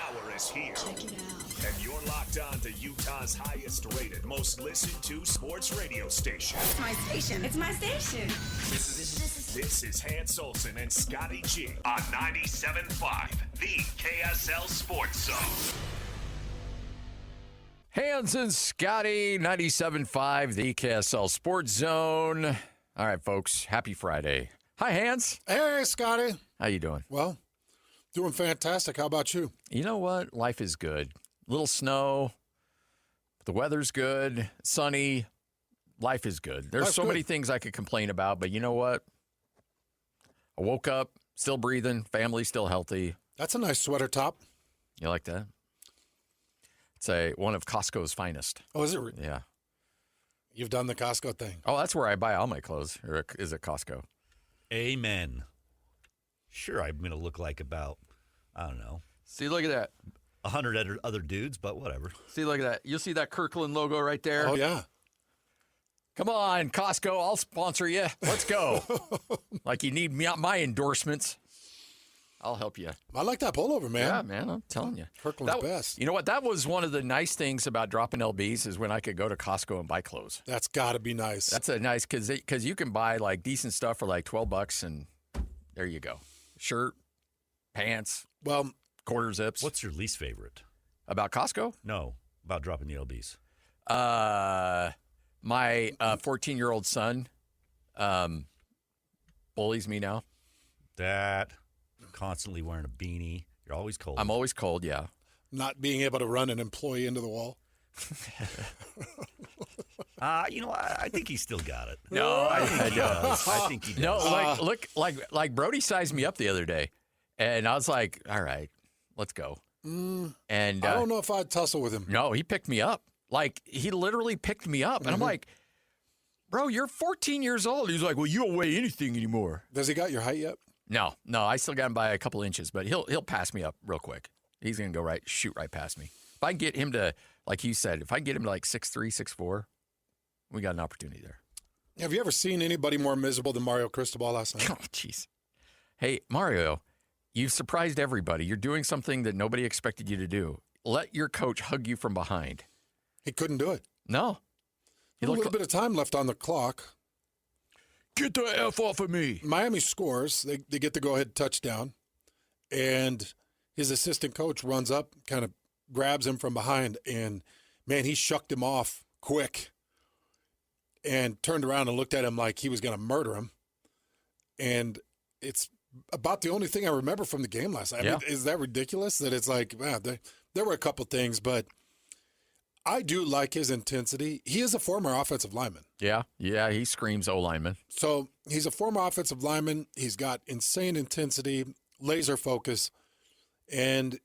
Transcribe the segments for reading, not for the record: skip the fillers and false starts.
hour is here. Check it out. And you're locked on to Utah's highest rated, most listened to sports radio station. It's my station. It's my station. This is Hans Olsen and Scotty G on 97.5, the KSL Sports Zone. Hans and Scotty, 97.5, the KSL Sports Zone. All right, folks, happy Friday. Hi, Hans. Hey, Scotty. How you doing? Well, doing fantastic. How about you? You know what? Life is good. Little snow. The weather's good. Sunny. Life is good. There's so many things I could complain about, but you know what? I woke up, still breathing, family still healthy. That's a nice sweater top. You like that? It's one of Costco's finest. Oh, is it? Yeah. You've done the Costco thing. Oh, that's where I buy all my clothes, or is it Costco? Amen. Sure, I'm going to look like about, I don't know. See, look at that. 100 other dudes, but whatever. See, look at that. You'll see that Kirkland logo right there. Oh, yeah. Come on, Costco, I'll sponsor you. Let's go. Like you need my endorsements. I'll help you. I like that pullover, man. Yeah, man, I'm telling you. Kirkland's best. You know what? That was one of the nice things about dropping LBs is when I could go to Costco and buy clothes. That's got to be nice. That's a nice, because you can buy like decent stuff for like $12 and there you go. Shirt, pants, well, quarter zips. What's your least favorite? About Costco? No, about dropping the LBs. My 14-year-old son bullies me now. That, constantly wearing a beanie. You're always cold. I'm always cold, yeah. Not being able to run an employee into the wall. I think he still got it. No, I think he does. I think he does. No, like Brody sized me up the other day, and I was like, all right, let's go. And I don't know if I'd tussle with him. No, he picked me up. Like, he literally picked me up. And I'm like, bro, you're 14 years old. He's like, well, you don't weigh anything anymore. Does he got your height yet? No, I still got him by a couple inches, but he'll pass me up real quick. He's going to go shoot right past me. If I can get him to, like you said, if I can get him to like 6'3", 6'4", we got an opportunity there. Have you ever seen anybody more miserable than Mario Cristobal last night? Oh, jeez. Hey, Mario, you've surprised everybody. You're doing something that nobody expected you to do. Let your coach hug you from behind. He couldn't do it. No. A little bit of time left on the clock. Get the F off of me. Miami scores. They get the go-ahead touchdown. And his assistant coach runs up, kind of grabs him from behind, and, man, he shucked him off quick and turned around and looked at him like he was going to murder him. And it's about the only thing I remember from the game last night. I mean, is that ridiculous that it's like, man, there were a couple things, but I do like his intensity. He is a former offensive lineman. Yeah, he screams O-lineman. So he's a former offensive lineman. He's got insane intensity, laser focus, and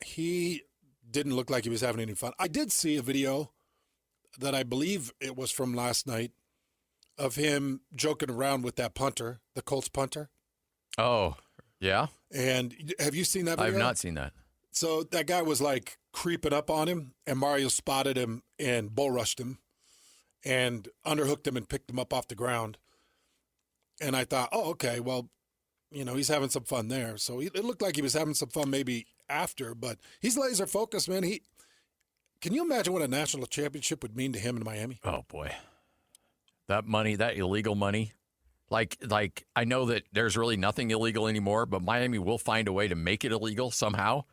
he didn't look like he was having any fun. I did see a video that I believe it was from last night of him joking around with that punter, the Colts punter. Oh, yeah? And have you seen that video? I have not seen that. So that guy was like creeping up on him, and Mario spotted him and bull rushed him and underhooked him and picked him up off the ground. And I thought, oh, okay, well, he's having some fun there. So it looked like he was having some fun maybe after, but he's laser focused, man. Can you imagine what a national championship would mean to him in Miami? Oh, boy. That money, that illegal money. Like I know that there's really nothing illegal anymore, but Miami will find a way to make it illegal somehow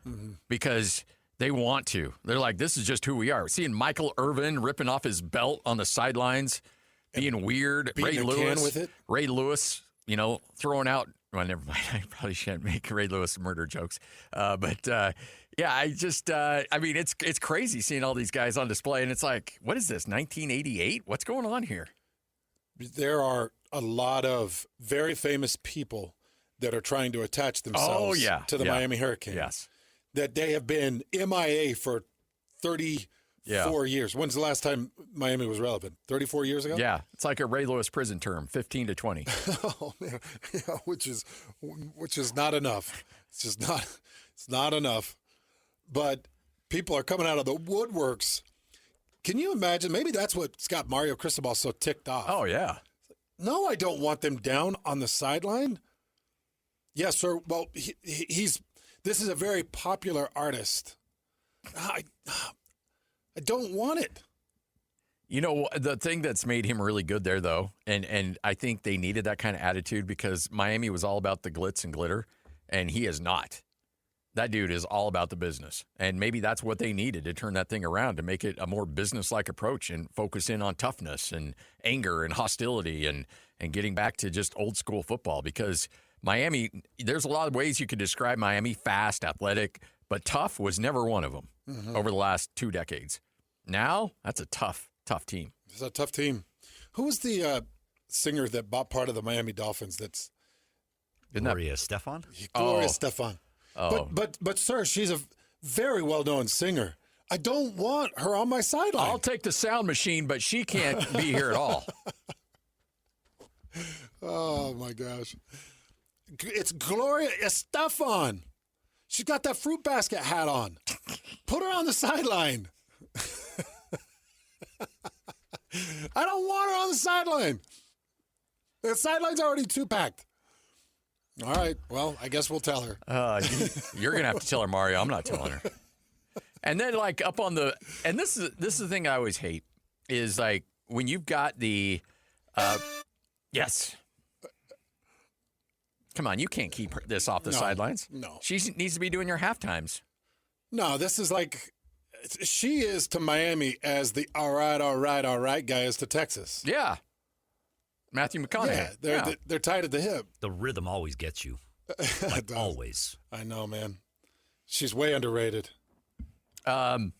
because they want to. They're like, this is just who we are. Seeing Michael Irvin ripping off his belt on the sidelines, being weird. Ray Lewis, throwing out. Well, never mind. I probably shouldn't make Ray Lewis murder jokes. But it's crazy seeing all these guys on display. And it's like, what is this, 1988? What's going on here? There are a lot of very famous people that are trying to attach themselves to the Miami Hurricane. Yes. That they have been MIA for 34 years. When's the last time Miami was relevant? 34 years ago? Yeah. It's like a Ray Lewis prison term, 15 to 20. Oh, man. Yeah, which is not enough. It's not enough. But people are coming out of the woodworks. Can you imagine? Maybe that's what's got Mario Cristobal so ticked off. Oh, yeah. No, I don't want them down on the sideline. Yes, sir. Well, he's This is a very popular artist. I don't want it. You know, the thing that's made him really good there, though, and I think they needed that kind of attitude because Miami was all about the glitz and glitter, and he is not. That dude is all about the business. And maybe that's what they needed to turn that thing around, to make it a more business-like approach and focus in on toughness and anger and hostility and getting back to just old-school football. Because Miami, there's a lot of ways you could describe Miami: fast, athletic, but tough was never one of them over the last 2 decades. Now, that's a tough team. It's a tough team. Who was the singer that bought part of the Miami Dolphins? That's Gloria Stefan? Gloria Stefan. Oh. But sir, she's a very well-known singer. I don't want her on my sideline. I'll take the sound machine, but she can't be here at all. Oh, my gosh. It's Gloria Estefan. She's got that fruit basket hat on. Put her on the sideline. I don't want her on the sideline. The sideline's already too packed. All right. Well, I guess we'll tell her. You're going to have to tell her, Mario. I'm not telling her. And then, like, up on the – and this is the thing I always hate is, like, when you've got the yes. Come on. You can't keep this off the sidelines. No. She needs to be doing your halftimes. No, this is like – she is to Miami as the all right guy is to Texas. Yeah. Matthew McConaughey. Yeah, they're tied at the hip. The rhythm always gets you. Like always. I know, man. She's way underrated. But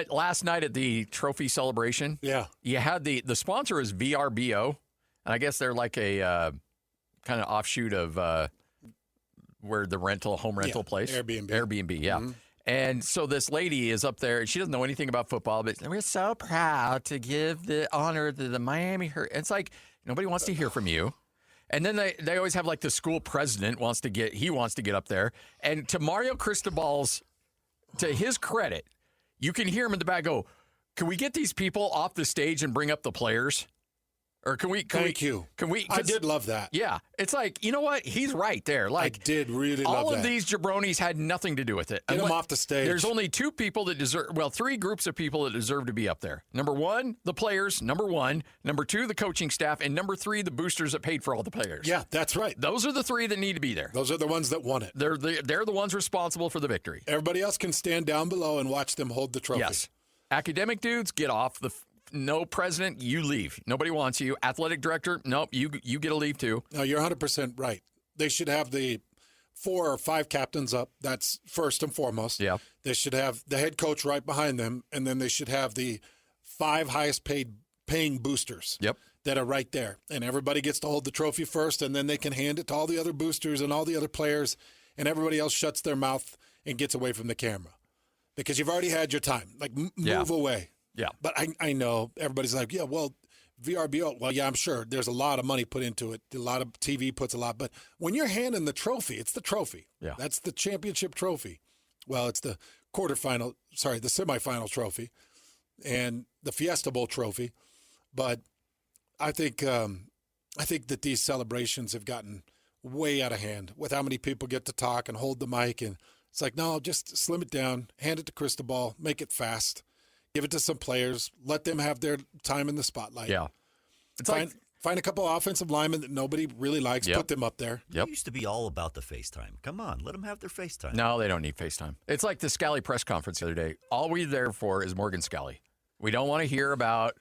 last night at the trophy celebration, you had the sponsor is VRBO, and I guess they're like a kind of offshoot of where the home rental place. Airbnb, yeah. Mm-hmm. And so this lady is up there, and she doesn't know anything about football, but we're so proud to give the honor to the Miami. It's like nobody wants to hear from you. And then they always have like the school president wants to get up there. And to Mario Cristobal's, to his credit, you can hear him in the back go, "Can we get these people off the stage and bring up the players? Or Thank you. I did love that. Yeah. It's like, you know what? He's right there. Like, I did really love that. All of these jabronis had nothing to do with it. Get them off the stage. There's only 2 people that three groups of people that deserve to be up there. Number 1, the players. Number 1. Number 2, the coaching staff. And number 3, the boosters that paid for all the players. Yeah, that's right. Those are the 3 that need to be there. Those are the ones that won it. They're the ones responsible for the victory. Everybody else can stand down below and watch them hold the trophy. Yes. Academic dudes, get off the no president, you leave. Nobody wants you. Athletic director, nope, you get to leave too. No, you're 100% right. They should have the 4 or 5 captains up. That's first and foremost. Yeah. They should have the head coach right behind them, and then they should have the 5 highest paying boosters. Yep. That are right there. And everybody gets to hold the trophy first, and then they can hand it to all the other boosters and all the other players, and everybody else shuts their mouth and gets away from the camera. Because you've already had your time. Like, move away. Yeah. But I know everybody's like, yeah, well, VRBO, well, yeah, I'm sure there's a lot of money put into it. A lot of TV puts a lot. But when you're handing the trophy, it's the trophy. Yeah. That's the championship trophy. Well, it's the semifinal trophy and the Fiesta Bowl trophy. But I think that these celebrations have gotten way out of hand with how many people get to talk and hold the mic. And it's like, no, just slim it down, hand it to Cristobal, make it fast. Give it to some players. Let them have their time in the spotlight. Yeah. Find a couple of offensive linemen that nobody really likes. Yep. Put them up there. Yep. It used to be all about the FaceTime. Come on, let them have their FaceTime. No, they don't need FaceTime. It's like the Scalley press conference the other day. All we're there for is Morgan Scalley. We don't want to hear about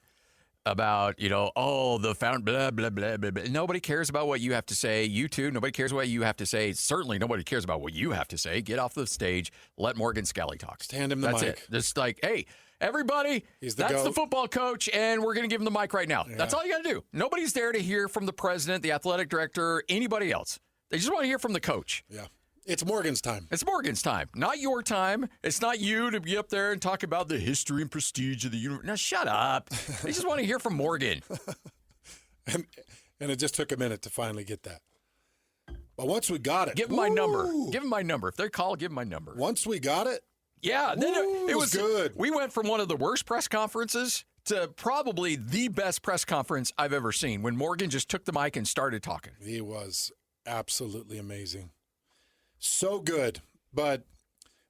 the fountain, blah, blah, blah, blah, blah. Nobody cares about what you have to say. You too. Nobody cares what you have to say. Certainly nobody cares about what you have to say. Get off the stage. Let Morgan Scalley talk. Just hand him the mic. That's it. Just like, hey, everybody, that's the football coach, and we're going to give him the mic right now. Yeah. That's all you got to do. Nobody's there to hear from the president, the athletic director, anybody else. They just want to hear from the coach. Yeah. It's Morgan's time. It's Morgan's time, not your time. It's not you to be up there and talk about the history and prestige of the university. Now, shut up. They just want to hear from Morgan. and it just took a minute to finally get that. But once we got it. Give him my number. Give him my number. If they call, give him my number. Once we got it. Yeah. Then it was good. We went from one of the worst press conferences to probably the best press conference I've ever seen when Morgan just took the mic and started talking. He was absolutely amazing. so good. But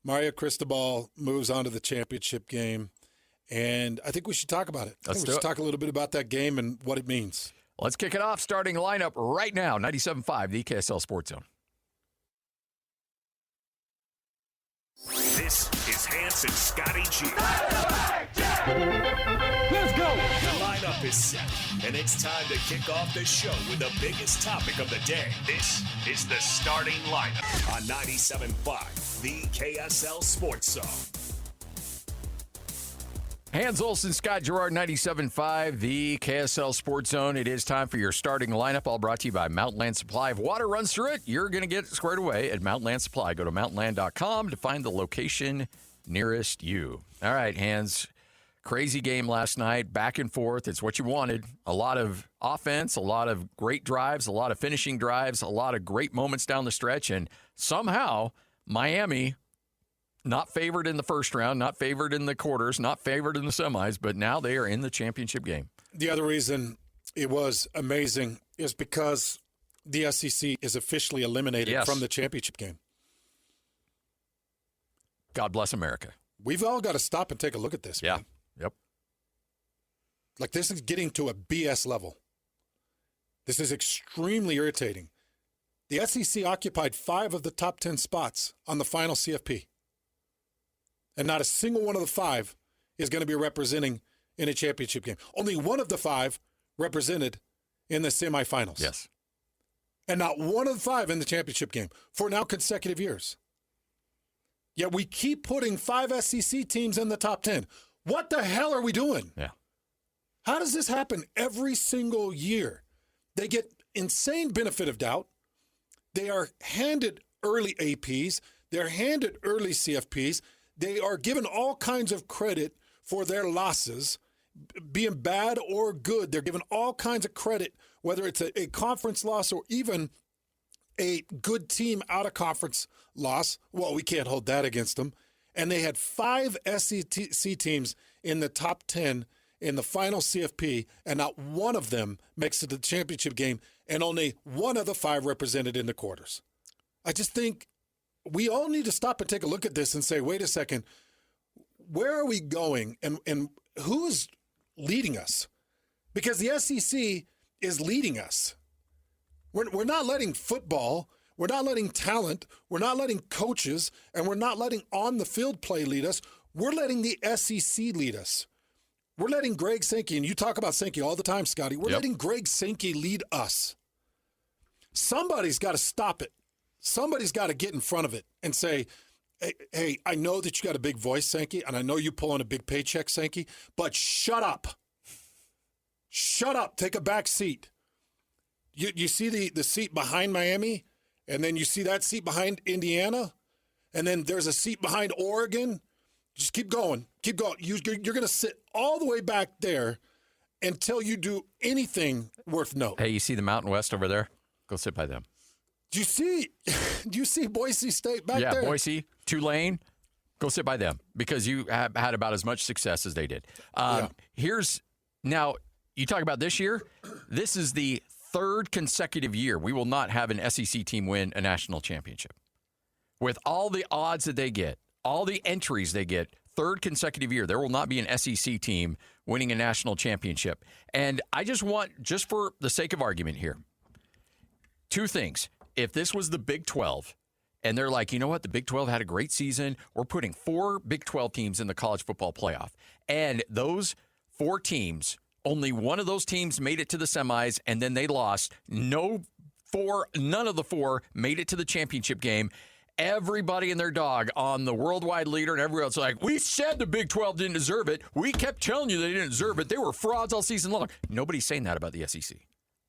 Mario Cristobal moves on to the championship game, and I think we should talk about it. I think we should talk a little bit about that game and what it means. Let's kick it off. Starting lineup right now, 97.5, the KSL Sports Zone. This is Hans and Scotty G. Let's go! The lineup is set, and it's time to kick off the show with the biggest topic of the day. This is the starting lineup on 97.5, the KSL Sports Zone. Hans Olsen, Scott Gerard, 97.5, the KSL Sports Zone. It is time for your starting lineup, all brought to you by Mountain Land Supply. If water runs through it, you're going to get it squared away at Mountain Land Supply. Go to mountainland.com to find the location nearest you. All right, Hans, crazy game last night, back and forth. It's what you wanted. A lot of offense, a lot of great drives, a lot of finishing drives, a lot of great moments down the stretch, and somehow Miami, not favored in the first round, not favored in the quarters, not favored in the semis, but now they are in the championship game. The other reason it was amazing is because the SEC is officially eliminated from the championship game. God bless America. We've all got to stop and take a look at this. Yeah. Man. Yep. Like, this is getting to a BS level. This is extremely irritating. The SEC occupied 5 of the top 10 spots on the final CFP. And not a single one of the 5 is going to be representing in a championship game. Only one of the 5 represented in the semifinals. Yes. And not one of the 5 in the championship game for now consecutive years. Yet we keep putting 5 SEC teams in the top 10. What the hell are we doing? Yeah. How does this happen every single year? They get insane benefit of doubt. They are handed early APs. They're handed early CFPs. They are given all kinds of credit for their losses, being bad or good. They're given all kinds of credit, whether it's a conference loss or even a good team out of conference loss. Well, we can't hold that against them. And they had 5 SEC teams in the top 10 in the final CFP, and not one of them makes it to the championship game, and only one of the 5 represented in the quarters. I just think we all need to stop and take a look at this and say, wait a second, where are we going and who's leading us? Because the SEC is leading us. We're not letting football, we're not letting talent, we're not letting coaches, and we're not letting on-the-field play lead us. We're letting the SEC lead us. We're letting Greg Sankey, and you talk about Sankey all the time, Scotty, we're letting Greg Sankey lead us. Somebody's got to stop it. Somebody's got to get in front of it and say, hey, I know that you got a big voice, Sankey, and I know you pull on a big paycheck, Sankey, but shut up. Shut up. Take a back seat. You see the seat behind Miami, and then you see that seat behind Indiana, and then there's a seat behind Oregon. Just keep going. Keep going. You're going to sit all the way back there until you do anything worth note. Hey, you see the Mountain West over there? Go sit by them. Do you see Boise State back there? Yeah, Boise, Tulane, go sit by them because you have had about as much success as they did. Now, you talk about this year. This is the 3rd consecutive year we will not have an SEC team win a national championship. With all the odds that they get, all the entries they get, 3rd consecutive year, there will not be an SEC team winning a national championship. And I just want, just for the sake of argument here, 2 things. If this was the Big 12, and they're like, you know what, the Big 12 had a great season, we're putting 4 Big 12 teams in the college football playoff. And those 4 teams, only one of those teams made it to the semis, and then they lost. None of the 4 made it to the championship game. Everybody and their dog on the worldwide leader and everyone else like, we said the Big 12 didn't deserve it. We kept telling you they didn't deserve it. They were frauds all season long. Nobody's saying that about the SEC.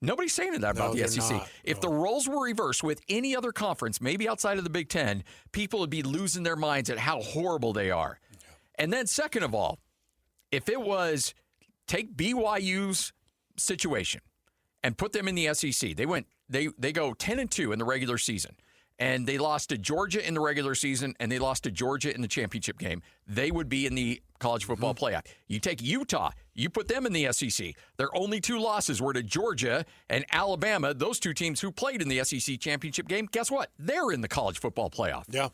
Nobody's saying that about the SEC. Not. If the roles were reversed with any other conference, maybe outside of the Big Ten, people would be losing their minds at how horrible they are. Yeah. And then second of all, if it was take BYU's situation and put them in the SEC, they go 10-2 in the regular season. and they lost to Georgia in the regular season, and they lost to Georgia in the championship game, they would be in the college football playoff. You take Utah, you put them in the SEC. Their only 2 losses were to Georgia and Alabama, those 2 teams who played in the SEC championship game. Guess what? They're in the college football playoff. Yeah.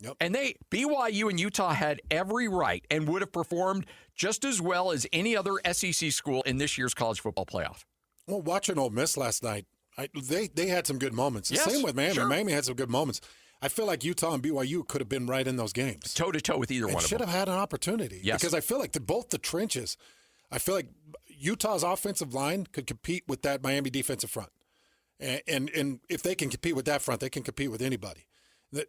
Yep. And BYU and Utah had every right and would have performed just as well as any other SEC school in this year's college football playoff. Well, watching Ole Miss last night, they had some good moments. The same with Miami. Sure. Miami had some good moments. I feel like Utah and BYU could have been right in those games. Toe-to-toe with either one of them. Should have had an opportunity. Yes. Because I feel like both the trenches, I feel like Utah's offensive line could compete with that Miami defensive front. And if they can compete with that front, they can compete with anybody.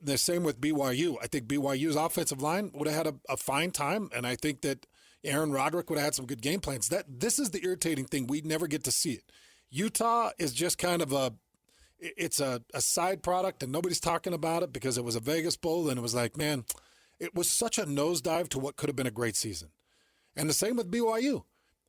The same with BYU. I think BYU's offensive line would have had a fine time, and I think that Aaron Roderick would have had some good game plans. This is the irritating thing. We never get to see it. Utah is just kind of a side product, and nobody's talking about it because it was a Vegas Bowl, and it was like, man, it was such a nosedive to what could have been a great season. And the same with BYU.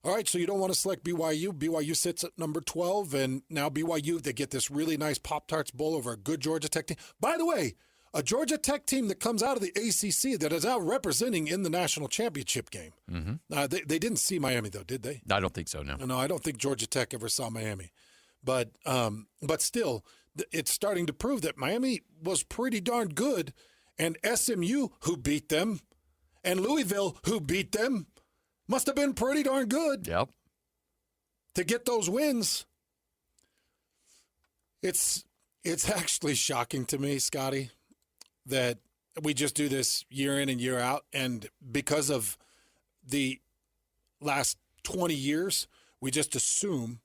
All right, so you don't want to select BYU. BYU sits at number 12, and now BYU, they get this really nice Pop-Tarts Bowl over a good Georgia Tech team. By the way, a Georgia Tech team that comes out of the ACC that is out representing in the national championship game. Mm-hmm. They didn't see Miami, though, did they? I don't think so, no. No, I don't think Georgia Tech ever saw Miami. But still, it's starting to prove that Miami was pretty darn good, and SMU, who beat them, and Louisville, who beat them, must have been pretty darn good. Yep. To get those wins. It's actually shocking to me, Scotty, that we just do this year in and year out, and because of the last 20 years, we just assume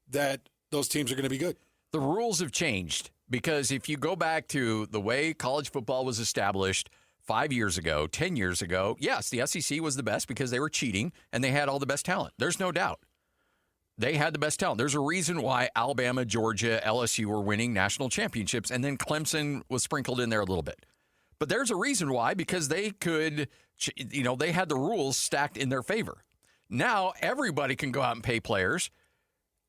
that those teams are going to be good. The rules have changed because if you go back to the way college football was established 5 years ago, 10 years ago, yes, the SEC was the best because they were cheating and they had all the best talent. There's no doubt. They had the best talent. There's a reason why Alabama, Georgia, LSU were winning national championships, and then Clemson was sprinkled in there a little bit. But there's a reason why, because they could, they had the rules stacked in their favor. Now everybody can go out and pay players.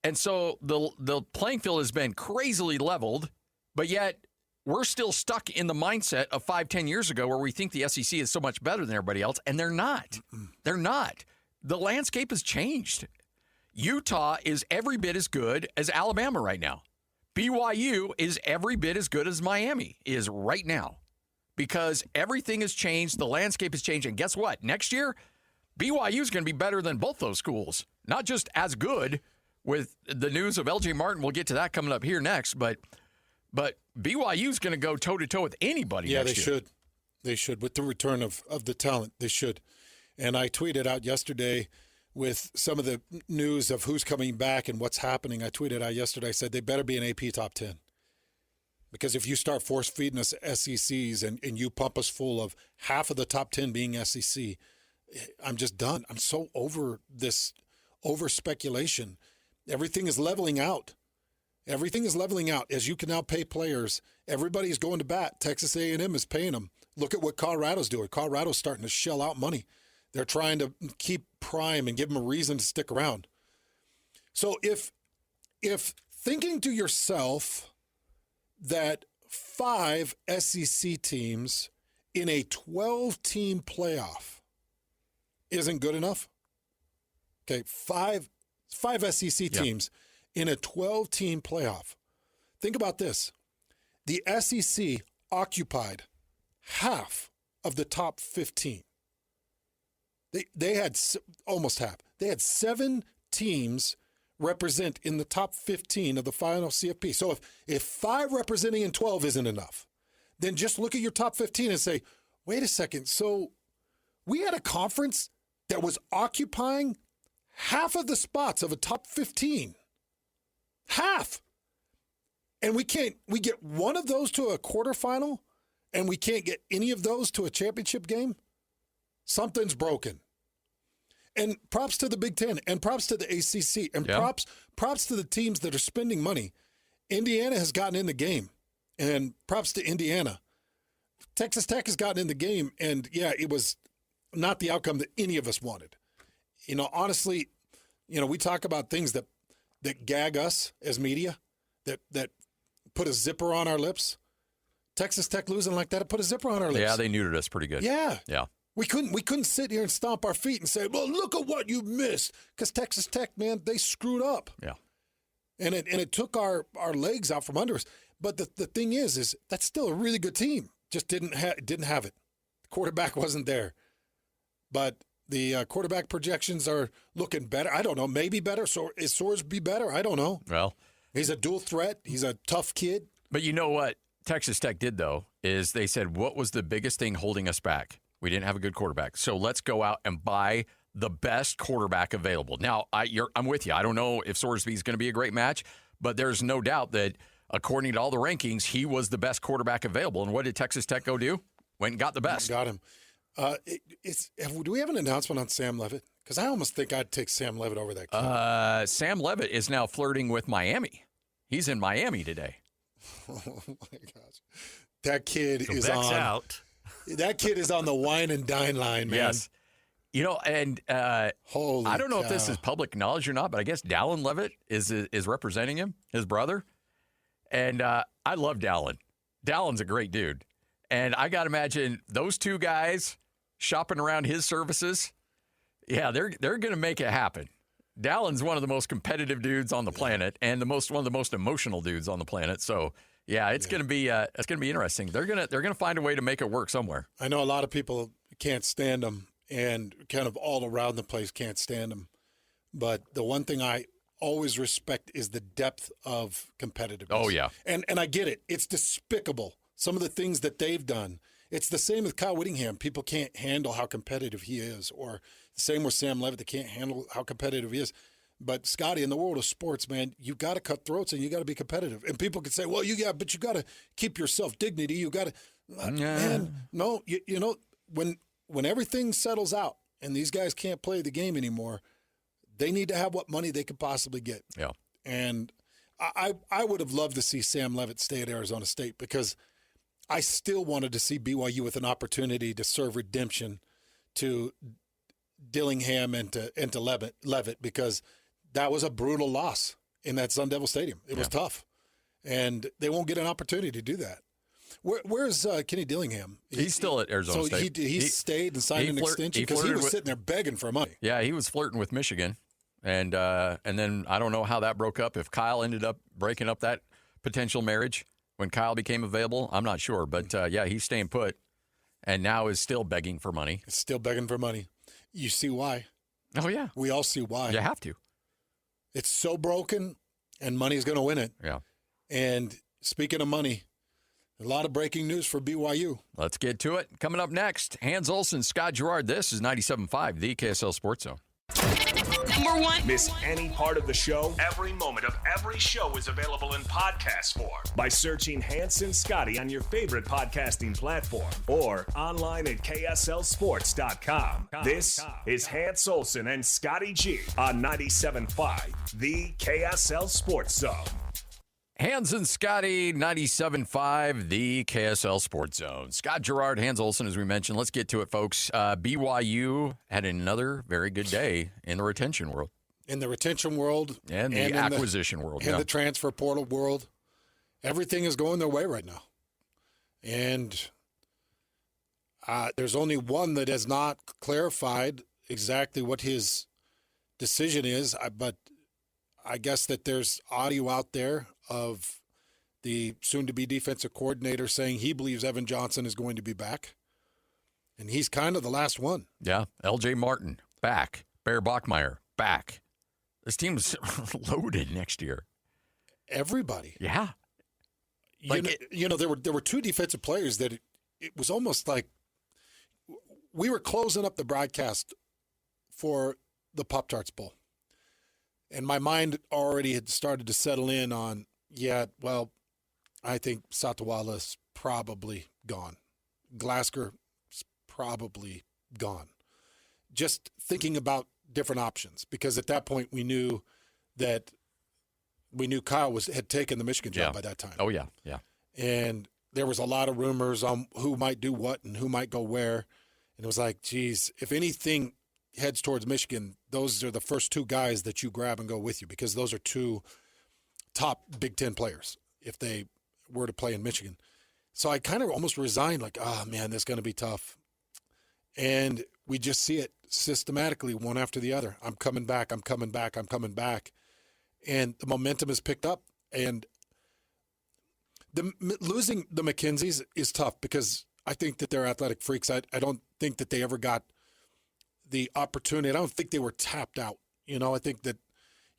And so the playing field has been crazily leveled, but yet we're still stuck in the mindset of 5-10 years ago where we think the SEC is so much better than everybody else, and they're not. They're not. The landscape has changed. Utah is every bit as good as Alabama right now. BYU is every bit as good as Miami is right now because everything has changed. The landscape has changed. And guess what? Next year, BYU is going to be better than both those schools. Not just as good with the news of LJ Martin. We'll get to that coming up here next. But BYU is going to go toe-to-toe with anybody next year. Yeah, they should. They should. With the return of the talent, they should. And I tweeted out yesterday with some of the news of who's coming back and what's happening. I tweeted out yesterday, I said they better be an AP top 10. Because if you start force-feeding us SECs and you pump us full of half of the top 10 being SEC, I'm just done. I'm so over this over-speculation. Everything is leveling out. Everything is leveling out. As you can now pay players, everybody's going to bat. Texas A&M is paying them. Look at what Colorado's doing. Colorado's starting to shell out money. They're trying to keep prime and give them a reason to stick around. So if thinking to yourself that 5 SEC teams in a 12-team playoff isn't good enough, okay, five SEC teams in a 12-team playoff. Think about this. The SEC occupied half of the top 15. They had almost half. They had 7 teams represent in the top 15 of the final CFP. So if 5 representing in 12 isn't enough, then just look at your top 15 and say, wait a second, so we had a conference that was occupying half of the spots of a top 15. Half. And we get one of those to a quarterfinal, and we can't get any of those to a championship game? Something's broken. And props to the Big Ten, and props to the ACC, and props to the teams that are spending money. Indiana has gotten in the game, and props to Indiana. Texas Tech has gotten in the game, and yeah, it was not the outcome that any of us wanted. Honestly, we talk about things that gag us as media, that put a zipper on our lips. Texas Tech losing like that, it put a zipper on our lips. Yeah, they neutered us pretty good. Yeah. Yeah. We couldn't sit here and stomp our feet and say, well, look at what you missed. Because Texas Tech, man, they screwed up. Yeah. And it took our legs out from under us. But the thing is that's still a really good team. Just didn't have it. The quarterback wasn't there. But the quarterback projections are looking better. I don't know. Maybe better. So is Sorsby better? I don't know. Well, he's a dual threat. He's a tough kid. but you know what Texas Tech did, though, is they said, what was the biggest thing holding us back? We didn't have a good quarterback. So let's go out and buy the best quarterback available. Now, I'm with you. I don't know if Sorsby is going to be a great match, but there's no doubt that according to all the rankings, he was the best quarterback available. And what did Texas Tech go do? Went and got the best. Got him. Do we have an announcement on Sam Levitt? Because I almost think I'd take Sam Levitt over that kid. Sam Levitt is now flirting with Miami. He's in Miami today. Oh, my gosh. That kid So is Beck's on. out. That kid is on the wine and dine line, man. Yes. You know, and Holy I don't know if cow. this is public knowledge or not, but I guess Dallin Levitt is representing him, his brother. And I love Dallin. Dallin's a great dude. And I got to imagine those two guys shopping around his services, yeah, they're going to make it happen. Dallin's one of the most competitive dudes on the planet and one of the most emotional dudes on the planet. So, yeah, it's going to be interesting. They're going to find a way to make it work somewhere. I know a lot of people can't stand him and kind of all around the place can't stand him. But the one thing I always respect is the depth of competitiveness. Oh, yeah. And I get it. It's despicable. Some of the things that they've done. It's the same with Kyle Whittingham. People can't handle how competitive he is. Or the same with Sam Levitt. They can't handle how competitive he is. But, Scotty, in the world of sports, man, you got to cut throats and you got to be competitive. And people can say, well, but you got to keep your self-dignity. You got to, man, no, you know, when everything settles out and these guys can't play the game anymore, they need to have what money they could possibly get. Yeah. And I would have loved to see Sam Levitt stay at Arizona State because I still wanted to see BYU with an opportunity to serve redemption to Dillingham and to Levitt because that was a brutal loss in that Sun Devil Stadium. It was tough. And they won't get an opportunity to do that. Where's Kenny Dillingham? He's still at Arizona State. So he stayed and signed an extension because he was sitting there begging for money. Yeah, he was flirting with Michigan. And then I don't know how that broke up. If Kyle ended up breaking up that potential marriage when Kyle became available, I'm not sure. But, yeah, he's staying put and now is still begging for money. It's still begging for money. You see why. Oh, yeah. We all see why. You have to. It's so broken, and money's going to win it. Yeah. And speaking of money, a lot of breaking news for BYU. Let's get to it. Coming up next, Hans Olsen, Scott Gerard. This is 97.5, the KSL Sports Zone. Number one. Miss any part of the show? Every moment of every show is available in podcast form by searching Hans and Scotty on your favorite podcasting platform or online at KSLSports.com. This is Hans Olsen and Scotty G on 97.5, the KSL Sports Zone. Hans and Scotty, 97.5, the KSL Sports Zone. Scott Gerard, Hans Olsen, as we mentioned. Let's get to it, folks. BYU had another very good day in the retention world. In the retention world. And the acquisition world. And the transfer portal world. Everything is going their way right now. And there's only one that has not clarified exactly what his decision is, but I guess that there's audio out there of the soon-to-be defensive coordinator saying he believes Evan Johnson is going to be back. And he's kind of the last one. Yeah. L.J. Martin, back. Bear Bachmeier, back. This team's loaded next year. Everybody. Yeah. There were two defensive players that it was almost like we were closing up the broadcast for the Pop-Tarts Bowl. And my mind already had started to settle in on, I think Satawala's probably gone. Glasgow is probably gone. Just thinking about different options, because at that point we knew Kyle had taken the Michigan job by that time. Oh, yeah, yeah. And there was a lot of rumors on who might do what and who might go where. And it was like, geez, if anything heads towards Michigan, those are the first two guys that you grab and go with you, because those are two top Big Ten players if they were to play in Michigan. So I kind of almost resigned, like, oh, man, this is going to be tough. And we just see it systematically, one after the other. I'm coming back, I'm coming back, I'm coming back. And the momentum is picked up. And losing the McKenzies is tough because I think that they're athletic freaks. I don't think that they ever got the opportunity. I don't think they were tapped out. I think that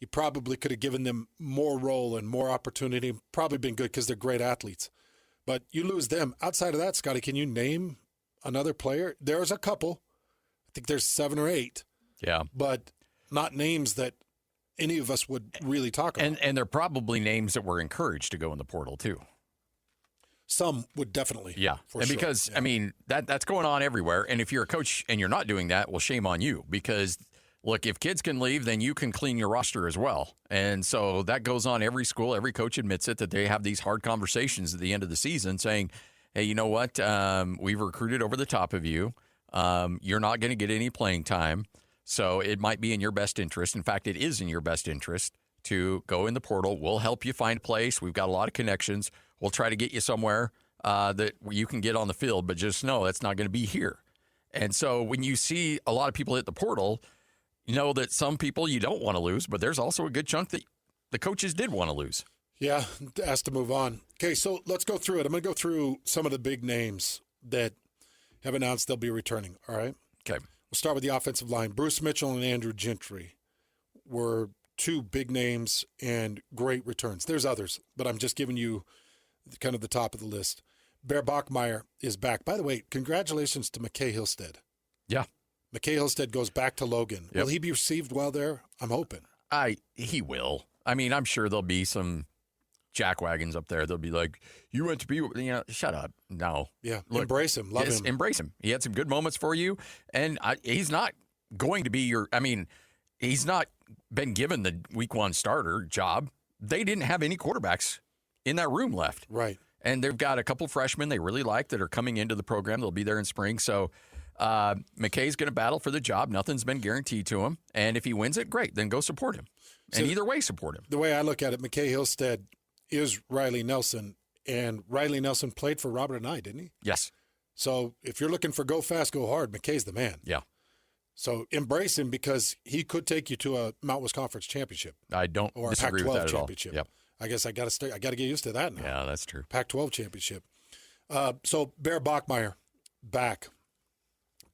you probably could have given them more role and more opportunity. Probably been good because they're great athletes. But you lose them. Outside of that, Scotty, can you name another player? There's a couple. I think there's 7 or 8. Yeah. But not names that any of us would really talk about. And they're probably names that were encouraged to go in the portal, too. Some would definitely. Yeah. For and sure. because, yeah. I mean, that's going on everywhere. And if you're a coach and you're not doing that, well, shame on you. Because, look, if kids can leave, then you can clean your roster as well. And so that goes on every school. Every coach admits it, that they have these hard conversations at the end of the season saying, hey, you know what? We've recruited over the top of you. You're not going to get any playing time. So it might be in your best interest. In fact, it is in your best interest to go in the portal. We'll help you find a place. We've got a lot of connections. We'll try to get you somewhere that you can get on the field, but just know it's not going to be here. And so when you see a lot of people hit the portal, you know that some people you don't want to lose, but there's also a good chunk that the coaches did want to lose. Yeah, asked to move on. Okay, so let's go through it. I'm going to go through some of the big names that have announced they'll be returning, all right? Okay. We'll start with the offensive line. Bruce Mitchell and Andrew Gentry were 2 big names and great returns. There's others, but I'm just giving you kind of the top of the list. Bear Bachmeier is back. By the way, congratulations to McKay Hillstead. Yeah. McKay Hillstead goes back to Logan. Yep. Will he be received well there? I'm hoping. He will. I mean, I'm sure there'll be some jackwagons up there. They'll be like, you went to be, shut up. No. Yeah, Look, embrace him. Love him. Embrace him. He had some good moments for you, and he's not going to be he's not been given the week 1 starter job. They didn't have any quarterbacks in that room left. Right. And they've got a couple freshmen they really like that are coming into the program. They'll be there in spring. So McKay's going to battle for the job. Nothing's been guaranteed to him. And if he wins it, great. Then go support him. And either way, support him. The way I look at it, McKay Hillstead is Riley Nelson, and Riley Nelson played for Robert and I, didn't he? Yes. So if you're looking for go fast, go hard, McKay's the man. Yeah. So embrace him because he could take you to a Mountain West Conference championship. I don't or a disagree Pac-12 with that at all. championship. Yep. I guess I got to get used to that now. Yeah, that's true. Pac-12 championship. So Bear Bachmeier back.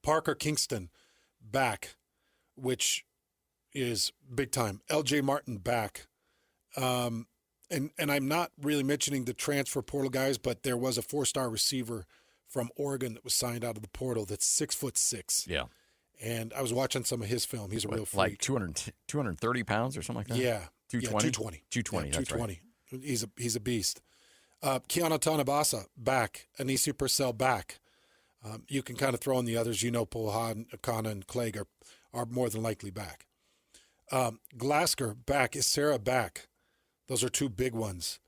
Parker Kingston back, which is big time. L.J. Martin back. And I'm not really mentioning the transfer portal guys, but there was a 4-star receiver from Oregon that was signed out of the portal that's 6'6". Yeah. And I was watching some of his film. He's a real freak. Like 230 pounds or something like that? Yeah. 220? Yeah, 220. 220, Yeah, that's 220. Right. He's a beast. Keanu Tanabasa back. Anisi Purcell back. You can kind of throw in the others. Polhan, Akana, and Clegg are more than likely back. Glasker back. Is Sarah back? Those are 2 big ones.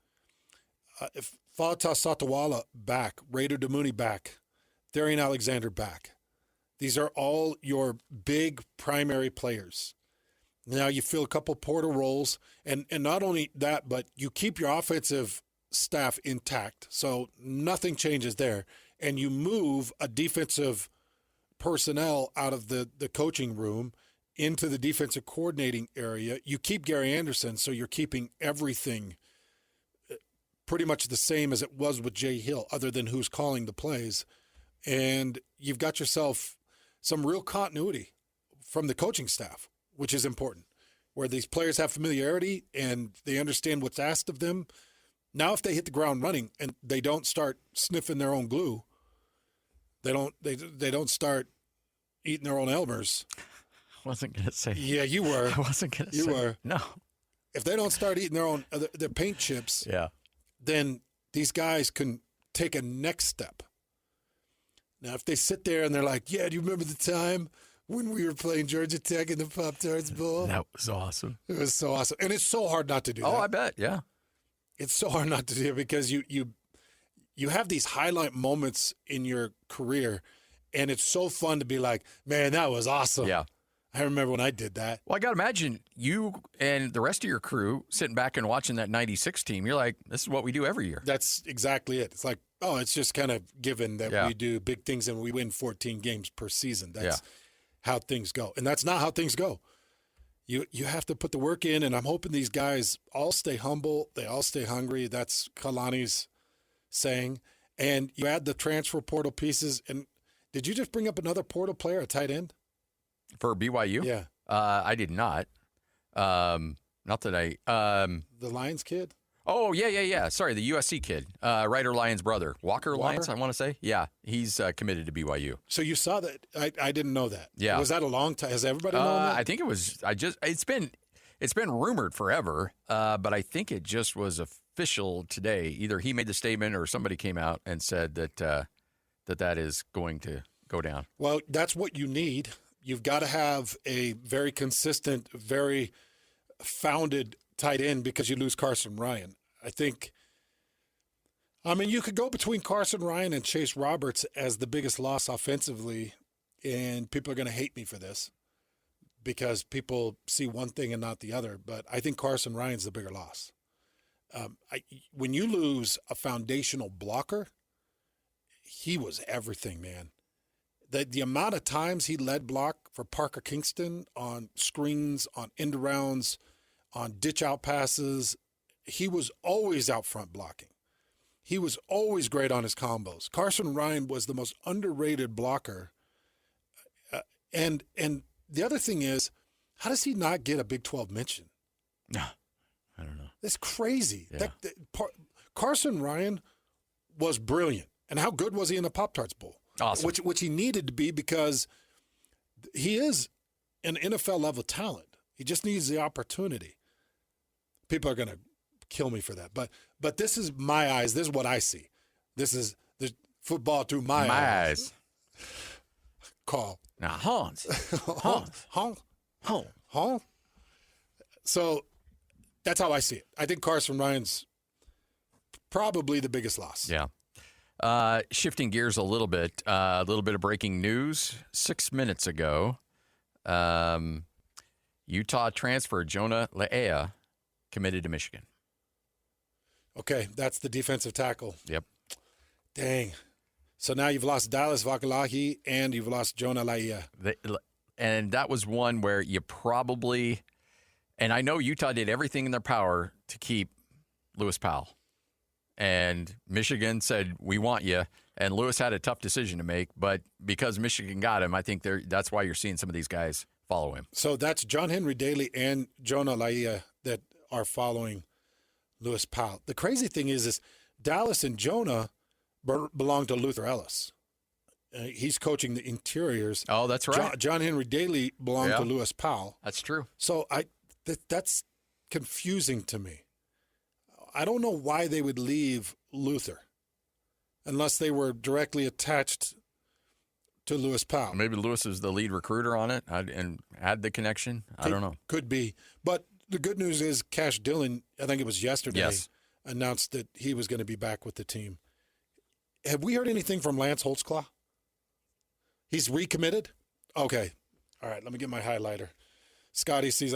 Falata Satawala back. Raider Damuni back. Darian Alexander back. These are all your big primary players. Now you fill a couple portal roles, and not only that, but you keep your offensive staff intact, so nothing changes there. And you move a defensive personnel out of the coaching room into the defensive coordinating area. You keep Gary Anderson, so you're keeping everything pretty much the same as it was with Jay Hill, other than who's calling the plays. And you've got yourself some real continuity from the coaching staff, which is important, where these players have familiarity and they understand what's asked of them. Now, if they hit the ground running and they don't start sniffing their own glue, they don't start eating their own Elmers. I wasn't going to say. Yeah, you were. I wasn't going to say. You were. No. If they don't start eating their own their paint chips, Yeah. then these guys can take a next step. Now, if they sit there and they're like, yeah, do you remember the time when we were playing Georgia Tech in the Pop-Tarts Bowl? That was awesome. It was so awesome. And it's so hard not to do that. Oh, I bet. Yeah. It's so hard not to do it because you have these highlight moments in your career, and it's so fun to be like, man, that was awesome. Yeah. I remember when I did that. Well, I got to imagine you and the rest of your crew sitting back and watching that 96 team. You're like, this is what we do every year. That's exactly it. It's like, Oh, it's just kind of given that we do big things and we win 14 games per season. That's how things go. And that's not how things go. You have to put the work in, and I'm hoping these guys all stay humble. They all stay hungry. That's Kalani's saying. And you add the transfer portal pieces. And did you just bring up another portal player, a tight end? For BYU? Yeah. I did not. Not that I the Lions kid? Oh, yeah. Sorry, the USC kid. Ryder Lyons' brother. Walker Lyons, I want to say. Yeah, he's committed to BYU. So you saw that. I didn't know that. Yeah. Was that a long time? Has everybody known that? I think it was it's been rumored forever, but I think it just was official today. Either he made the statement or somebody came out and said that that is going to go down. Well, that's what you need. You've got to have a very consistent, very founded tight end because you lose Carson Ryan. I mean, you could go between Carson Ryan and Chase Roberts as the biggest loss offensively, and people are going to hate me for this because people see one thing and not the other, but I think Carson Ryan's the bigger loss. When you lose a foundational blocker, he was everything, man. The amount of times he led block for Parker Kingston on screens, on end rounds, on ditch out passes, he was always out front blocking. He was always great on his combos. Carson Ryan was the most underrated blocker. And the other thing is, how does he not get a Big 12 mention? No, I don't know. It's crazy. Yeah. Carson Ryan was brilliant. And how good was he in the Pop-Tarts Bowl? Awesome. Which he needed to be because he is an NFL-level talent. He just needs the opportunity. People are going to kill me for that. But this is my eyes. This is what I see. This is the football through my eyes. Call. Now, Hans. So that's how I see it. I think Carson Ryan's probably the biggest loss. Yeah. Shifting gears a little bit of breaking news. 6 minutes ago, Utah transfer Jonah Le'ea committed to Michigan. Okay, that's the defensive tackle. Yep. Dang. So now you've lost Dallas Vakalahi and you've lost Jonah Le'ea. And that was one where you probably – and I know Utah did everything in their power to keep Lewis Powell. And Michigan said, we want you. And Lewis had a tough decision to make. But because Michigan got him, I think that's why you're seeing some of these guys follow him. So that's John Henry Daly and Jonah Le'ea that are following Lewis Powell. The crazy thing is Dallas and Jonah belong to Luther Ellis. He's coaching the interiors. Oh, that's right. John Henry Daly belonged to Lewis Powell. That's true. So that's confusing to me. I don't know why they would leave Luther unless they were directly attached to Lewis Powell. Maybe Lewis is the lead recruiter on it and had the connection. I don't know. Could be. But the good news is Cash Dillon, I think it was yesterday, announced that he was going to be back with the team. Have we heard anything from Lance Holtzclaw? He's recommitted? Okay. All right, let me get my highlighter. Scotty sees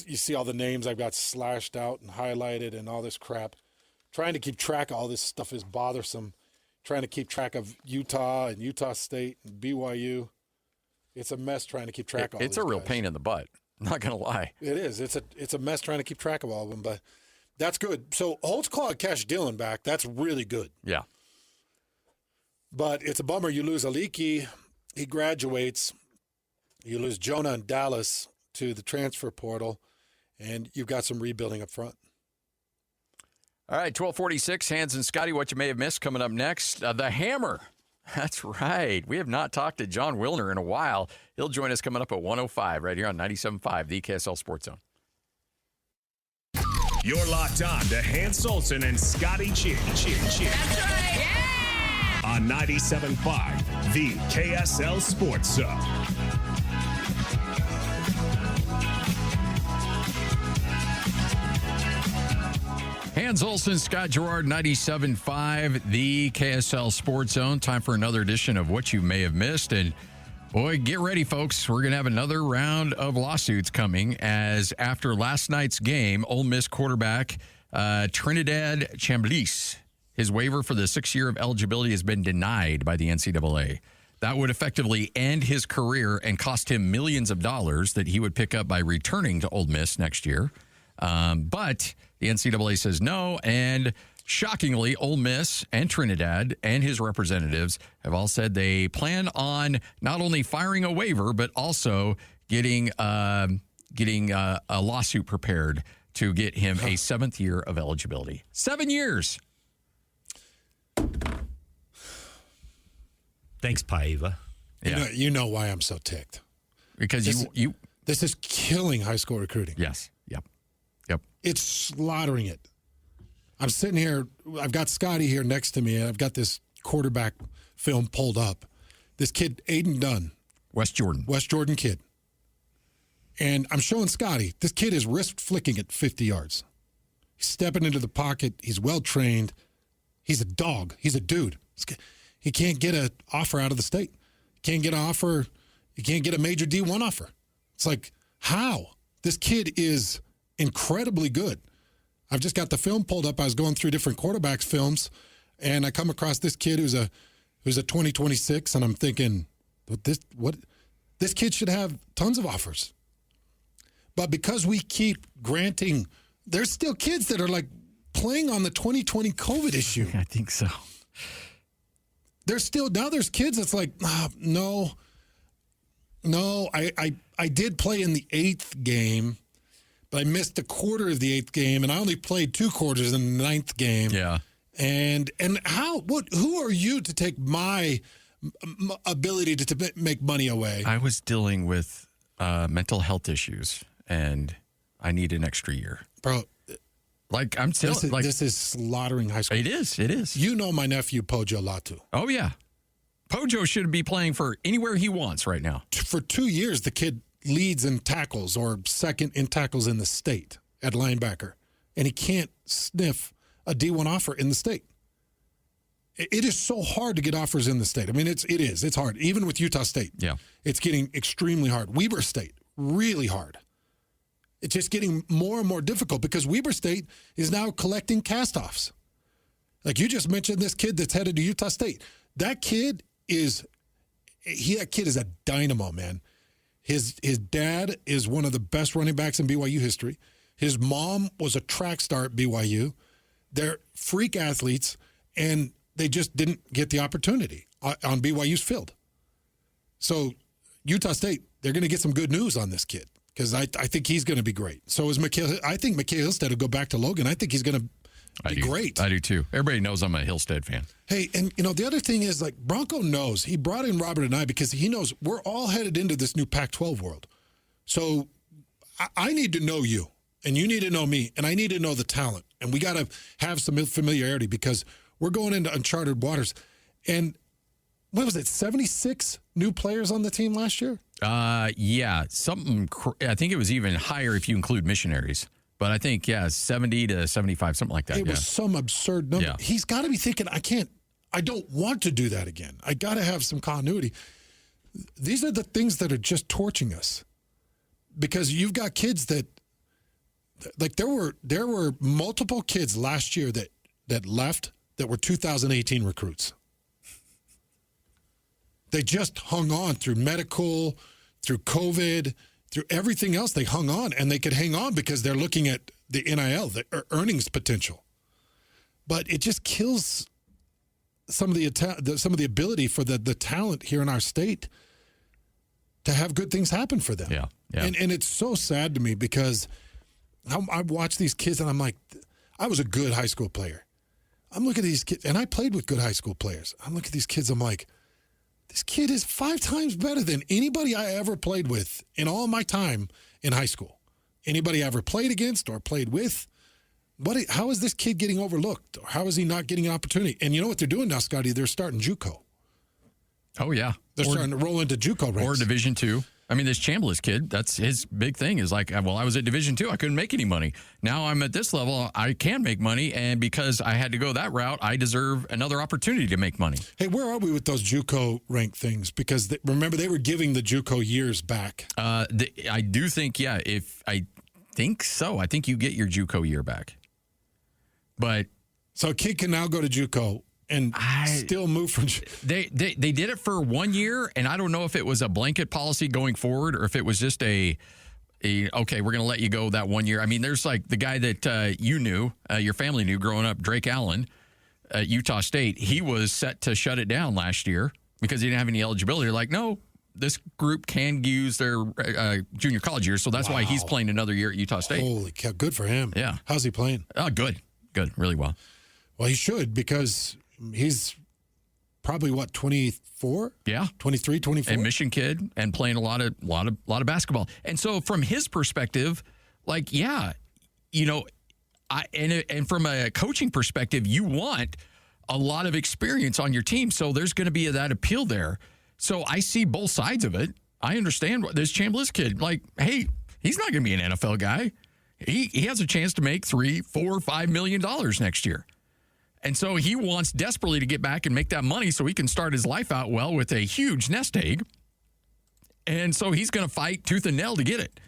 you see all the names I've got slashed out and highlighted and all this crap. Trying to keep track of all this stuff is bothersome. Trying to keep track of Utah and Utah State and BYU. It's a mess trying to keep track of all It's these a real guys. pain in the butt. I'm not going to lie. It is. It's a mess trying to keep track of all of them, but that's good. So Holtzclaw and Cash Dillon back, that's really good. Yeah. But it's a bummer you lose Aliki. He graduates. You lose Jonah and Dallas to the transfer portal, and you've got some rebuilding up front. All right, 1246, Hans and Scotty, what you may have missed coming up next. The Hammer. That's right. We have not talked to John Wilner in a while. He'll join us coming up at 105 right here on 97.5, the KSL Sports Zone. You're locked on to Hans Olsen and Scotty Chin. That's right. Yeah! On 97.5, the KSL Sports Zone. Hans Olsen, Scott Gerard, 97.5, the KSL Sports Zone. Time for another edition of What You May Have Missed. And, boy, get ready, folks. We're going to have another round of lawsuits coming as after last night's game, Ole Miss quarterback Trinidad Chambliss, His waiver for the 6th year of eligibility has been denied by the NCAA. That would effectively end his career and cost him millions of dollars that he would pick up by returning to Ole Miss next year. But the NCAA says no, and shockingly, Ole Miss and Trinidad and his representatives have all said they plan on not only firing a waiver, but also getting a lawsuit prepared to get him a 7th year of eligibility. 7 years. Thanks, Paiva. Yeah. You know why I'm so ticked. Because this is killing high school recruiting. Yes. Yep. It's slaughtering it. I'm sitting here. I've got Scotty here next to me, and I've got this quarterback film pulled up. This kid, Aiden Dunn. West Jordan kid. And I'm showing Scotty. This kid is wrist flicking at 50 yards. He's stepping into the pocket. He's well-trained. He's a dog. He's a dude. He can't get an offer out of the state. He can't get an offer. He can't get a major D1 offer. It's like, how? This kid is incredibly good. I've just got the film pulled up. I was going through different quarterbacks films, and I come across this kid who's a 2026, and I'm thinking, this kid should have tons of offers. But because we keep granting, there's still kids that are like playing on the 2020 COVID issue. I think so. There's kids that's like, no, I did play in the 8th game, but I missed a quarter of the 8th game, and I only played 2 quarters in the 9th game. Yeah. And who are you to take my ability to make money away? I was dealing with mental health issues, and I need an extra year. Bro, like I'm still this is slaughtering high school. It is. You know my nephew Pojo Latu. Oh yeah. Pojo should be playing for anywhere he wants right now. For 2 years, the kid leads in tackles or second in tackles in the state at linebacker, and he can't sniff a D1 offer in the state. It is so hard to get offers in the state. I mean, it's hard. Even with Utah State, yeah, it's getting extremely hard. Weber State, really hard. It's just getting more and more difficult because Weber State is now collecting cast-offs. Like you just mentioned, this kid that's headed to Utah State. That kid is a dynamo, man. His dad is one of the best running backs in BYU history. His mom was a track star at BYU. They're freak athletes, and they just didn't get the opportunity on BYU's field. So Utah State, they're going to get some good news on this kid because I think he's going to be great. So is Mikhail. I think Mikhail Hillstead will go back to Logan. I think he's going to be great. I do too. Everybody knows I'm a Hillstead fan. Hey, and the other thing is, like, Bronco knows. He brought in Robert and I because he knows we're all headed into this new Pac-12 world. So I need to know you, and you need to know me, and I need to know the talent. And we got to have some familiarity because we're going into uncharted waters. And what was it, 76 new players on the team last year? Yeah, I think it was even higher if you include missionaries. But I think, 70 to 75, something like that. It was some absurd number. Yeah. He's got to be thinking, I don't want to do that again. I got to have some continuity. These are the things that are just torching us. Because you've got kids that, like, there were multiple kids last year that left that were 2018 recruits. They just hung on through medical, through COVID, through everything else. They hung on, and they could hang on because they're looking at the NIL, the earnings potential. But it just kills some of the ability for the talent here in our state to have good things happen for them. Yeah. And it's so sad to me because I watch these kids and I'm like, I was a good high school player. I'm looking at these kids, and I played with good high school players. I'm looking at these kids, I'm like, this kid is 5 times better than anybody I ever played with in all my time in high school. Anybody I ever played against or played with. How is this kid getting overlooked? Or how is he not getting an opportunity? And you know what they're doing now, Scotty? They're starting JUCO. Oh, yeah. They're starting to roll into JUCO ranks. Or Division II. I mean, this Chambliss kid, that's his big thing is like, well, I was at Division II. I couldn't make any money. Now I'm at this level. I can make money. And because I had to go that route, I deserve another opportunity to make money. Hey, where are we with those JUCO rank things? Because remember, they were giving the JUCO years back. I do think, I think so. I think you get your JUCO year back. But So a kid can now go to JUCO and still move from. They did it for 1 year, and I don't know if it was a blanket policy going forward or if it was just okay, we're going to let you go that 1 year. I mean, there's like the guy that you knew, your family knew growing up, Drake Allen at Utah State. He was set to shut it down last year because he didn't have any eligibility. They're like, no, this group can use their junior college years, so that's why he's playing another year at Utah State. Holy cow, good for him. Yeah. How's he playing? Oh, good, really well. Well, he should because he's probably, 24? Yeah. 23, 24? A Mission kid and playing a lot of basketball. And so from his perspective, like, yeah, and from a coaching perspective, you want a lot of experience on your team. So there's going to be that appeal there. So I see both sides of it. I understand what this Chambliss kid, like, hey, he's not going to be an NFL guy. He has a chance to make $3, $4, $5 million next year. And so he wants desperately to get back and make that money so he can start his life out well with a huge nest egg. And so he's going to fight tooth and nail to get it.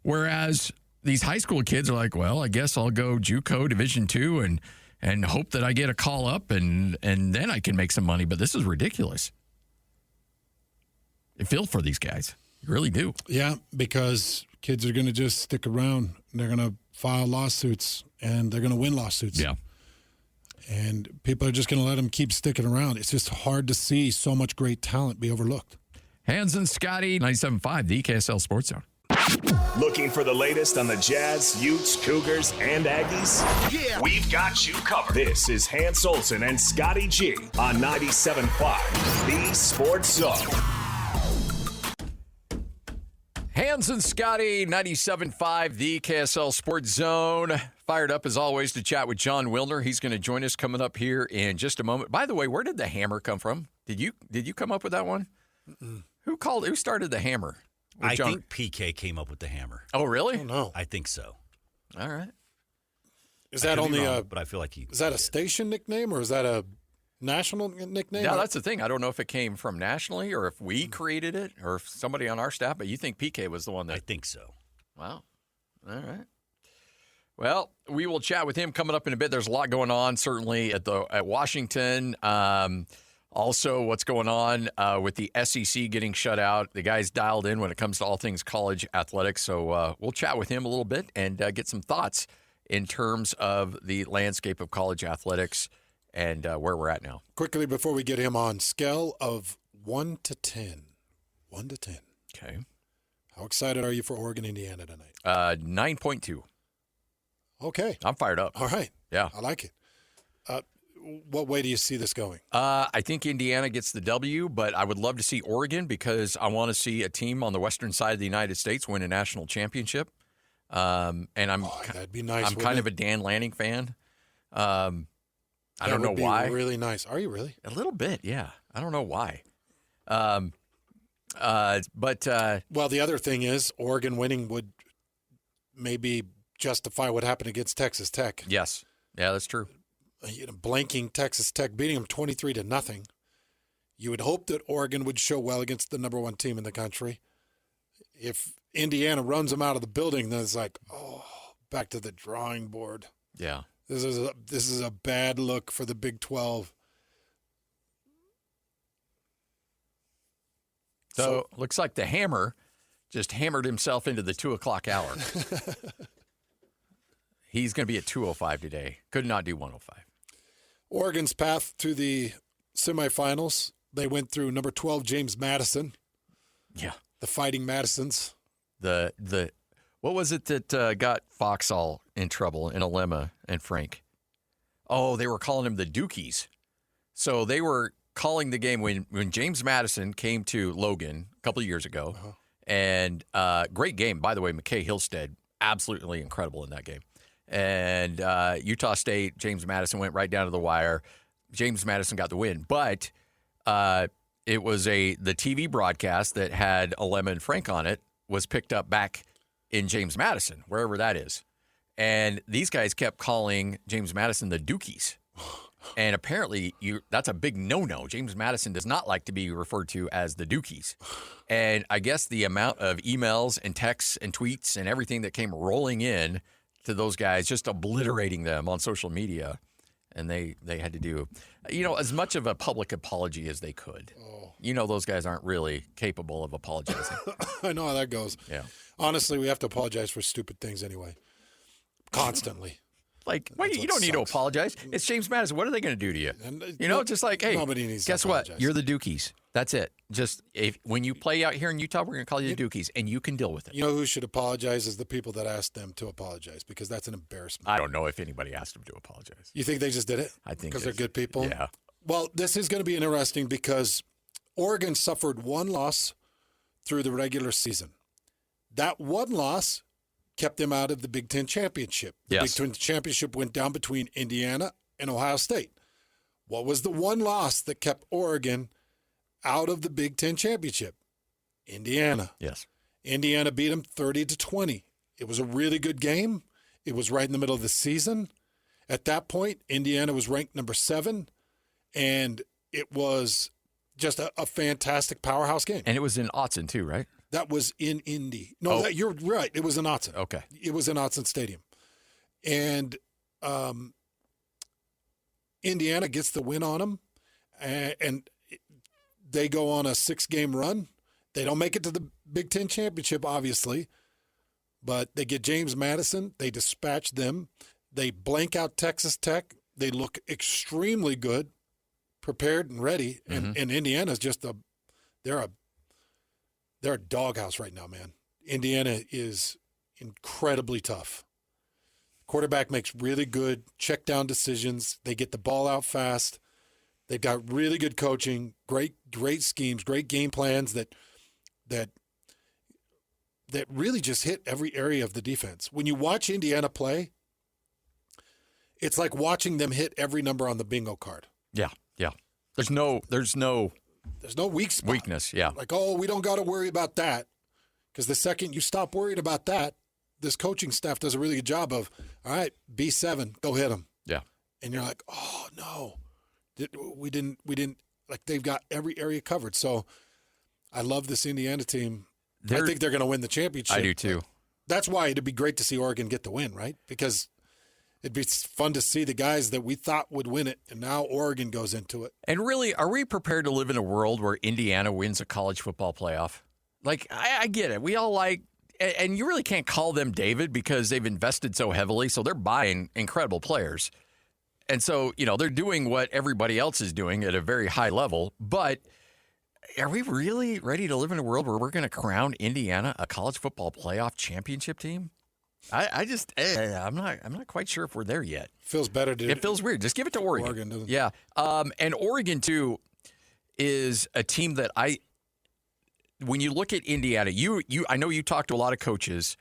Whereas these high school kids are like, well, I guess I'll go JUCO Division II and hope that I get a call up and then I can make some money. But this is ridiculous. I feel for these guys. You really do. Yeah, because kids are going to just stick around. And they're going to file lawsuits, and they're going to win lawsuits. Yeah. And people are just going to let them keep sticking around. It's just hard to see so much great talent be overlooked. Hans and Scotty, 97.5, the KSL Sports Zone. Looking for the latest on the Jazz, Utes, Cougars, and Aggies? Yeah. We've got you covered. This is Hans Olsen and Scotty G on 97.5, the Sports Zone. Hans and Scotty, 97.5, the KSL Sports Zone. Fired up, as always, to chat with John Wilner. He's going to join us coming up here in just a moment. By the way, where did the hammer come from? Did you come up with that one? Mm-mm. Who started the hammer? I think PK came up with the hammer. Oh, really? Oh, no. I think so. All right. Is that only but I feel like is that a station nickname or is that a national nickname? Yeah, that's the thing. I don't know if it came from nationally or if we created it or if somebody on our staff, but you think PK was the one that... I think so. Wow. All right. Well, we will chat with him coming up in a bit. There's a lot going on, certainly at Washington. Also, what's going on with the SEC getting shut out. The guy's dialed in when it comes to all things college athletics. So we'll chat with him a little bit and get some thoughts in terms of the landscape of college athletics and where we're at now. Quickly, before we get him on, scale of 1 to 10. 1 to 10. Okay. How excited are you for Oregon, Indiana tonight? 9.2. Okay. I'm fired up. All right. Yeah. I like it. What way do you see this going? I think Indiana gets the W, but I would love to see Oregon because I want to see a team on the western side of the United States win a national championship. And that'd be nice. I'm kind of a Dan Lanning fan. I don't know why. Really nice. Are you really? A little bit, yeah. I don't know why. But well, the other thing is Oregon winning would maybe justify what happened against Texas Tech. Yes. Yeah, that's true. Blanking Texas Tech, beating them 23-0. You would hope that Oregon would show well against the number one team in the country. If Indiana runs them out of the building, then it's like, back to the drawing board. Yeah. This is a bad look for the Big 12. So looks like the hammer just hammered himself into the 2:00 hour. He's going to be at 2:05 today. Could not do 1:05. Oregon's path to the semifinals, they went through number 12, James Madison. Yeah. The Fighting Madisons. The what was it that got Fox all in trouble in Alema and Frank? Oh, they were calling him the Dukies. So they were calling the game when James Madison came to Logan a couple of years ago. Uh-huh. And great game, by the way. McKay Hillstead, absolutely incredible in that game. And Utah State, James Madison went right down to the wire. James Madison got the win. But it was the TV broadcast that had Alema and Frank on it was picked up back in James Madison, wherever that is. And these guys kept calling James Madison the Dukies. And apparently that's a big no-no. James Madison does not like to be referred to as the Dukies. And I guess the amount of emails and texts and tweets and everything that came rolling in to those guys, just obliterating them on social media. and they had to do, as much of a public apology as they could. Oh. Those guys aren't really capable of apologizing. I know how that goes. Yeah. Honestly, we have to apologize for stupid things anyway. Constantly. Like, wait, you don't need to apologize. It's James Madison. What are they going to do to you? And, just like, hey, nobody needs to guess what? apologize. You're the Dukies. That's it. Just when you play out here in Utah, we're going to call you the Dukies, and you can deal with it. You know who should apologize is the people that asked them to apologize, because that's an embarrassment. I don't know if anybody asked them to apologize. You think they just did it? I think because they're good people? Yeah. Well, this is going to be interesting because Oregon suffered one loss through the regular season. That one loss kept them out of the Big Ten Championship. The Big Ten Championship went down between Indiana and Ohio State. What was the one loss that kept Oregon out of the Big Ten Championship? Indiana. Yes. Indiana beat them 30-20. It was a really good game. It was right in the middle of the season. At that point, Indiana was ranked number 7, and it was just a fantastic powerhouse game. And it was in Autzen too, right? That was in Indy. No, you're right. It was in Autzen. Okay. It was in Autzen Stadium. And Indiana gets the win on them, and they go on a 6-game run. They don't make it to the Big Ten Championship, obviously, but they get James Madison. They dispatch them. They blank out Texas Tech. They look extremely good, prepared and ready. And Indiana's just they're a doghouse right now, man. Indiana is incredibly tough. Quarterback makes really good check-down decisions. They get the ball out fast. They've got really good coaching, great schemes, great game plans that really just hit every area of the defense. When you watch Indiana play, it's like watching them hit every number on the bingo card. Yeah, yeah. There's no weak spot. Weakness, yeah. Like, we don't got to worry about that. Because the second you stop worrying about that, this coaching staff does a really good job of, all right, B7, go hit them. Yeah. And you're like, oh, no. We didn't, like, they've got every area covered. So I love this Indiana team. I think they're going to win the championship. I do too. That's why it'd be great to see Oregon get the win, right? Because it'd be fun to see the guys that we thought would win it, and now Oregon goes into it. And really, are we prepared to live in a world where Indiana wins a college football playoff? Like, I get it. We all like, and you really can't call them David because they've invested so heavily, so they're buying incredible players. And so, they're doing what everybody else is doing at a very high level. But are we really ready to live in a world where we're going to crown Indiana a college football playoff championship team? I'm not quite sure if we're there yet. Feels better. It feels weird. Just give it to Oregon. Oregon doesn't. Yeah. And Oregon, too, is a team that when you look at Indiana, I know you talked to a lot of coaches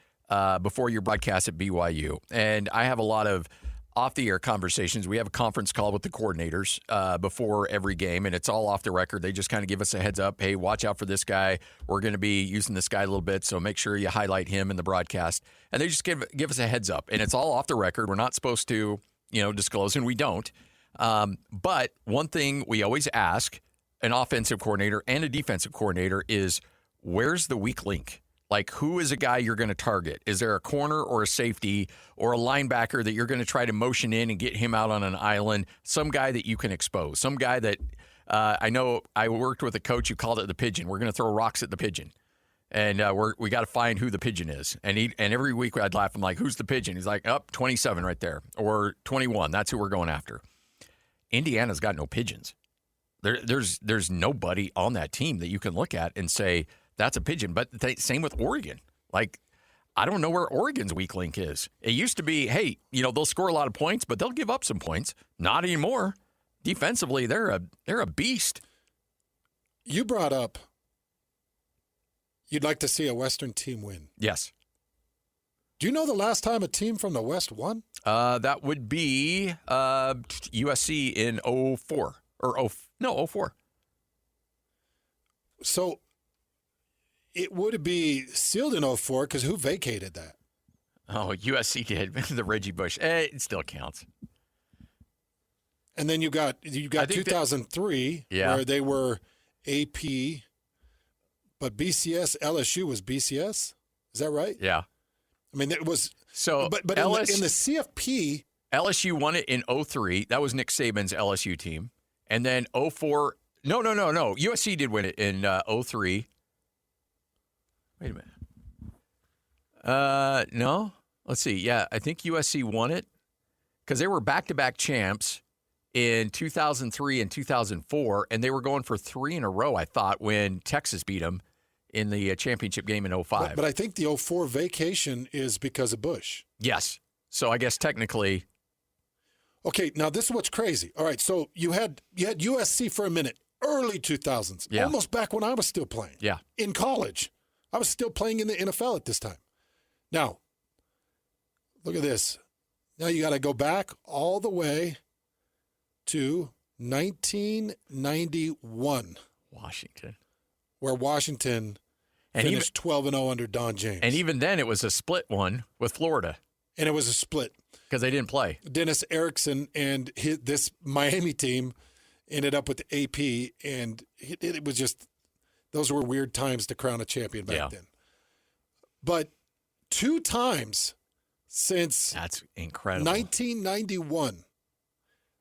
before your broadcast at BYU, and I have a lot of off-the-air conversations. We have a conference call with the coordinators before every game, and it's all off the record. They just kind of give us a heads up. Hey, watch out for this guy. We're going to be using this guy a little bit, so make sure you highlight him in the broadcast. And they just give us a heads up, and it's all off the record. We're not supposed to, disclose, and we don't. But one thing we always ask an offensive coordinator and a defensive coordinator is, where's the weak link? Like, who is a guy you're going to target? Is there a corner or a safety or a linebacker that you're going to try to motion in and get him out on an island? Some guy that you can expose. Some guy that I know I worked with a coach who called it the pigeon. We're going to throw rocks at the pigeon. And we got to find who the pigeon is. And every week I'd laugh. I'm like, who's the pigeon? He's like, 27 right there. Or 21. That's who we're going after. Indiana's got no pigeons. There's nobody on that team that you can look at and say, that's a pigeon. But same with Oregon. Like, I don't know where Oregon's weak link is. It used to be, hey, they'll score a lot of points, but they'll give up some points. Not anymore. Defensively, they're a beast. You brought up you'd like to see a Western team win. Yes. Do you know the last time a team from the West won? That would be USC in 04. Or 04. So it would be sealed in 04 because who vacated that? Oh, USC did. The Reggie Bush. It still counts. And then you got 2003 where they were AP, but BCS, LSU was BCS. Is that right? Yeah. I mean, it was. So, but in the CFP, LSU won it in 03. That was Nick Saban's LSU team. And then 04. No. USC did win it in 03. Wait a minute. No. Let's see. Yeah, I think USC won it because they were back-to-back champs in 2003 and 2004, and they were going for 3 in a row, I thought, when Texas beat them in the championship game in 05. But I think the 04 vacation is because of Bush. Yes. So I guess technically. Okay, now this is what's crazy. All right, so you had USC for a minute, early 2000s, almost back when I was still playing. Yeah. In college. I was still playing in the NFL at this time. Now, look at this. Now you got to go back all the way to 1991. Washington. Where Washington finished 12-0 under Don James. And even then, it was a split one with Florida. And it was a split. Because they didn't play. Dennis Erickson and this Miami team ended up with the AP, and it was just, those were weird times to crown a champion back then. But 2 times since that's incredible. 1991,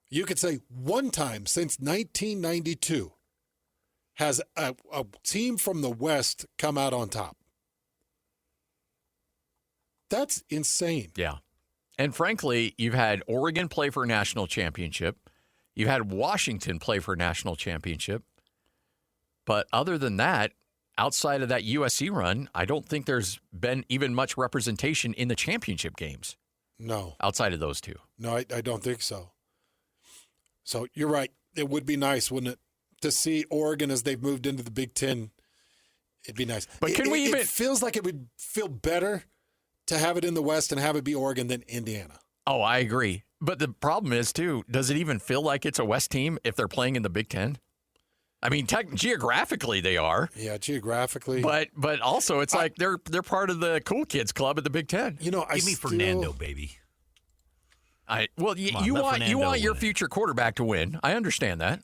you could say 1 time since 1992, has a team from the West come out on top. That's insane. Yeah. And frankly, you've had Oregon play for a national championship. You've had Washington play for a national championship. But other than that, outside of that USC run, I don't think there's been even much representation in the championship games. No. Outside of those two. No, I don't think so. So you're right. It would be nice, wouldn't it, to see Oregon as they've moved into the Big Ten. It'd be nice. But can we even... It feels like it would feel better to have it in the West and have it be Oregon than Indiana. Oh, I agree. But the problem is, too, does it even feel like it's a West team if they're playing in the Big Ten? I mean, geographically they are. Yeah, geographically. But also it's like they're part of the cool kids club at the Big Ten. You know, Give me Fernando, baby. You want your future quarterback to win. I understand that.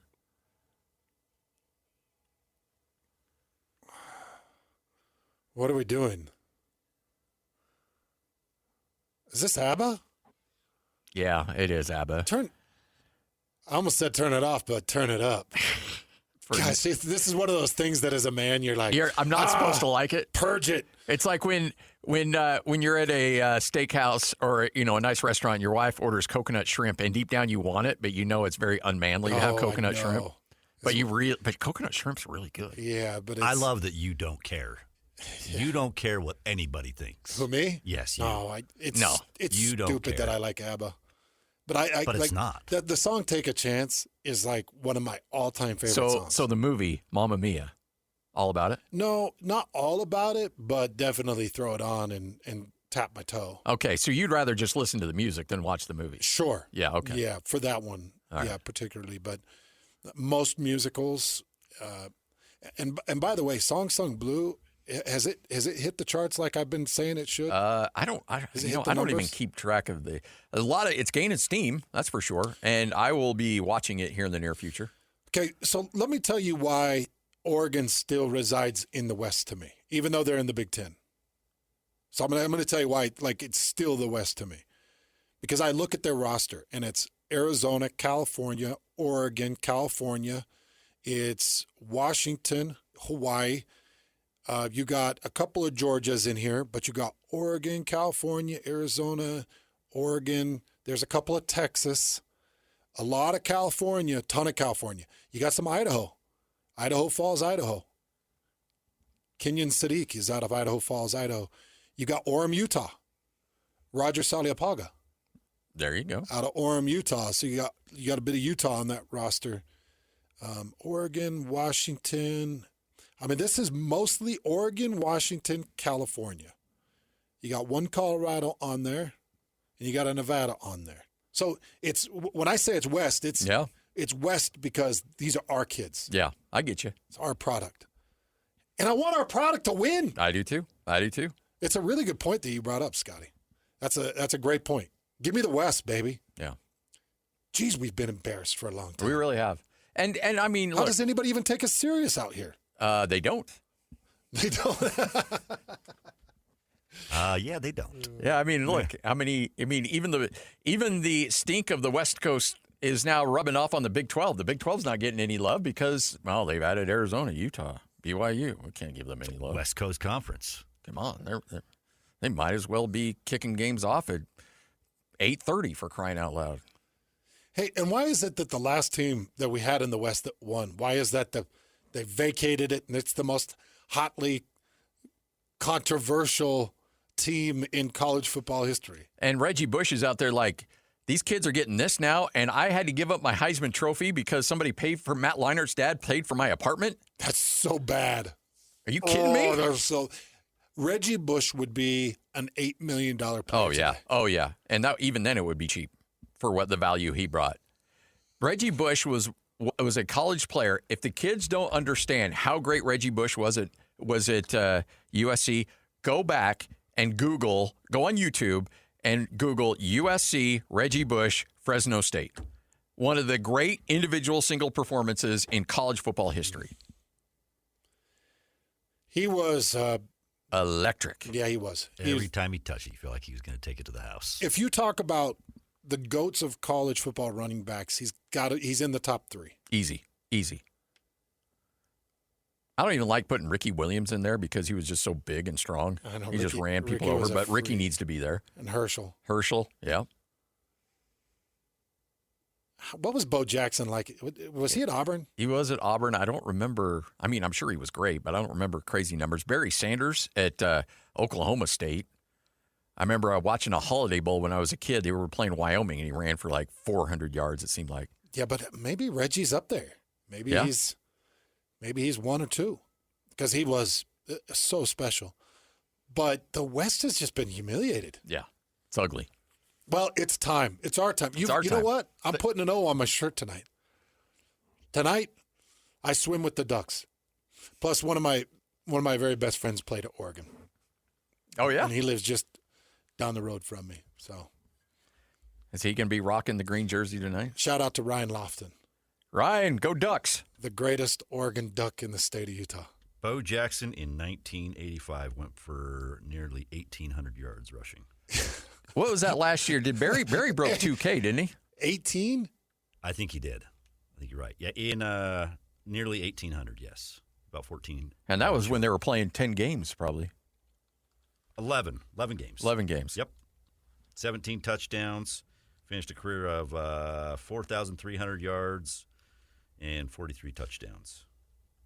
What are we doing? Is this ABBA? Yeah, it is ABBA. I almost said turn it off, but turn it up. Gosh, this is one of those things that as a man, you're like, I'm not supposed to like it. Purge it. It's like when you're at a steakhouse or a nice restaurant, your wife orders coconut shrimp, and deep down you want it, but you know it's very unmanly to have coconut shrimp. But coconut shrimp's really good. Yeah, but I love that you don't care. Yeah. You don't care what anybody thinks. Who, me? Yes, you. It's you don't stupid care. that I like ABBA. But but it's not. The song "Take a Chance" is like one of my all-time favorite songs. So the movie Mamma Mia, all about it? No, not all about it, but definitely throw it on and tap my toe. Okay, so you'd rather just listen to the music than watch the movie? Sure. Yeah. Okay. Yeah, for that one, particularly. But most musicals, and by the way, "Song Sung Blue." Has it hit the charts like I've been saying it should? I don't even keep track of it's gaining steam, that's for sure. And I will be watching it here in the near future. Okay, so let me tell you why Oregon still resides in the West to me, even though they're in the Big Ten. So I'm going to tell you why, like, it's still the West to me. Because I look at their roster, and it's Arizona, California, Oregon, California. It's Washington, Hawaii. You got a couple of Georgias in here, but you got Oregon, California, Arizona, Oregon. There's a couple of Texas, a lot of California, a ton of California. You got some Idaho, Idaho Falls, Idaho. Kenyon Sadiq is out of Idaho Falls, Idaho. You got Orem, Utah. Roger Saliapaga. There you go. Out of Orem, Utah. So you got a bit of Utah on that roster. Oregon, Washington. I mean, this is mostly Oregon, Washington, California. You got one Colorado on there, and you got a Nevada on there. So it's when I say it's West, it's West because these are our kids. Yeah, I get you. It's our product. And I want our product to win. I do too. It's a really good point that you brought up, Scotty. That's a great point. Give me the West, baby. Yeah. Geez, we've been embarrassed for a long time. We really have. And I mean, how does anybody even take us serious out here? They don't. They don't. Yeah, they don't. Yeah, I mean, look, even the stink of the West Coast is now rubbing off on the Big 12. The Big 12's not getting any love because, well, they've added Arizona, Utah, BYU. We can't give them any love. West Coast Conference. Come on, they might as well be kicking games off at 8:30 for crying out loud. Hey, and why is it that the last team that we had in the West that won, why is that they vacated it and it's the most hotly controversial team in college football history? And Reggie Bush is out there like, these kids are getting this now, and I had to give up my Heisman Trophy because somebody paid for Matt Leinert's dad paid for my apartment? That's so bad. Are you kidding me? Reggie Bush would be an $8 million player. Oh, yeah. Today. Oh, yeah. And even then it would be cheap for what the value he brought. Reggie Bush was a college player. If the kids don't understand how great Reggie Bush was at USC, go back and go on YouTube and Google USC, Reggie Bush, Fresno State. One of the great individual single performances in college football history. He was electric. Yeah, he was. Every time he touched it, you feel like he was going to take it to the house. If you talk about the GOATs of college football running backs, he's in the top 3. Easy. I don't even like putting Ricky Williams in there because he was just so big and strong. I know, he just ran people over, but Ricky needs to be there. And Herschel, yeah. What was Bo Jackson like? Was he at Auburn? He was at Auburn. I don't remember. I mean, I'm sure he was great, but I don't remember crazy numbers. Barry Sanders at Oklahoma State. I remember watching a Holiday Bowl when I was a kid. They were playing Wyoming, and he ran for like 400 yards, it seemed like. Yeah, but maybe Reggie's up there. Maybe he's 1 or 2 because he was so special. But the West has just been humiliated. Yeah, it's ugly. Well, it's time. It's our time. You know what? I'm putting an O on my shirt tonight. Tonight, I swim with the Ducks. Plus, one of my very best friends played at Oregon. Oh, yeah? And he lives just down the road from me. So, is he going to be rocking the green jersey tonight? Shout out to Ryan Lofton. Ryan, go Ducks. The greatest Oregon Duck in the state of Utah. Bo Jackson in 1985 went for nearly 1,800 yards rushing. What was that last year? Did Barry broke 2K, didn't he? 18? I think he did. I think you're right. Yeah, in nearly 1,800, yes. About 14. And that was when they were playing 10 games, probably. 11 games. 11 games. Yep. 17 touchdowns. Finished a career of 4,300 yards and 43 touchdowns.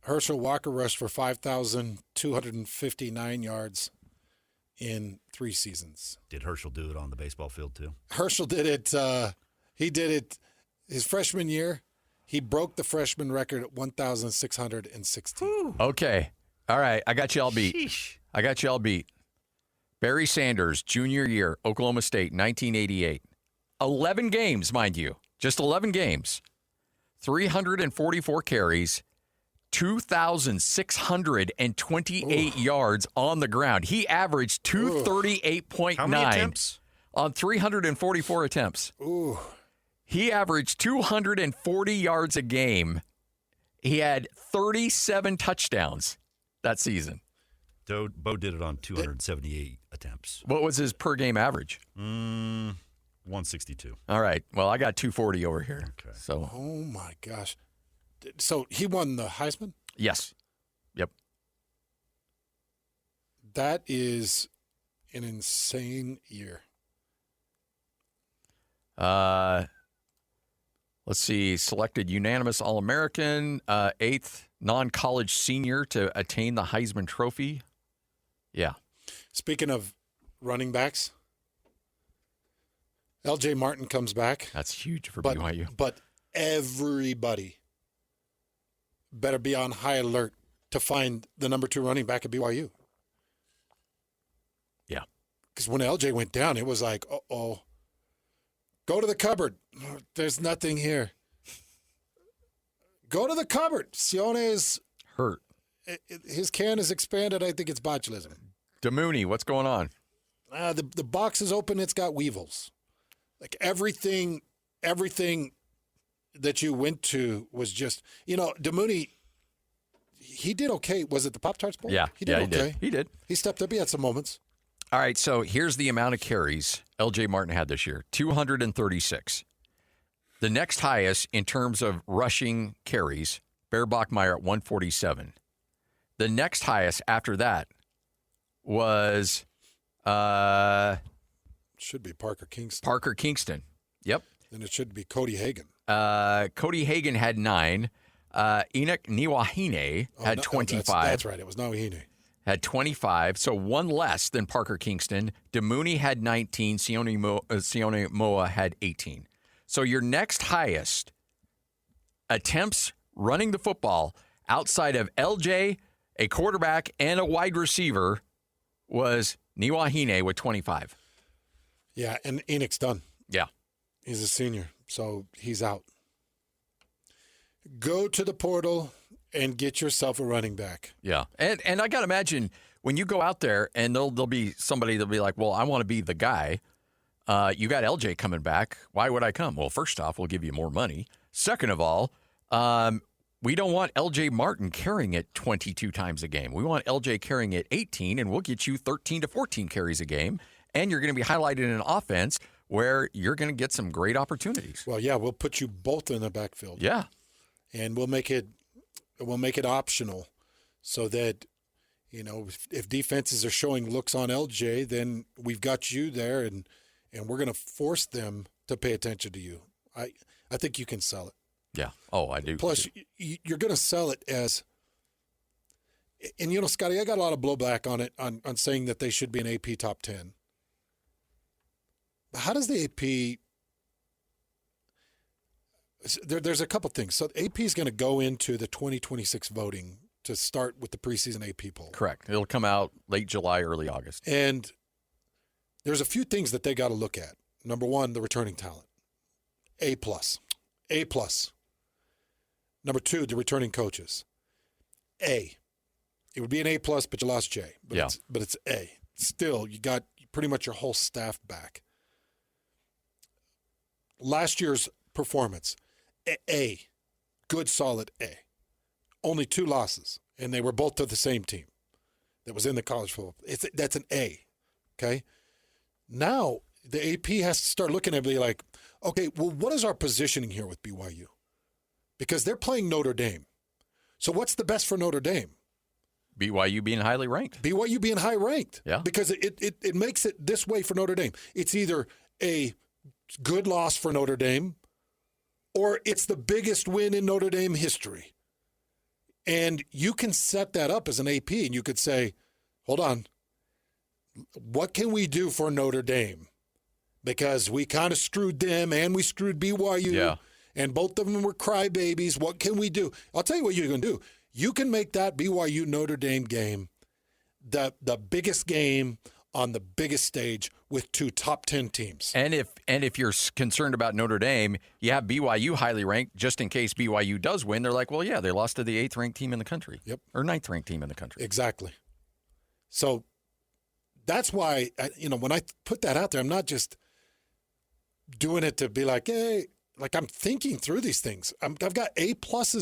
Herschel Walker rushed for 5,259 yards in 3 seasons. Did Herschel do it on the baseball field too? Herschel did it. He did it his freshman year. He broke the freshman record at 1,616. Okay. All right. I got you all beat. Sheesh. Barry Sanders, junior year, Oklahoma State, 1988. 11 games, mind you. Just 11 games. 344 carries. 2,628 yards on the ground. He averaged 238.9 How many attempts? On 344 attempts. Ooh. He averaged 240 yards a game. He had 37 touchdowns that season. Bo did it on 278 attempts. What was his per game average? 162. All right. Well, I got 240 over here. Okay. So. Oh, my gosh. So he won the Heisman? Yes. Yep. That is an insane year. Let's see. Selected unanimous All-American, 8th non-college senior to attain the Heisman Trophy. Yeah. Speaking of running backs, L.J. Martin comes back. That's huge for BYU. But everybody better be on high alert to find the number 2 running back at BYU. Yeah. Because when LJ went down, it was like, uh-oh. Go to the cupboard. There's nothing here. Go to the cupboard. Sione's hurt. His can is expanded. I think it's botulism. DeMooney, what's going on? The box is open. It's got weevils. Like everything that you went to was just, DeMooney, he did okay. Was it the Pop-Tarts Bowl? Yeah. He did okay. He did. He stepped up. He had some moments. All right, so here's the amount of carries L.J. Martin had this year, 236. The next highest in terms of rushing carries, Bear Bachmeier at 147. The next highest after that was should be Parker Kingston. Parker Kingston. Yep. Then it should be Cody Hagan. Cody Hagan had 9. Enoch Niwahine had 25. That's right. It was Niwahine. Had 25, so one less than Parker Kingston. DeMooney had 19. Sione Moa had 18. So your next highest attempts running the football outside of LJ, a quarterback, and a wide receiver was Niwahine with 25. Yeah, and Enoch's done. Yeah. He's a senior, so he's out. Go to the portal and get yourself a running back. Yeah. And I got to imagine when you go out there and there'll be somebody that'll be like, well, I want to be the guy. You got LJ coming back. Why would I come? Well, first off, we'll give you more money. Second of all, we don't want LJ Martin carrying it 22 times a game. We want LJ carrying it 18, and we'll get you 13 to 14 carries a game. And you're going to be highlighted in an offense where you're going to get some great opportunities. Well, yeah, we'll put you both in the backfield. Yeah. And we'll make it optional so that, if defenses are showing looks on LJ, then we've got you there, and we're going to force them to pay attention to you. I think you can sell it. Yeah. Oh, I do. Plus, you're going to sell it as – and, Scotty, I got a lot of blowback on it, on saying that they should be an AP top 10. How does the AP – there's a couple things. So AP is going to go into the 2026 voting to start with the preseason AP poll. Correct. It'll come out late July, early August. And there's a few things that they got to look at. Number one, the returning talent. A+. A+. Number two, the returning coaches. A. It would be an A+, but you lost J. But it's A. Still, you got pretty much your whole staff back. Last year's performance, A. Good, solid A. Only 2 losses, and they were both to the same team that was in the college football. That's an A, okay? Now, the AP has to start looking at it like, okay, well, what is our positioning here with BYU? Because they're playing Notre Dame. So what's the best for Notre Dame? BYU being highly ranked. BYU being high ranked. Yeah. Because it makes it this way for Notre Dame. It's either a good loss for Notre Dame or it's the biggest win in Notre Dame history. And you can set that up as an AP and you could say, hold on, what can we do for Notre Dame? Because we kind of screwed them and we screwed BYU. Yeah. And both of them were crybabies. What can we do? I'll tell you what you're going to do. You can make that BYU Notre Dame game the biggest game on the biggest stage with 2 top 10 teams. And if you're concerned about Notre Dame, you have BYU highly ranked just in case BYU does win. They're like, well, yeah, they lost to the 8th ranked team in the country. Yep. Or 9th ranked team in the country. Exactly. So that's why, when I put that out there, I'm not just doing it to be like, hey, like I'm thinking through these things. I've got A+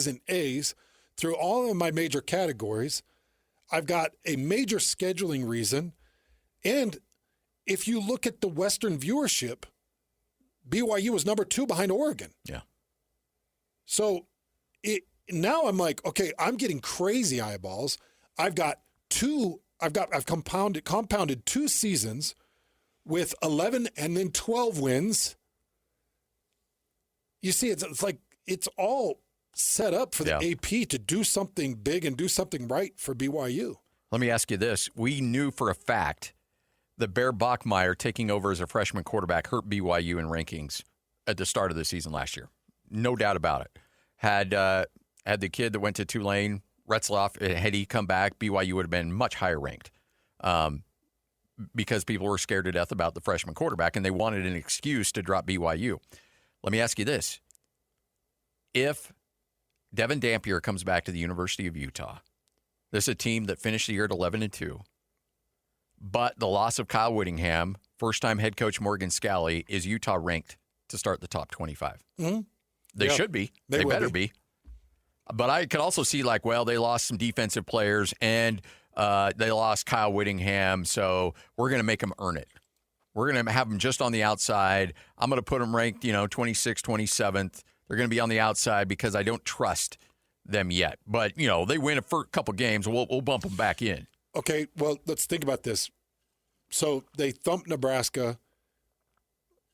and A's through all of my major categories. I've got a major scheduling reason. And if you look at the Western viewership, BYU was number 2 behind Oregon. Yeah. So now I'm like, okay, I'm getting crazy eyeballs. I've compounded 2 seasons with 11 and then 12 wins. You see, it's like it's all set up for the AP to do something big and do something right for BYU. Let me ask you this. We knew for a fact that Bear Bachmeier taking over as a freshman quarterback hurt BYU in rankings at the start of the season last year. No doubt about it. Had the kid that went to Tulane, Retzlaff, had he come back, BYU would have been much higher ranked because people were scared to death about the freshman quarterback, and they wanted an excuse to drop BYU. Let me ask you this. If Devin Dampier comes back to the University of Utah, this is a team that finished the year at 11-2, but the loss of Kyle Whittingham, first-time head coach Morgan Scalley, is Utah ranked to start the top 25? Mm-hmm. They should be. They better be. But I could also see they lost some defensive players, and They lost Kyle Whittingham, so we're going to make them earn it. We're going to have them just on the outside. I'm going to put them ranked, 26th, 27th. They're going to be on the outside because I don't trust them yet. But, they win a couple games, we'll bump them back in. Okay, well, let's think about this. So they thumped Nebraska.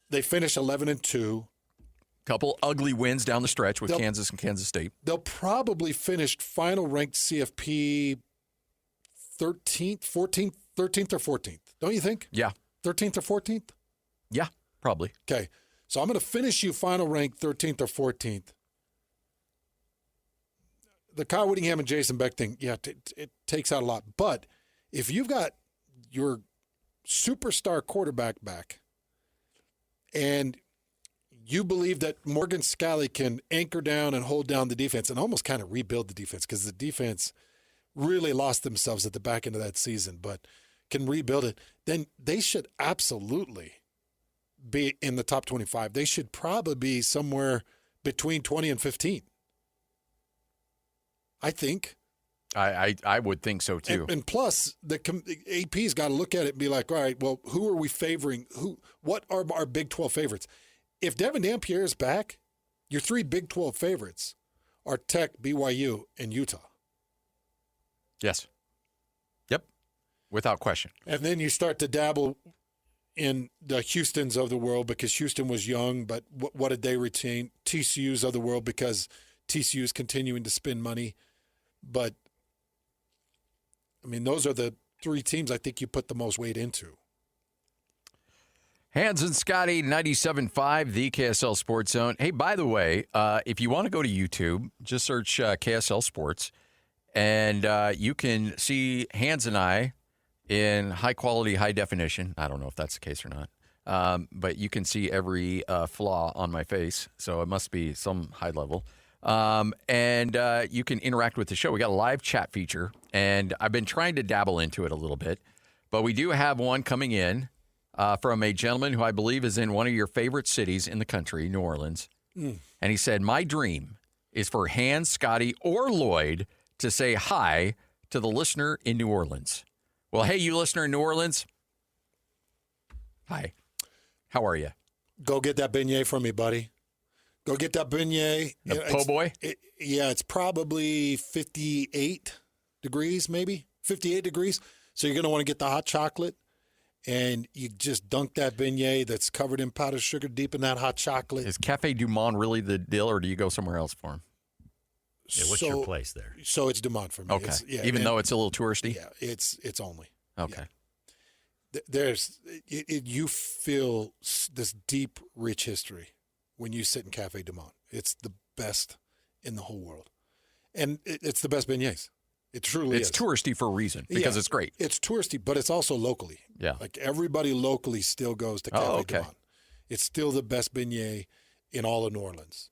They finished 11-2. Couple ugly wins down the stretch with Kansas and Kansas State. They'll probably finish final ranked CFP 13th or 14th. Don't you think? Yeah. 13th or 14th? Yeah, probably. Okay. So I'm going to finish you final ranked 13th or 14th. The Kyle Whittingham and Jason Beck thing, it takes out a lot. But if you've got your superstar quarterback back and you believe that Morgan Scalley can anchor down and hold down the defense and almost kind of rebuild the defense, because the defense really lost themselves at the back end of that season, but can rebuild it, then they should absolutely be in the top 25. They should probably be somewhere between 20 and 15. I think. I would think so too. And plus, the AP's got to look at it and be like, all right, well, who are we favoring? What are our Big 12 favorites? If Devin Dampierre is back, your three Big 12 favorites are Tech, BYU, and Utah. Yes. Yep. Without question. And then you start to dabble in the Houstons of the world because Houston was young, but what did they retain? TCU's of the world because TCU is continuing to spend money. But, I mean, those are the three teams I think you put the most weight into. Hans and Scotty, 97.5, the KSL Sports Zone. Hey, by the way, if you want to go to YouTube, just search KSL Sports, and you can see Hans and I in high quality, high definition. I don't know if that's the case or not, but you can see every flaw on my face, so it must be some high level. And you can interact with the show. We got a live chat feature, and I've been trying to dabble into it a little bit, but we do have one coming in. From a gentleman who I believe is in one of your favorite cities in the country, New Orleans. And he said, my dream is for Hans, Scotty, or Lloyd to say hi to the listener in New Orleans. Well, hey, you listener in New Orleans. Hi. How are you? Go get that beignet from me, buddy. Go get that beignet. The po' boy? It's probably 58 degrees, maybe. 58 degrees. So you're going to want to get the hot chocolate. And you just dunk that beignet that's covered in powdered sugar deep in that hot chocolate. Is Cafe Du Monde really the deal, or do you go somewhere else for him? Yeah, what's your place there? So it's Du Monde for me. Okay. Even though it's a little touristy? Yeah, it's only. Okay. Yeah. You feel this deep, rich history when you sit in Cafe Du Monde. It's the best in the whole world. And it's the best beignets. It truly is. It's touristy for a reason, because it's great. It's touristy, but it's also locally. Yeah. Like everybody locally still goes to Cafe Du Monde. It's still the best beignet in all of New Orleans.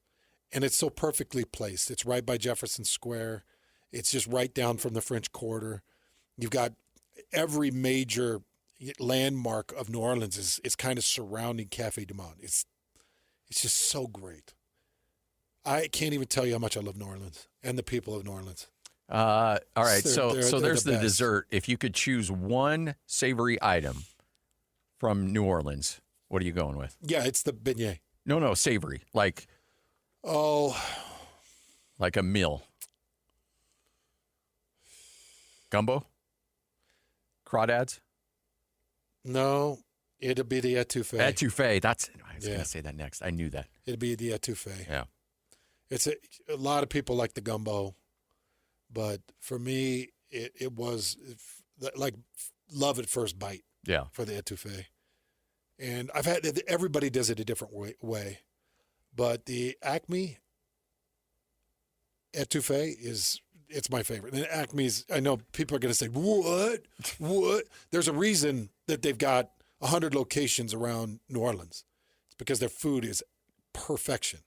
And it's so perfectly placed. It's right by Jefferson Square. It's just right down from the French Quarter. You've got every major landmark of New Orleans is kind of surrounding Cafe Du Monde. It's just so great. I can't even tell you how much I love New Orleans and the people of New Orleans. All right, so there's the best. dessert. If you could choose one savory item from New Orleans, what are you going with? Yeah, it's the beignet. No, savory. Like a meal. Gumbo? Crawdads? No, it'll be the etouffee. Etouffee. I was going to say that next. I knew that. It'll be the etouffee. Yeah. It's a lot of people like the gumbo. But for me, it was like love at first bite. Yeah. For the etouffee, and I've had everybody does it a different way, but the Acme etouffee it's my favorite. And Acme's, I know people are going to say what? There's a reason that they've got 100 locations around New Orleans. It's because their food is perfection.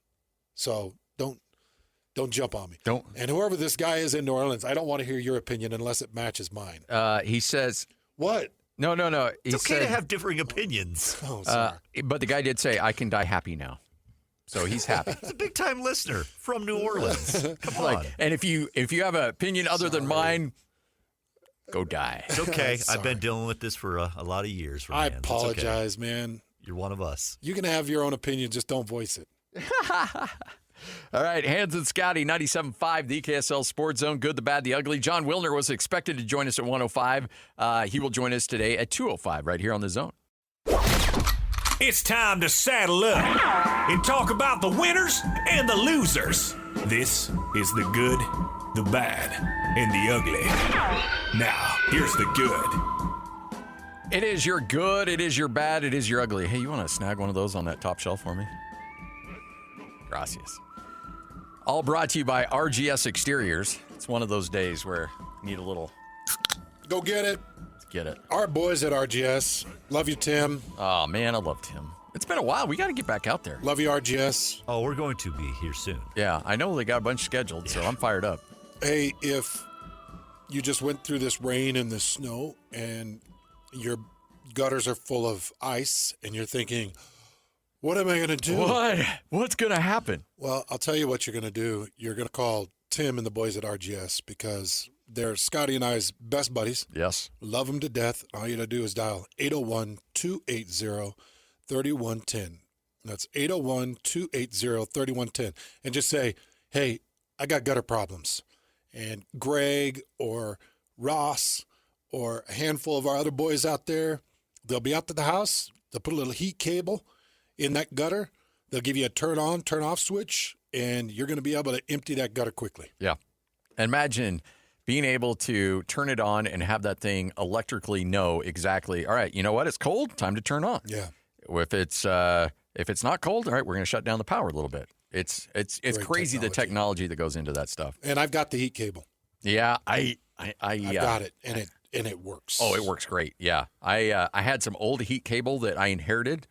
So Don't jump on me. Don't. And whoever this guy is in New Orleans, I don't want to hear your opinion unless it matches mine. He says. What? No. It's okay to have differing opinions. Oh, sorry. But the guy did say, I can die happy now. So he's happy. He's a big-time listener from New Orleans. Come on. And if you have an opinion other than mine, Go die. It's okay. I've been dealing with this for a lot of years. I apologize, man. You're one of us. You can have your own opinion, just don't voice it. All right, Hans and Scotty, 97.5, the KSL Sports Zone, good, the bad, the ugly. John Wilner was expected to join us at 105. He will join us today at 205 right here on The Zone. It's time to saddle up and talk about the winners and the losers. This is the good, the bad, and the ugly. Now, here's the good. It is your good, it is your bad, it is your ugly. Hey, you want to snag one of those on that top shelf for me? Gracias. All brought to you by RGS Exteriors. It's one of those days where you need a little... Go get it. Let's get it. Our boys at RGS. Love you, Tim. Oh, man, I love Tim. It's been a while. We got to get back out there. Love you, RGS. Oh, we're going to be here soon. Yeah, I know they got a bunch scheduled, so I'm fired up. Hey, if you just went through this rain and this snow and your gutters are full of ice and you're thinking, what am I going to do? What? What's going to happen? Well, I'll tell you what you're going to do. You're going to call Tim and the boys at RGS because they're Scotty and I's best buddies. Yes. Love them to death. All you got to do is dial 801-280-3110. That's 801-280-3110. And just say, hey, I got gutter problems. And Greg or Ross or a handful of our other boys out there, they'll be out to the house. They'll put a little heat cable in that gutter. They'll give you a turn on, turn off switch, and you're going to be able to empty that gutter quickly. Yeah. Imagine being able to turn it on and have that thing electrically know exactly, all right, you know what? It's cold. Time to turn on. Yeah. If it's not cold, all right, we're going to shut down the power a little bit. It's crazy the technology that goes into that stuff. And I've got the heat cable. Yeah, I've got it, and it works. Oh, it works great. Yeah, I had some old heat cable that I inherited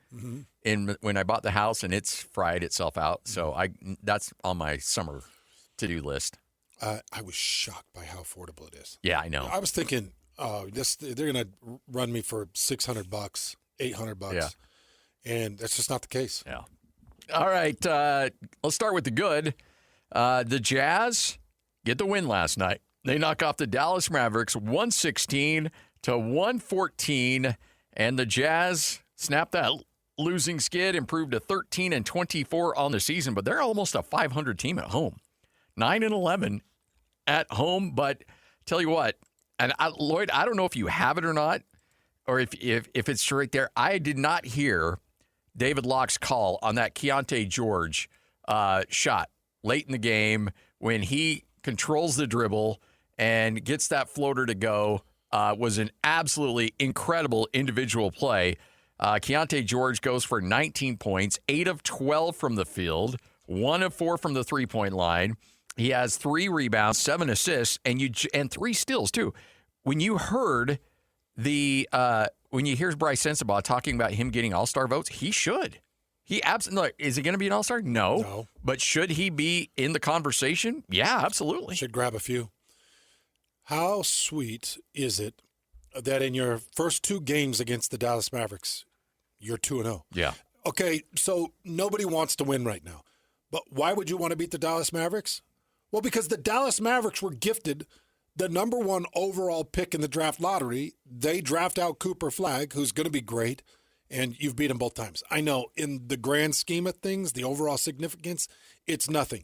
when I bought the house, and it's fried itself out. So that's on my summer to-do list. I was shocked by how affordable it is. Yeah, I know. I was thinking, they're going to run me for $600, $800. Yeah. And that's just not the case. Yeah. All right, let's start with the good. The Jazz get the win last night. They knock off the Dallas Mavericks 116-114, and the Jazz snapped that losing skid, improved to 13-24 on the season, but they're almost a 500 team at home. 9-11 at home, but tell you what, and Lloyd, I don't know if you have it or not, or if it's right there. I did not hear David Locke's call on that Keontae George shot late in the game when he controls the dribble and gets that floater to go. Was an absolutely incredible individual play. Keontae George goes for 19 points, 8 of 12 from the field, 1 of 4 from the three-point line. He has 3 rebounds, 7 assists, and 3 steals too. When you heard when you hear Bryce Sensabaugh talking about him getting All-Star votes, he should. He absolutely. Is he going to be an All-Star? No. But should he be in the conversation? Yeah, absolutely. Should grab a few. How sweet is it that in your first 2 games against the Dallas Mavericks, you're 2-0? Yeah. Okay, so nobody wants to win right now. But why would you want to beat the Dallas Mavericks? Well, because the Dallas Mavericks were gifted the number 1 overall pick in the draft lottery. They draft out Cooper Flagg, who's going to be great, and you've beat him both times. I know in the grand scheme of things, the overall significance, it's nothing.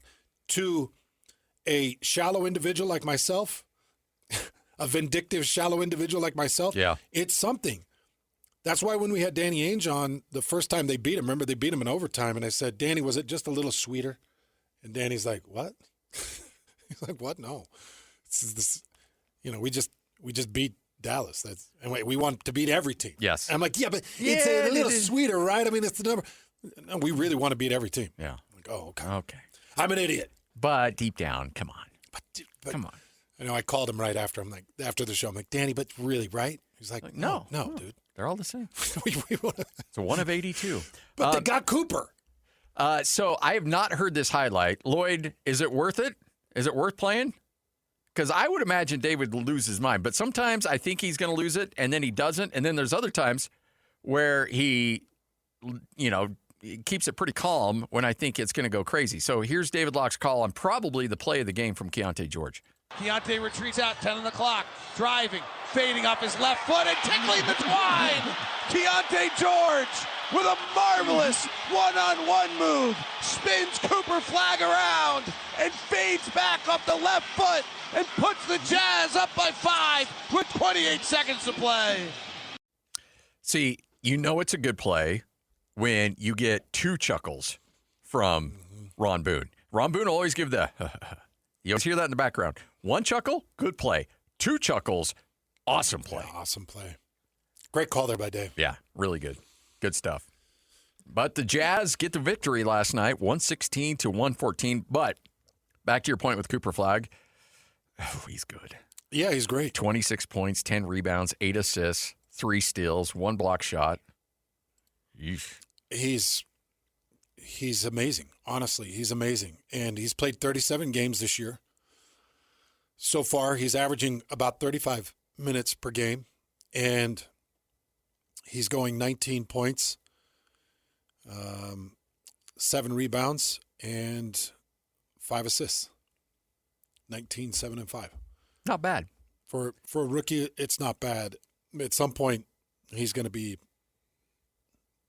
To a shallow individual like myself, a vindictive, shallow individual like myself, it's something. That's why when we had Danny Ainge on the first time they beat him, remember they beat him in overtime, and I said, Danny, was it just a little sweeter? And Danny's like, what? He's like, what? No. This, we just beat Dallas. And we want to beat every team. Yes. And I'm like, yeah, but it's a little sweeter, right? I mean, it's the number. No, we really want to beat every team. Yeah. I'm like, oh, okay. Okay. I'm an idiot. But deep down, come on. But come on. I know I called him right after. I'm like, after the show, I'm like, Danny, but really, right? He's like, no, dude. They're all the same. we wanna... It's a 1 of 82. But they got Cooper. So I have not heard this highlight. Lloyd, is it worth it? Is it worth playing? Because I would imagine David would lose his mind. But sometimes I think he's going to lose it, and then he doesn't. And then there's other times where he keeps it pretty calm when I think it's going to go crazy. So here's David Locke's call on probably the play of the game from Keontae George. Keontae retreats out, 10 on the clock, driving, fading off his left foot and tickling the twine. Keontae George with a marvelous one-on-one move, spins Cooper Flag around and fades back off the left foot and puts the Jazz up by 5 with 28 seconds to play. See, you know it's a good play when you get two chuckles from Ron Boone. Ron Boone will always give the, you always hear that in the background. One chuckle, good play. Two chuckles, awesome play. Yeah, awesome play. Great call there by Dave. Yeah, really good. Good stuff. But the Jazz get the victory last night, 116-114. But back to your point with Cooper Flag, he's good. Yeah, he's great. 26 points, 10 rebounds, 8 assists, 3 steals, 1 block shot. Yeesh. He's amazing. Honestly, he's amazing. And he's played 37 games this year. So far, he's averaging about 35 minutes per game. And he's going 19 points, 7 rebounds, and 5 assists. 19, 7, and 5. Not bad. For a rookie, it's not bad. At some point, he's going to be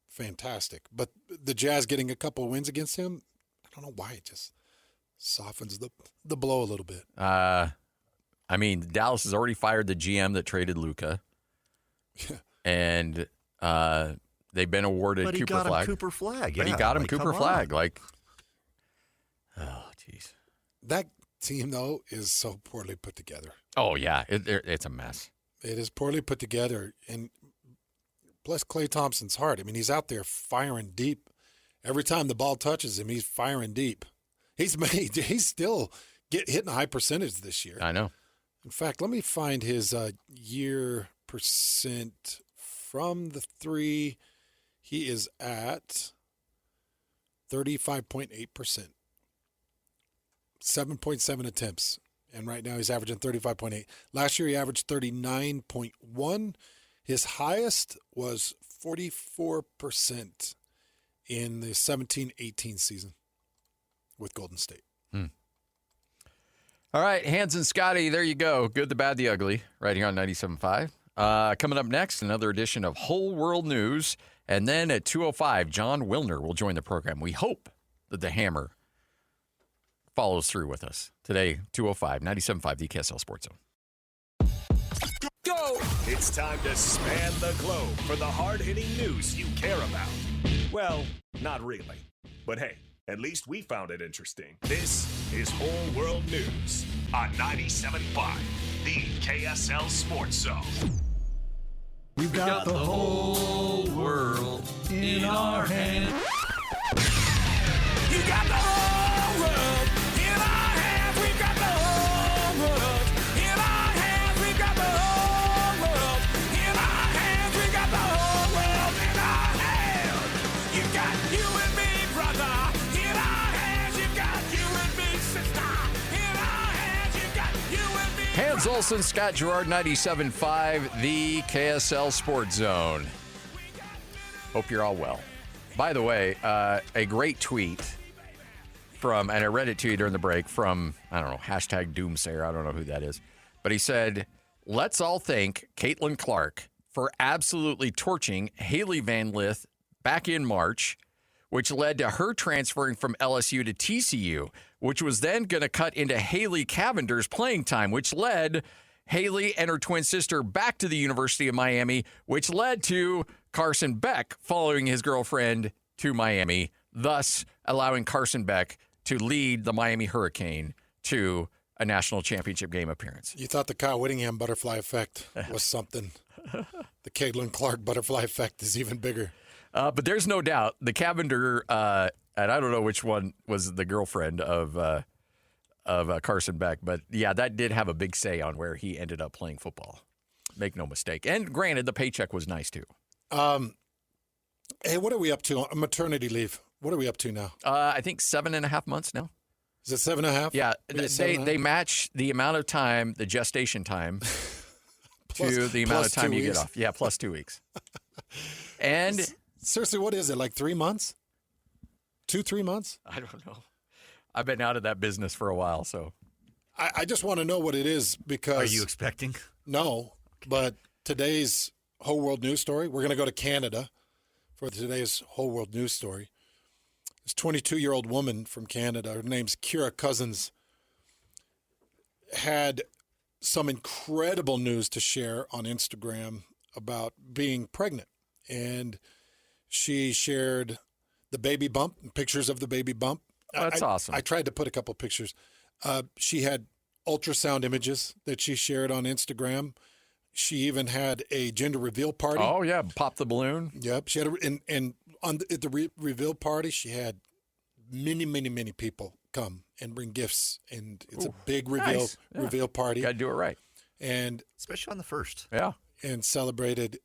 fantastic. But the Jazz getting a couple of wins against him, I don't know why. It just softens the blow a little bit. I mean, Dallas has already fired the GM that traded Luka. Yeah. And they've been awarded But he Cooper got Flag. him Cooper Flag. But he yeah, got him like, Cooper come Flag. on. Like, oh, jeez. That team, though, is so poorly put together. Oh, yeah. It's a mess. It is poorly put together. And bless Klay Thompson's heart. I mean, he's out there firing deep. Every time the ball touches him, he's firing deep. He's still hitting a high percentage this year. I know. In fact, let me find his year percent from the 3. He is at 35.8%. 7.7 attempts. And right now he's averaging 35.8. Last year he averaged 39.1. His highest was 44% in the 17-18 season with Golden State. All right, Hans and Scotty, there you go. Good, the bad, the ugly, right here on 97.5. Coming up next, another edition of Whole World News. And then at 2:05, John Wilner will join the program. We hope that the Hammer follows through with us. Today, 2:05, 97.5, the KSL Sports Zone. Go! It's time to span the globe for the hard-hitting news you care about. Well, not really. But hey, at least we found it interesting. This is Whole World News on 97.5, the KSL Sports Zone. We've got the whole world in our hands. You got the whole world in our hands. We've got the whole world in our hands. We've got the whole world in our hands. We've got the whole world in our hands. You got you and me, brother, in our hands. You got you and me, sister, in our hands. You got you and me. Hans Olsen, Scott Gerard, 97.5, the KSL Sports Zone. Hope you're all well. By the way, a great tweet from, and I read it to you during the break, from, I don't know, hashtag Doomsayer. I don't know who that is. But he said, let's all thank Caitlin Clark for absolutely torching Haley Van Lith back in March, which led to her transferring from LSU to TCU, which was then going to cut into Haley Cavender's playing time, which led Haley and her twin sister back to the University of Miami, which led to Carson Beck following his girlfriend to Miami, thus allowing Carson Beck to lead the Miami Hurricane to a national championship game appearance. You thought the Kyle Whittingham butterfly effect was something. The Caitlin Clark butterfly effect is even bigger. But there's no doubt the Cavender, and I don't know which one was the girlfriend of Carson Beck, but yeah, that did have a big say on where he ended up playing football. Make no mistake. And granted, the paycheck was nice too. Hey, what are we up to on maternity leave? What are we up to now? I think 7.5 months now. Is it 7.5? Yeah, they match the amount of time, the gestation time, to the amount of time you get off. Yeah, plus 2 weeks. And seriously, what is it, like 3 months? 2-3 months? I don't know. I've been out of that business for a while, so I just want to know what it is because. Are you expecting? No, but today's whole world news story, we're going to go to Canada for today's whole world news story. This 22-year-old woman from Canada, her name's Kira Cousins, had some incredible news to share on Instagram about being pregnant. And she shared the baby bump, pictures of the baby bump. Oh, that's awesome. I tried to put a couple pictures. She had ultrasound images that she shared on Instagram. She even had a gender reveal party. Oh, yeah. Pop the balloon. Yep. She had at the reveal party, she had many people come and bring gifts. And it's a big reveal party. Got to do it right. And Especially on the first. Yeah. And celebrated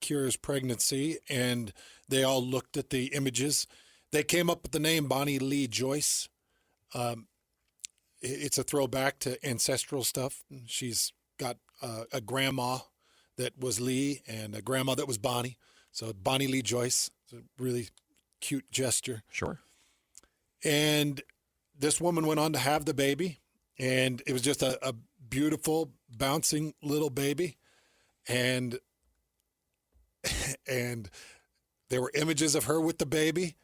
Kira's pregnancy. And they all looked at the images. They came up with the name Bonnie Lee Joyce. It's a throwback to ancestral stuff. She's got a grandma that was Lee and a grandma that was Bonnie. So Bonnie Lee Joyce. It's a really cute gesture. Sure. And this woman went on to have the baby. And it was just a beautiful, bouncing little baby. And there were images of her with the baby.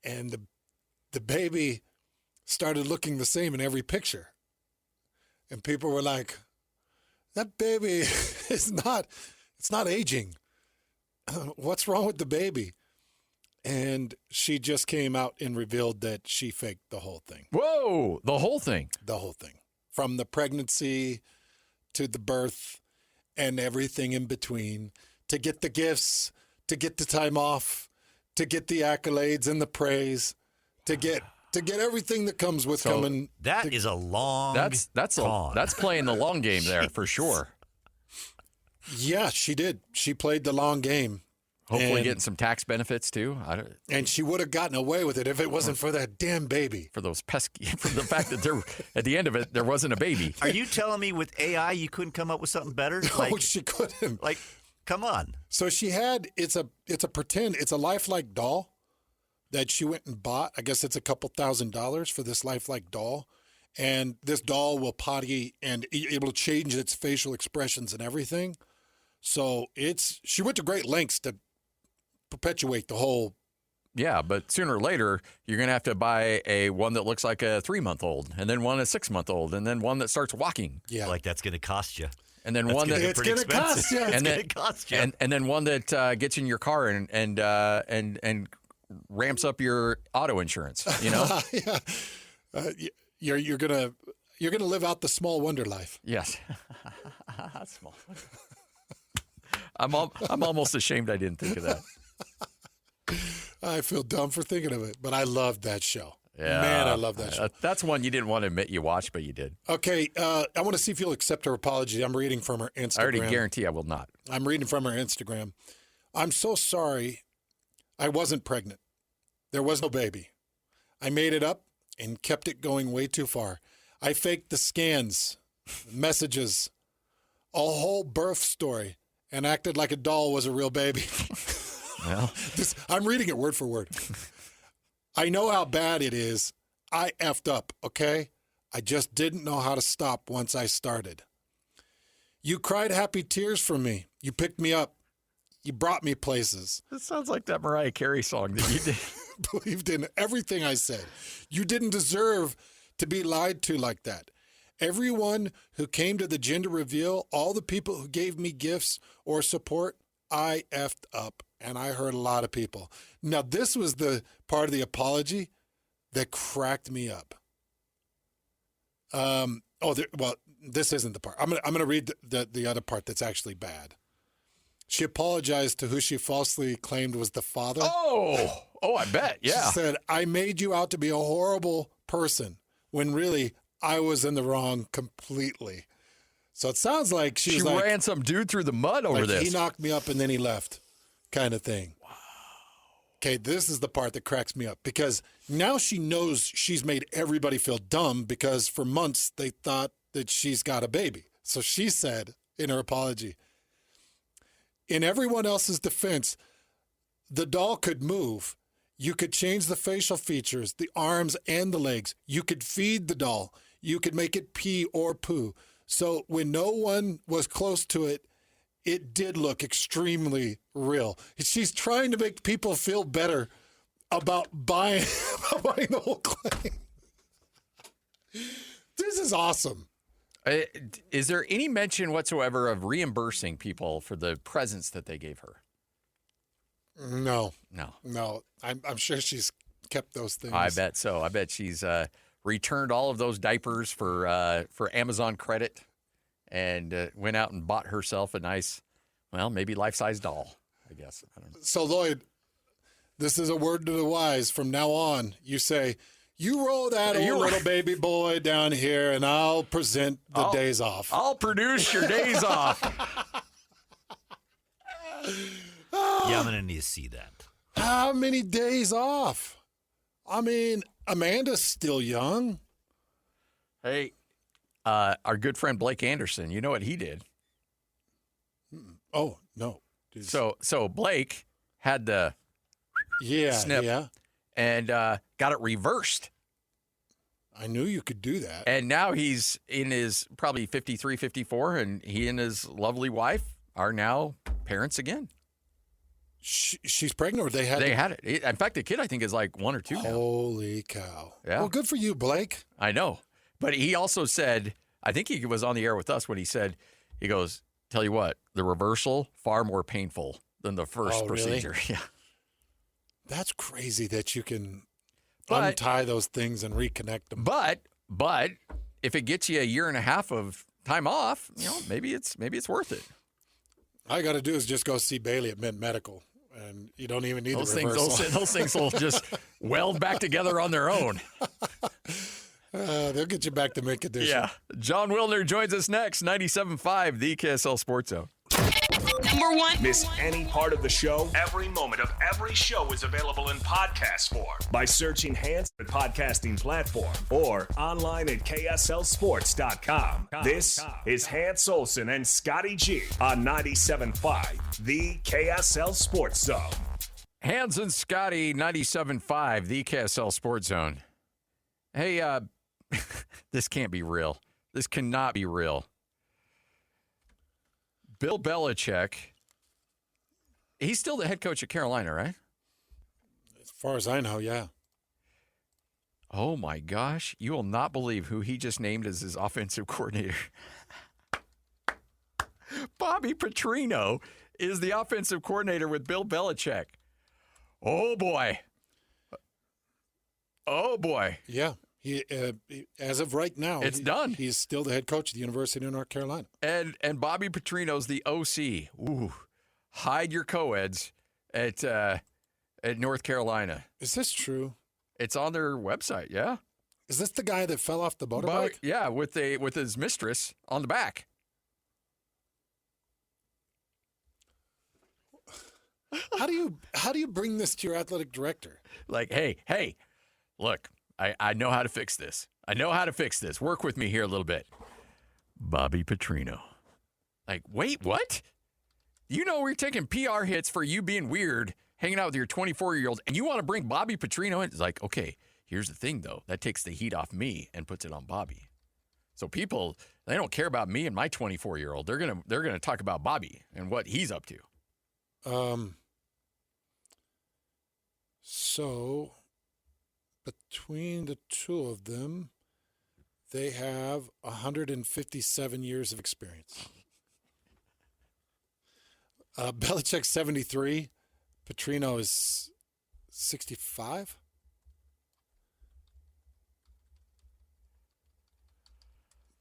And the baby started looking the same in every picture. And people were like, that baby it's not aging. What's wrong with the baby? And she just came out and revealed that she faked the whole thing. Whoa, the whole thing. The whole thing. From the pregnancy to the birth and everything in between, to get the gifts, to get the time off, to get the accolades and the praise, to get everything that comes with coming. That is a long That's playing the long game there for sure. Yeah, she did. She played the long game. Hopefully getting some tax benefits too. And she would have gotten away with it if it wasn't for that damn baby. For those pesky, for the fact that at the end of it, there wasn't a baby. Are you telling me with AI you couldn't come up with something better? No, she couldn't. Like, come on. So she had, it's a lifelike doll that she went and bought. I guess it's a couple $1,000s for this lifelike doll. And this doll will potty and able to change its facial expressions and everything. So she went to great lengths to perpetuate the whole. Yeah, but sooner or later, you're going to have to buy one that looks like a 3-month-old, and then one a 6-month-old, and then one that starts walking. Yeah. Like that's going to cost you. And then That's one that It's going to cost you. and then cost you. and then one that gets in your car and ramps up your auto insurance. You know. Yeah. You're gonna live out the small wonder life. Yes. Small. I'm almost ashamed I didn't think of that. I feel dumb for thinking of it, but I loved that show. Yeah, Man, I love that show. That's one you didn't want to admit you watched, but you did. Okay, I want to see if you'll accept her apology. I'm reading from her Instagram. I already guarantee I will not. I'm reading from her Instagram. I'm so sorry I wasn't pregnant. There was no baby. I made it up and kept it going way too far. I faked the scans, messages, a whole birth story, and acted like a doll was a real baby. Well, I'm reading it word for word. I know how bad it is. I effed up, okay? I just didn't know how to stop once I started. You cried happy tears for me. You picked me up. You brought me places. this sounds like that Mariah Carey song that you did. Believed in everything I said. You didn't deserve to be lied to like that. Everyone who came to the gender reveal, all the people who gave me gifts or support, I effed up. And I heard a lot of people. Now, this was the part of the apology that cracked me up. This isn't the part. I'm gonna read the other part that's actually bad. She apologized to who she falsely claimed was the father. Oh, I bet. Yeah. She said, I made you out to be a horrible person when really I was in the wrong completely. So it sounds like she ran some dude through the mud over this. He knocked me up and then he left kind of thing. Wow. Okay, this is the part that cracks me up because now she knows she's made everybody feel dumb because for months they thought that she's got a baby. So she said in her apology, in everyone else's defense, the doll could move. You could change the facial features, the arms and the legs. You could feed the doll. you could make it pee or poo. So when no one was close to it, it did look extremely real. She's trying to make people feel better about buying the whole claim. This is awesome. Is there any mention whatsoever of reimbursing people for the presents that they gave her? No. No. I'm sure she's kept those things. I bet so. I bet she's returned all of those diapers for Amazon credit and went out and bought herself a nice, well, maybe life-size doll, I guess. I don't know. So, Lloyd, this is a word to the wise. From now on, you say, you roll that old little baby boy down here, and I'll present the days off. I'll produce your days off. Yeah, I'm going to need to see that. How many days off? I mean, Amanda's still young. Hey, our good friend Blake Anderson, you know what he did? Oh, no. So Blake had the snip and got it reversed. I knew you could do that. And now he's in his probably 53, 54, and he and his lovely wife are now parents again. She's pregnant, or they had it. In fact, the kid, I think, is like 1 or 2 now. Holy cow. Yeah. Well, good for you, Blake. I know. But he also said, I think he was on the air with us when he said, he goes, tell you what, the reversal, far more painful than the first procedure. Really? Yeah. That's crazy that you can untie those things and reconnect them. But if it gets you a year and a half of time off, maybe it's worth it. All you got to do is just go see Bailey at Mint Medical, and you don't even need those the reversal. Those things will just weld back together on their own. They'll get you back to mint condition. Yeah. John Wilner joins us next, 97.5, the KSL Sports Zone. Number one. Miss any part of the show? Every moment of every show is available in podcast form by searching Hans the podcasting platform or online at KSLSports.com. This is Hans Olsen and Scotty G on 97.5, the KSL Sports Zone. Hans and Scotty, 97.5, the KSL Sports Zone. Hey, this can't be real. This cannot be real. Bill Belichick, he's still the head coach at Carolina, right? As far as I know, yeah. Oh, my gosh. You will not believe who he just named as his offensive coordinator. Bobby Petrino is the offensive coordinator with Bill Belichick. Oh, boy. Oh, boy. Yeah. He, as of right now, it's done. He's still the head coach at the University of North Carolina. And Bobby Petrino's the OC. Ooh, hide your co-eds at North Carolina. Is this true? It's on their website. Yeah. Is this the guy that fell off the motorbike? Yeah, with his mistress on the back. How do you bring this to your athletic director? Like, hey, look. I know how to fix this. Work with me here a little bit. Bobby Petrino. Like, wait, what? You know we're taking PR hits for you being weird, hanging out with your 24-year-old, and you want to bring Bobby Petrino in? It's like, okay, here's the thing, though. That takes the heat off me and puts it on Bobby. So people, they don't care about me and my 24-year-old. They're gonna talk about Bobby and what he's up to. So between the two of them, they have 157 years of experience. Belichick's 73. Petrino is 65.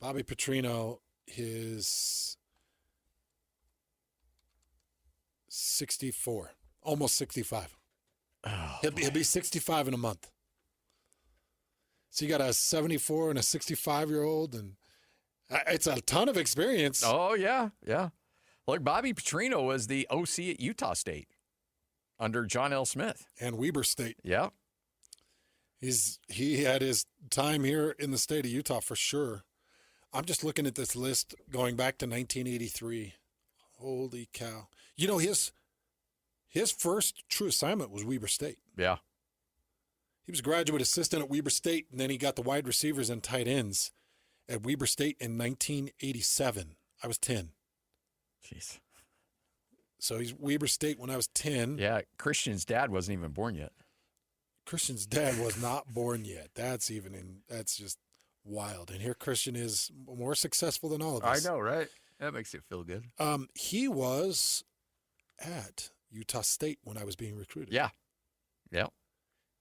Bobby Petrino is 64, almost 65. Oh, he'll be 65 in a month. So you got a 74 and a 65-year-old, and it's a ton of experience. Oh, yeah. Look, Bobby Petrino was the OC at Utah State under John L. Smith. And Weber State. Yeah. He had his time here in the state of Utah for sure. I'm just looking at this list going back to 1983. Holy cow. You know, his first true assignment was Weber State. Yeah. He was a graduate assistant at Weber State, and then he got the wide receivers and tight ends at Weber State in 1987. I was 10. Jeez. So he's Weber State when I was 10. Yeah, Christian's dad wasn't even born yet. Christian's dad was not born yet. That's just wild. And here Christian is more successful than all of us. I know, right? That makes it feel good. He was at Utah State when I was being recruited. Yeah. Yeah.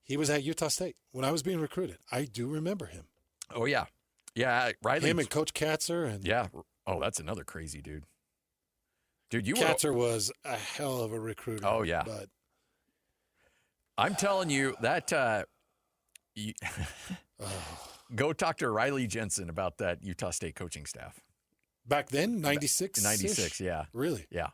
He was at Utah State when I was being recruited. I do remember him. Oh, yeah. Yeah, Riley. Him and Coach Katzer. Yeah. Oh, that's another crazy dude. Dude, Katzer was a hell of a recruiter. Oh, yeah. But I'm telling you that go talk to Riley Jensen about that Utah State coaching staff. Back then, 96? 96, yeah. Really? Yeah.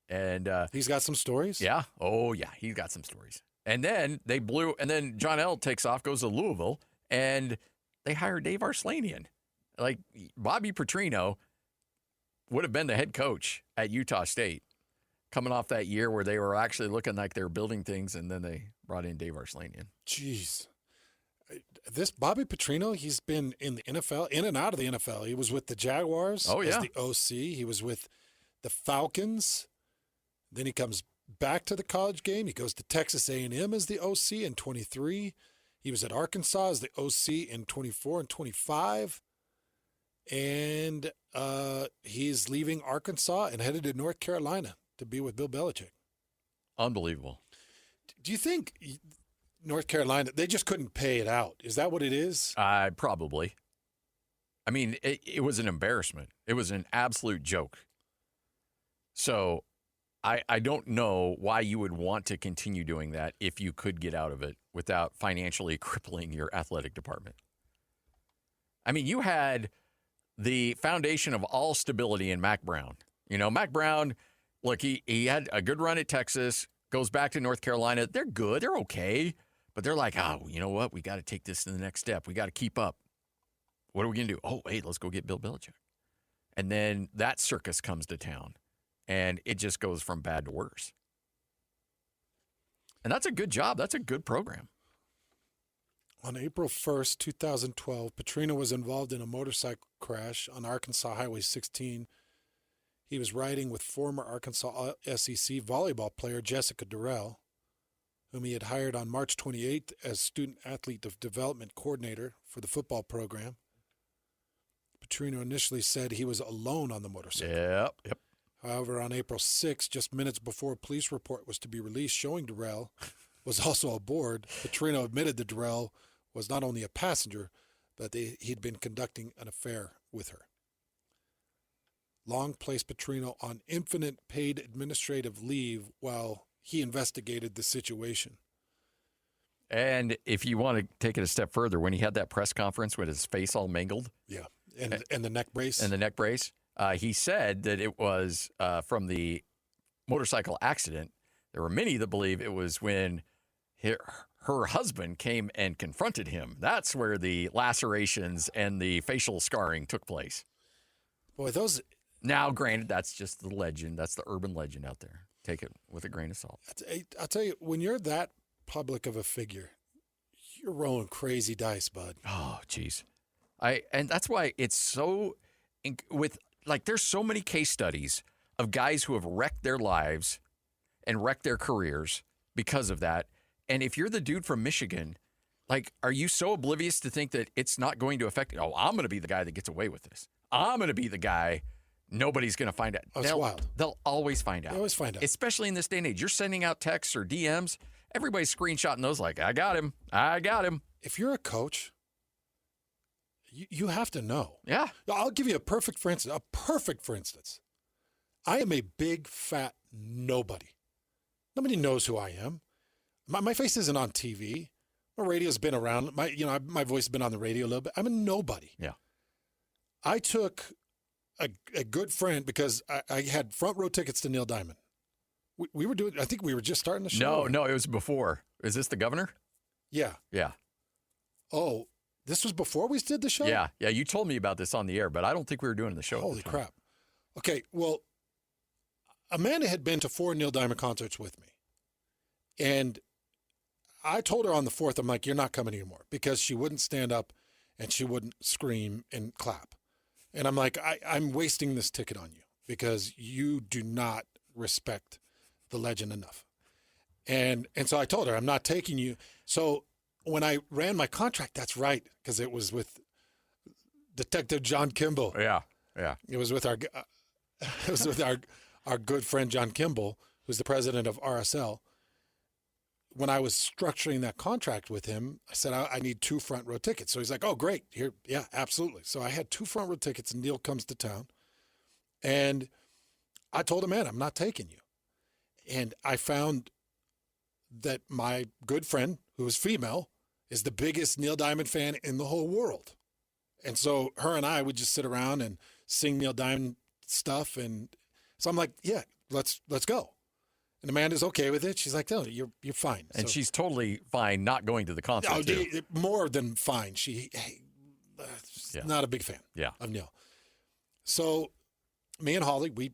And he's got some stories? Yeah. Oh, yeah. He's got some stories. And then then John L. takes off, goes to Louisville, and they hire Dave Arslanian. Like, Bobby Petrino would have been the head coach at Utah State coming off that year where they were actually looking like they were building things, and then they brought in Dave Arslanian. Jeez. This Bobby Petrino, he's been in the NFL, in and out of the NFL. He was with the Jaguars as the OC. He was with the Falcons. Then he comes back to the college game. He goes to Texas A&M as the OC in 23. He was at Arkansas as the OC in 24 and 25. And he's leaving Arkansas and headed to North Carolina to be with Bill Belichick. Unbelievable. Do you think North Carolina, they just couldn't pay it out? Is that what it is? Probably. I mean, it was an embarrassment. It was an absolute joke. So I don't know why you would want to continue doing that if you could get out of it without financially crippling your athletic department. I mean, you had the foundation of all stability in Mac Brown. You know, Mac Brown, look, he had a good run at Texas, goes back to North Carolina. They're good. They're okay. But they're like, oh, you know what? We got to take this to the next step. We got to keep up. What are we going to do? Oh, hey, let's go get Bill Belichick. And then that circus comes to town, and it just goes from bad to worse. And that's a good job. That's a good program. On April 1st, 2012, Petrino was involved in a motorcycle crash on Arkansas Highway 16. He was riding with former Arkansas SEC volleyball player Jessica Durrell, whom he had hired on March 28th as student-athlete development coordinator for the football program. Petrino initially said he was alone on the motorcycle. Yep. However, on April 6th, just minutes before a police report was to be released showing Durrell was also aboard, Petrino admitted that Durrell was not only a passenger, but he'd been conducting an affair with her. Long placed Petrino on infinite paid administrative leave while he investigated the situation. And if you want to take it a step further, when he had that press conference with his face all mangled. Yeah, and the neck brace. And the neck brace. He said that it was from the motorcycle accident. There were many that believe it was when her husband came and confronted him. That's where the lacerations and the facial scarring took place. Boy, those... Now, granted, that's just the legend. That's the urban legend out there. Take it with a grain of salt. I'll tell you, when you're that public of a figure, you're rolling crazy dice, bud. Oh, geez. And that's why it's so... there's so many case studies of guys who have wrecked their lives and wrecked their careers because of that. And if you're the dude from Michigan, are you so oblivious to think that it's not going to affect... Oh, I'm going to be the guy that gets away with this. I'm going to be the guy... Nobody's going to find out. Oh, it's wild. They'll always find out. They always find out. Especially in this day and age. You're sending out texts or DMs. Everybody's screenshotting those like, I got him. I got him. If you're a coach, you have to know. Yeah. I'll give you a perfect for instance. I am a big, fat nobody. Nobody knows who I am. My face isn't on TV. My radio's been around. My voice has been on the radio a little bit. I'm a nobody. Yeah. I took a good friend because I had front row tickets to Neil Diamond. We were doing, I think we were just starting the show. No, it was before. Is this the governor? Yeah. Yeah. Oh, this was before we did the show? Yeah. Yeah. You told me about this on the air, but I don't think we were doing the show. Holy crap. Okay. Well, Amanda had been to 4 Neil Diamond concerts with me. And I told her on the 4th, I'm like, you're not coming anymore, because she wouldn't stand up and she wouldn't scream and clap. And I'm like, I'm wasting this ticket on you because you do not respect the legend enough. And so I told her, I'm not taking you. So when I ran my contract, that's right, because it was with Detective John Kimball. Yeah, yeah. It was with our good friend John Kimball, who's the president of RSL. When I was structuring that contract with him, I said, I need 2 front row tickets. So he's like, oh, great. Here, yeah, absolutely. So I had 2 front row tickets, and Neil comes to town. And I told him, man, I'm not taking you. And I found that my good friend, who is female, is the biggest Neil Diamond fan in the whole world. And so her and I would just sit around and sing Neil Diamond stuff. And so I'm like, yeah, let's go. And Amanda's okay with it. She's like, no, you're fine. And so, she's totally fine not going to the concert, no, too. more than fine. She's not a big fan of Neil. So me and Holly, we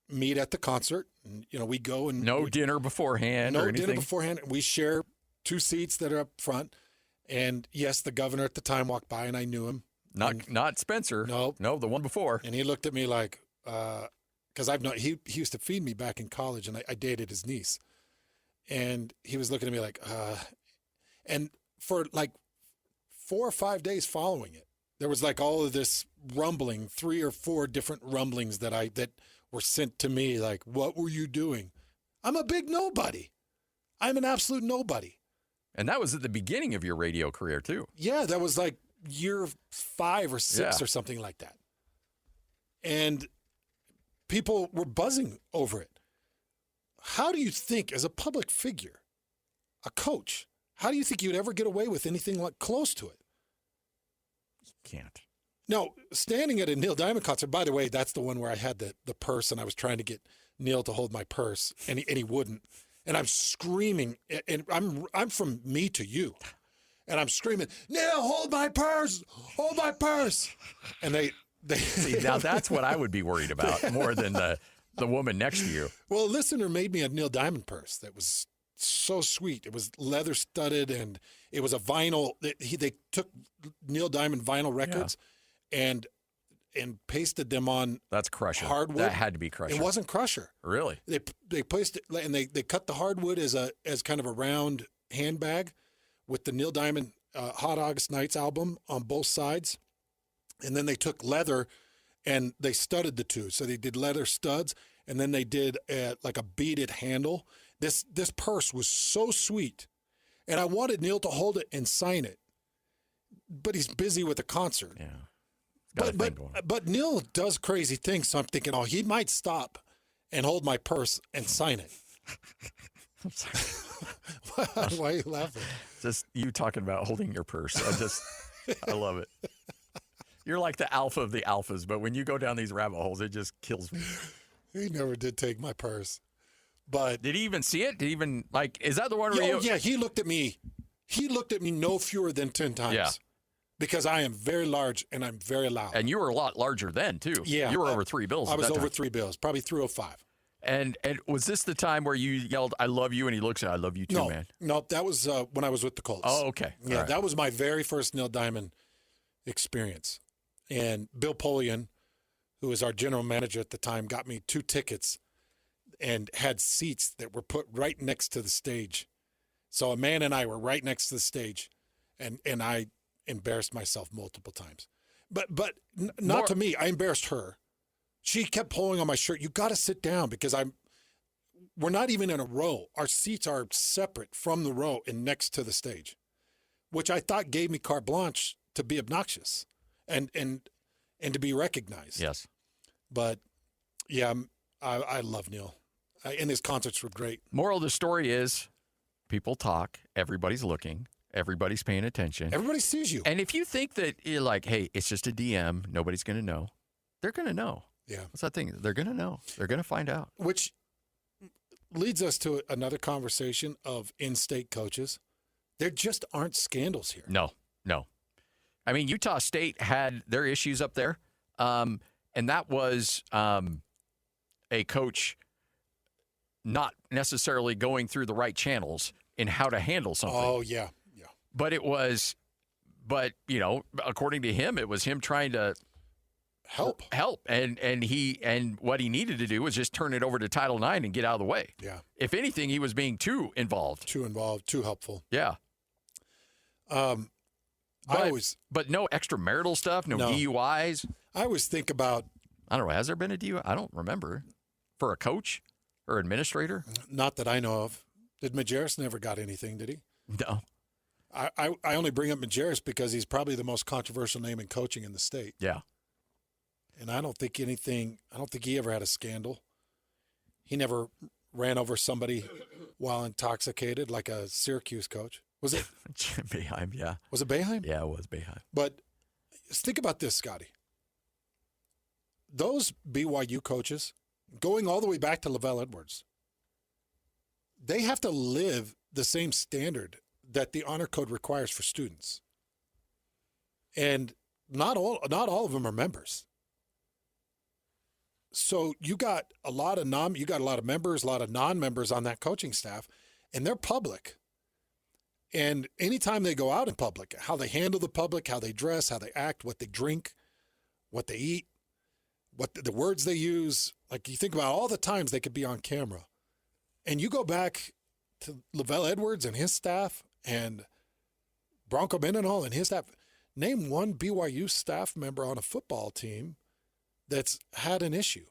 meet at the concert. And, we go and... No dinner beforehand or anything? No dinner beforehand. We share 2 seats that are up front. And, yes, the governor at the time walked by, and I knew him. Not Spencer. No, the one before. And he looked at me like... because he used to feed me back in college, and I dated his niece. And he was looking at me like, and for like 4 or 5 days following it, there was like all of this rumbling, 3 or 4 different rumblings that were sent to me. Like, what were you doing? I'm a big nobody. I'm an absolute nobody. And that was at the beginning of your radio career, too. Yeah, that was like year 5 or 6 or something like that. And people were buzzing over it. How do you think, as a public figure, a coach, how do you think you'd ever get away with anything like close to it? You can't. No, standing at a Neil Diamond concert, by the way, that's the one where I had the purse, and I was trying to get Neil to hold my purse, and he wouldn't. And I'm screaming, and I'm from me to you. And I'm screaming, Neil, hold my purse, hold my purse. And they See, now that's what I would be worried about more than the woman next to you. Well, a listener made me a Neil Diamond purse that was so sweet. It was leather studded, and it was a vinyl. They took Neil Diamond vinyl records and pasted them on. That's Crusher. Hardwood. That had to be Crusher. It wasn't Crusher. Really? They placed it, and they cut the hardwood as kind of a round handbag with the Neil Diamond Hot August Nights album on both sides. And then they took leather and they studded the 2. So they did leather studs, and then they did like a beaded handle. This purse was so sweet. And I wanted Neil to hold it and sign it. But he's busy with a concert. Yeah. But Neil does crazy things, so I'm thinking, he might stop and hold my purse and sign it. I'm sorry. Why are you laughing? Just you talking about holding your purse. I love it. You're like the alpha of the alphas, but when you go down these rabbit holes, it just kills me. He never did take my purse. But did he even see it? Did he even, is that the one where yeah, he looked at me. He looked at me no fewer than 10 times. Yeah. Because I am very large and I'm very loud. And you were a lot larger then, too. Yeah. You were over 3 bills. I was over 3 bills, probably 305. And was this the time where you yelled, I love you, and he looks at, I love you too, man? No, that was when I was with the Colts. Oh, okay. Yeah, that was my very first Neil Diamond experience. And Bill Polian, who was our general manager at the time, got me 2 tickets and had seats that were put right next to the stage. So a man and I were right next to the stage, and I embarrassed myself multiple times. But not to me. I embarrassed her. She kept pulling on my shirt. You got to sit down because we're not even in a row. Our seats are separate from the row and next to the stage, which I thought gave me carte blanche to be obnoxious and to be recognized. Yes. But yeah, I love Neil. And his concerts were great. Moral of the story is people talk. Everybody's looking. Everybody's paying attention. Everybody sees you. And if you think that you're like, hey, it's just a DM, nobody's going to know, they're going to know. Yeah. What's that thing? They're going to know. They're going to find out. Which leads us to another conversation of in-state coaches. There just aren't scandals here. No. I mean, Utah State had their issues up there, and that was a coach not necessarily going through the right channels in how to handle something. Oh, yeah. But it was But, according to him, it was him trying to help. And what he needed to do was just turn it over to Title IX and get out of the way. Yeah. If anything, he was being too involved. Too helpful. Yeah. But no extramarital stuff, no DUIs. I always think about, I don't know, has there been a DUI? I don't remember. For a coach or administrator? Not that I know of. Did Majerus never got anything, did he? No. I only bring up Majerus because he's probably the most controversial name in coaching in the state. Yeah. And I don't think he ever had a scandal. He never ran over somebody while intoxicated like a Syracuse coach. Was it? Boeheim, yeah. Was it Boeheim? Yeah, it was Boeheim. But think about this, Scotty. Those BYU coaches, going all the way back to Lavelle Edwards, they have to live the same standard that the honor code requires for students. And not all of them are members. So you got a lot of members, a lot of non-members on that coaching staff, and they're public. And anytime they go out in public, how they handle the public, how they dress, how they act, what they drink, what they eat, what the words they use, like you think about all the times they could be on camera. And you go back to Lavelle Edwards and his staff and Bronco Mendenhall and his staff. Name one BYU staff member on a football team that's had an issue.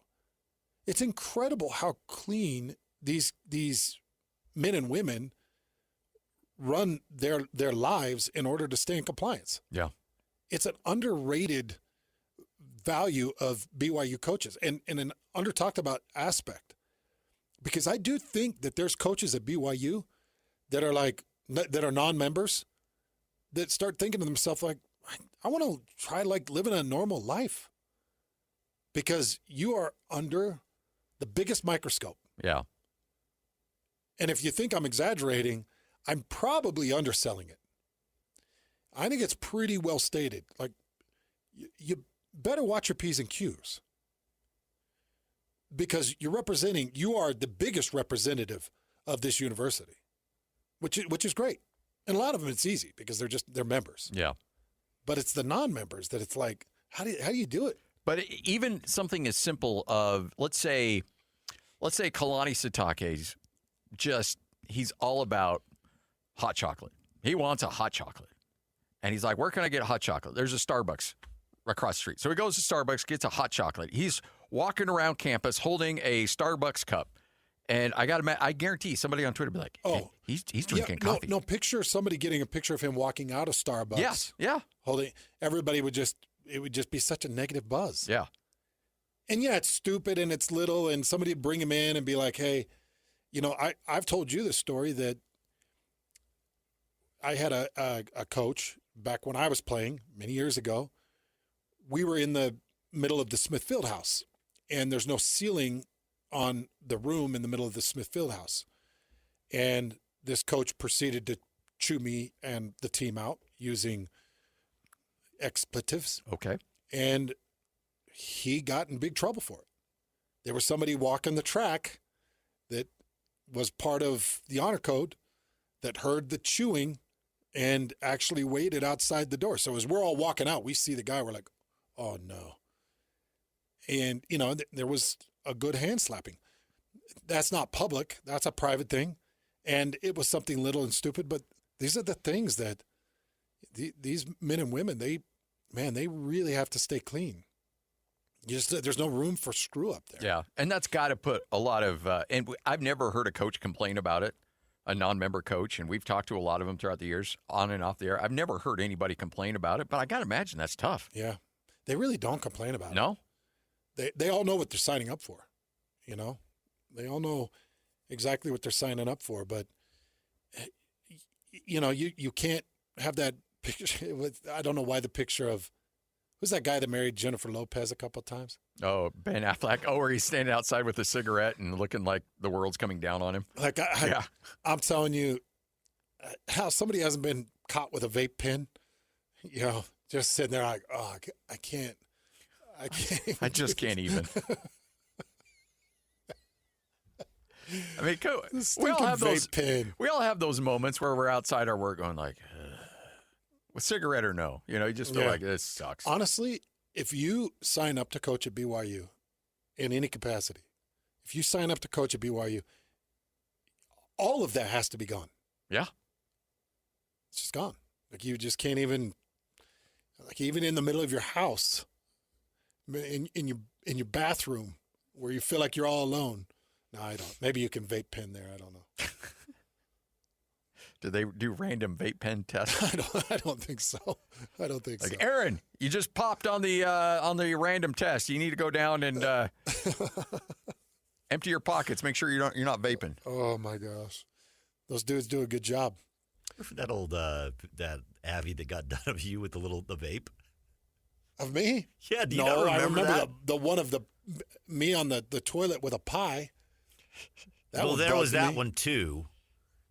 It's incredible how clean these men and women run their lives in order to stay in compliance. Yeah. It's an underrated value of BYU coaches and an under talked about aspect. Because I do think that there's coaches at BYU that are non-members that start thinking to themselves like, I want to try living a normal life. Because you are under the biggest microscope. Yeah. And if you think I'm exaggerating, I'm probably underselling it. I think it's pretty well stated. Like, you better watch your P's and Q's. Because you are the biggest representative of this university, which is great. And a lot of them, it's easy because they're members. Yeah. But it's the non-members that it's like, how do you do it? But even something as simple of, let's say Kalani Sitake's he's all about hot chocolate. He wants a hot chocolate. And he's like, where can I get a hot chocolate? There's a Starbucks across the street. So he goes to Starbucks, gets a hot chocolate. He's walking around campus holding a Starbucks cup. And I guarantee somebody on Twitter will be like, hey, he's drinking coffee. No, picture somebody getting a picture of him walking out of Starbucks. Yes, yeah. Holding, everybody it would just be such a negative buzz. Yeah. And yeah, it's stupid and it's little, and somebody would bring him in and be like, hey, I've told you this story that I had a coach back when I was playing many years ago. We were in the middle of the Smith Fieldhouse, and there's no ceiling on the room in the middle of the Smith Fieldhouse. And this coach proceeded to chew me and the team out using expletives. Okay. And he got in big trouble for it. There was somebody walking the track that was part of the honor code that heard the chewing and actually waited outside the door. So as we're all walking out, we see the guy, we're like, oh no. And, there was a good hand slapping. That's not public. That's a private thing. And it was something little and stupid, but these are the things that these men and women, they really have to stay clean. There's no room for screw up there. Yeah, and that's got to put a lot of and I've never heard a coach complain about it, a non-member coach, and we've talked to a lot of them throughout the years, on and off the air. I've never heard anybody complain about it, but I got to imagine that's tough. Yeah, they really don't complain about it. No? They all know what they're signing up for, They all know exactly what they're signing up for, but, you can't have that picture. I don't know why the picture of, who's that guy that married Jennifer Lopez a couple of times? Oh, Ben Affleck. Oh, where he's standing outside with a cigarette and looking like the world's coming down on him. Like, I'm telling you, how somebody hasn't been caught with a vape pen, just sitting there like, oh, I can't. I just can't even. I mean, we all have those moments where we're outside our work going like, with cigarette or no. You just feel like this sucks. Honestly, if you sign up to coach at BYU in any capacity, if you sign up to coach at BYU, all of that has to be gone. Yeah. It's just gone. Like you just can't even, like even in the middle of your house, in your bathroom where you feel like you're all alone. No, I don't. Maybe you can vape pen there. I don't know. Do they do random vape pen tests? I don't think so. I don't think so. Like, Aaron, you just popped on the random test. You need to go down and empty your pockets. Make sure you're not vaping. Oh my gosh, those dudes do a good job. That old that Avi that got done of you with the vape. Of me? Yeah. Do you not remember that? I remember the one of me on the toilet with a pie. Well, there was that one too.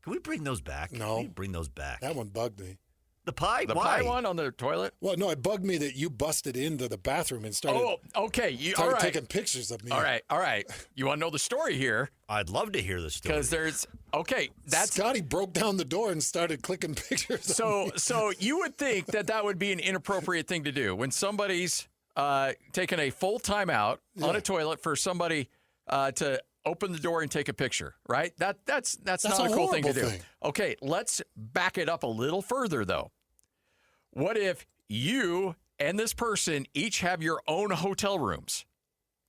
Can we bring those back? No. Can we bring those back? That one bugged me. The pie? The Why? pie one on the toilet? Well, no, it bugged me that you busted into the bathroom and started, okay. all right. Taking pictures of me. All right. You want to know the story here? I'd love to hear the story. Because Scotty broke down the door and started clicking pictures of me. So you would think that would be an inappropriate thing to do when somebody's taking a full timeout on a toilet for somebody to open the door and take a picture, right? That's not a cool thing to do. Okay, let's back it up a little further, though. What if you and this person each have your own hotel rooms?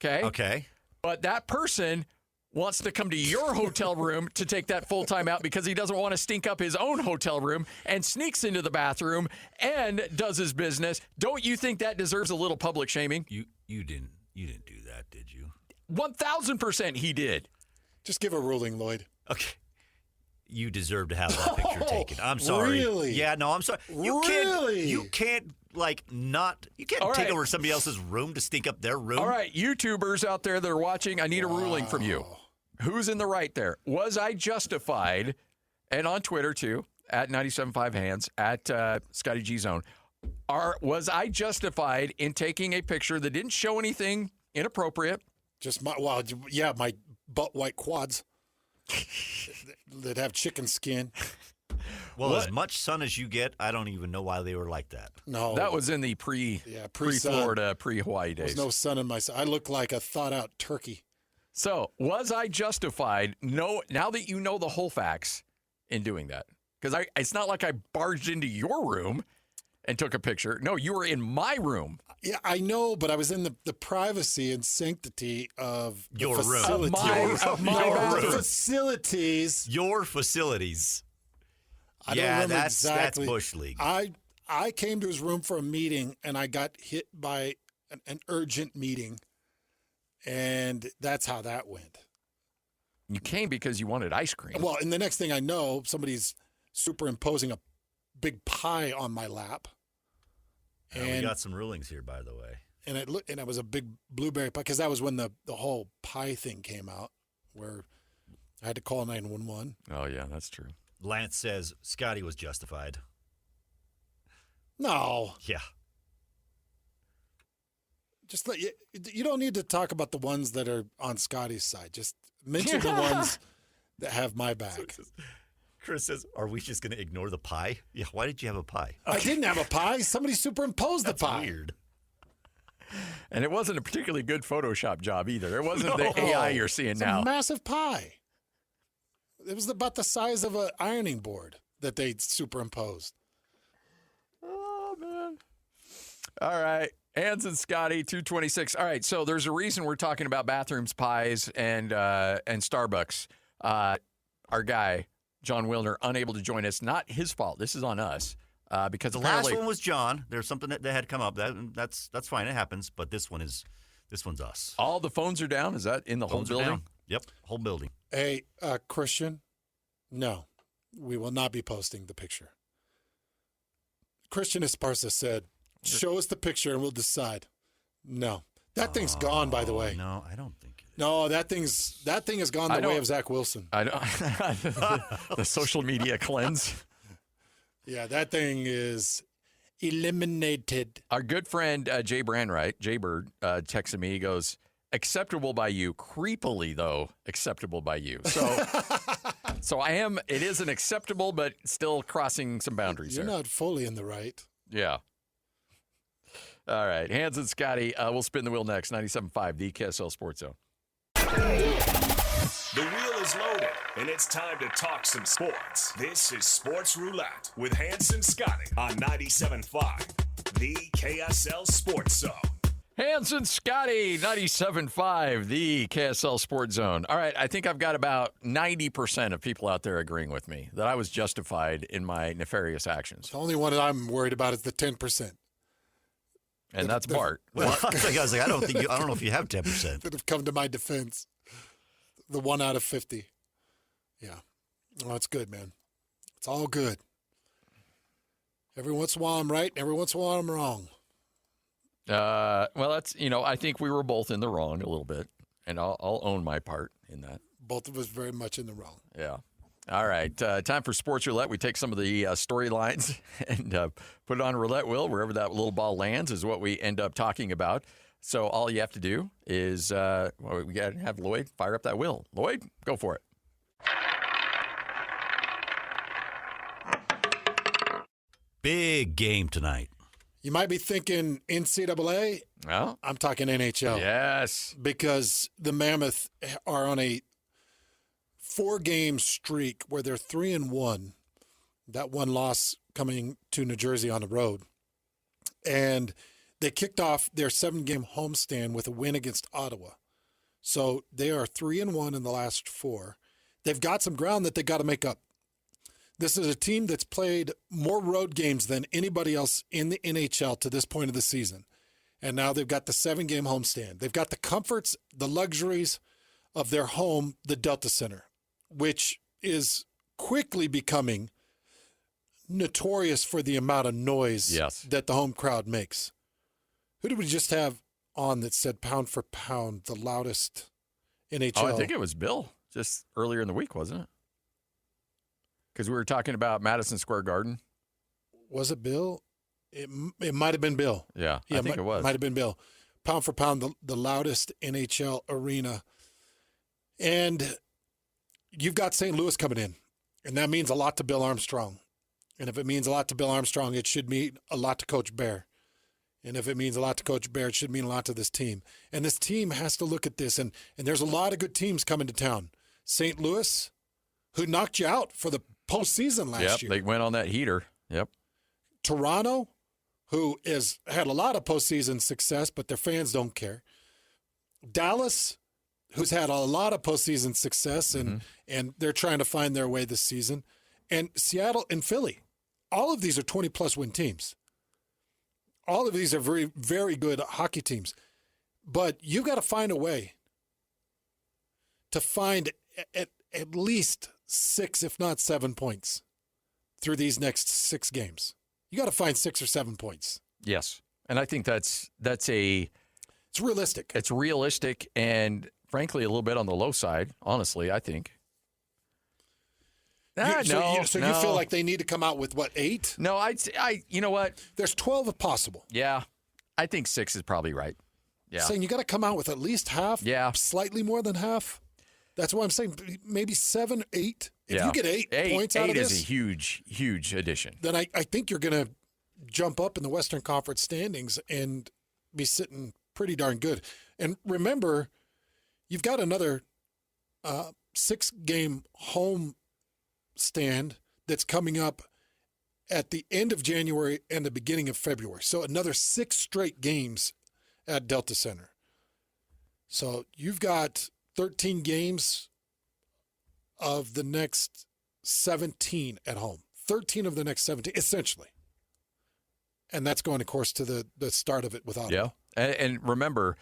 Okay. But that person wants to come to your hotel room to take that full time out because he doesn't want to stink up his own hotel room and sneaks into the bathroom and does his business. Don't you think that deserves a little public shaming? You didn't do that, did you? 1,000% he did. Just give a ruling, Lloyd. Okay. You deserve to have that picture taken. I'm sorry. Really? Yeah, no, I'm sorry. You can't take over somebody else's room to stink up their room. All right, YouTubers out there that are watching, I need a ruling from you. Who's in the right there? Was I justified, and on Twitter too, at 97.5 Hands, at Scotty G Zone, was I justified in taking a picture that didn't show anything inappropriate? Just my butt white quads that have chicken skin. Well, as much sun as you get, I don't even know why they were like that. No. That was in the pre-Florida, pre-Hawaii days. There's no sun in my sun. I look like a thought-out turkey. So, was I justified, now that you know the whole facts, in doing that? Because it's not like I barged into your room and took a picture. No, you were in my room. Yeah, I know, but I was in the privacy and sanctity of your room. Facilities. Your facilities. I don't remember that's exactly. That's Bush League. I came to his room for a meeting, and I got hit by an urgent meeting, and that's how that went. You came because you wanted ice cream. Well, and the next thing I know, somebody's superimposing a big pie on my lap. And we got some rulings here, by the way. And it was a big blueberry pie, because that was when the whole pie thing came out, where I had to call 911. Oh, yeah, that's true. Lance says Scotty was justified. No. Yeah. Just you don't need to talk about the ones that are on Scotty's side. Just mention the ones that have my back. Chris says, are we just going to ignore the pie? Yeah, why did you have a pie? I didn't have a pie. Somebody superimposed the pie. That's weird. And it wasn't a particularly good Photoshop job either. It wasn't the AI you're seeing now. It's a massive pie. It was about the size of an ironing board that they superimposed. Oh, man. All right. Hans and Scotty, 226. All right, so there's a reason we're talking about bathrooms, pies, and Starbucks. Our guy, John Wilner, unable to join us. Not his fault. This is on us. Because the last one was John. There's something that had come up. That's fine. It happens. But this one's us. All the phones are down? Is that in the whole building? Yep, whole building. Hey, Christian, no, we will not be posting the picture. Christian Esparza said, show us the picture and we'll decide. No. That thing's gone, by the way. No, I don't think it is. No, that thing has gone the way of Zach Wilson. I don't. The social media cleanse. Yeah, that thing is eliminated. Our good friend Jay Brandwright, Jay Bird, texted me. He goes, acceptable by you. Creepily, though, acceptable by you. So So it is an acceptable, but still crossing some boundaries. You're not fully in the right. Yeah. All right. Hans and Scotty, we'll spin the wheel next. 97.5, the KSL Sports Zone. The wheel is loaded, and it's time to talk some sports. This is Sports Roulette with Hans and Scotty on 97.5, the KSL Sports Zone. Hans and Scotty, 97.5, the KSL Sports Zone. All right, I think I've got about 90% of people out there agreeing with me that I was justified in my nefarious actions. The only one that I'm worried about is the 10%. And that's Bart. Well, I was like, I don't know if you have 10%. That have come to my defense. The 1 out of 50. Yeah. Well, it's good, man. It's all good. Every once in a while I'm right, every once in a while I'm wrong. Well, that's, I think we were both in the wrong a little bit, and I'll own my part in that. Both of us very much in the wrong. Yeah. All right. Time for Sports Roulette. We take some of the storylines and put it on roulette wheel. Wherever that little ball lands is what we end up talking about. So all you have to do is we got to have Lloyd fire up that wheel. Lloyd, go for it. Big game tonight. You might be thinking NCAA. Well, I'm talking NHL. Yes. Because the Mammoth are on a 4-game streak where they're 3-1. That one loss coming to New Jersey on the road. And they kicked off their 7-game homestand with a win against Ottawa. So they are 3-1 in the last 4. They've got some ground that they got to make up. This is a team that's played more road games than anybody else in the NHL to this point of the season. And now they've got the 7-game homestand. They've got the comforts, the luxuries of their home, the Delta Center, which is quickly becoming notorious for the amount of noise that the home crowd makes. Who did we just have on that said pound for pound the loudest NHL? Oh, I think it was Bill just earlier in the week, wasn't it? Because we were talking about Madison Square Garden. Was it Bill? It might have been Bill. Yeah, I think it was. Might have been Bill. Pound for pound, the loudest NHL arena. And you've got St. Louis coming in, and that means a lot to Bill Armstrong. And if it means a lot to Bill Armstrong, it should mean a lot to Coach Bear. And if it means a lot to Coach Bear, it should mean a lot to this team. And this team has to look at this, and there's a lot of good teams coming to town. St. Louis, who knocked you out for the postseason last year. They went on that heater. Yep. Toronto, who has had a lot of postseason success, but their fans don't care. Dallas, who's had a lot of postseason success, and they're trying to find their way this season. And Seattle and Philly. All of these are 20-plus win teams. All of these are very, very good hockey teams. But you've got to find a way to find at least 6, if not 7 points through these next 6 games. You got to find 6 or 7 points. Yes. And I think it's realistic. It's realistic and frankly a little bit on the low side, honestly, I think. You feel like they need to come out with, 8? No, you know what? There's 12 if possible. Yeah. I think 6 is probably right. Yeah. Saying you got to come out with at least half, slightly more than half. That's why I'm saying maybe 7, 8. If you get 8 points out of this. 8 is a huge, huge addition. Then I think you're going to jump up in the Western Conference standings and be sitting pretty darn good. And remember, you've got another 6-game home stand that's coming up at the end of January and the beginning of February. So another 6 straight games at Delta Center. So you've got 13 games of the next 17 at home. 13 of the next 17, essentially. And that's going, of course, to the start of it with Ottawa. Yeah. And remember,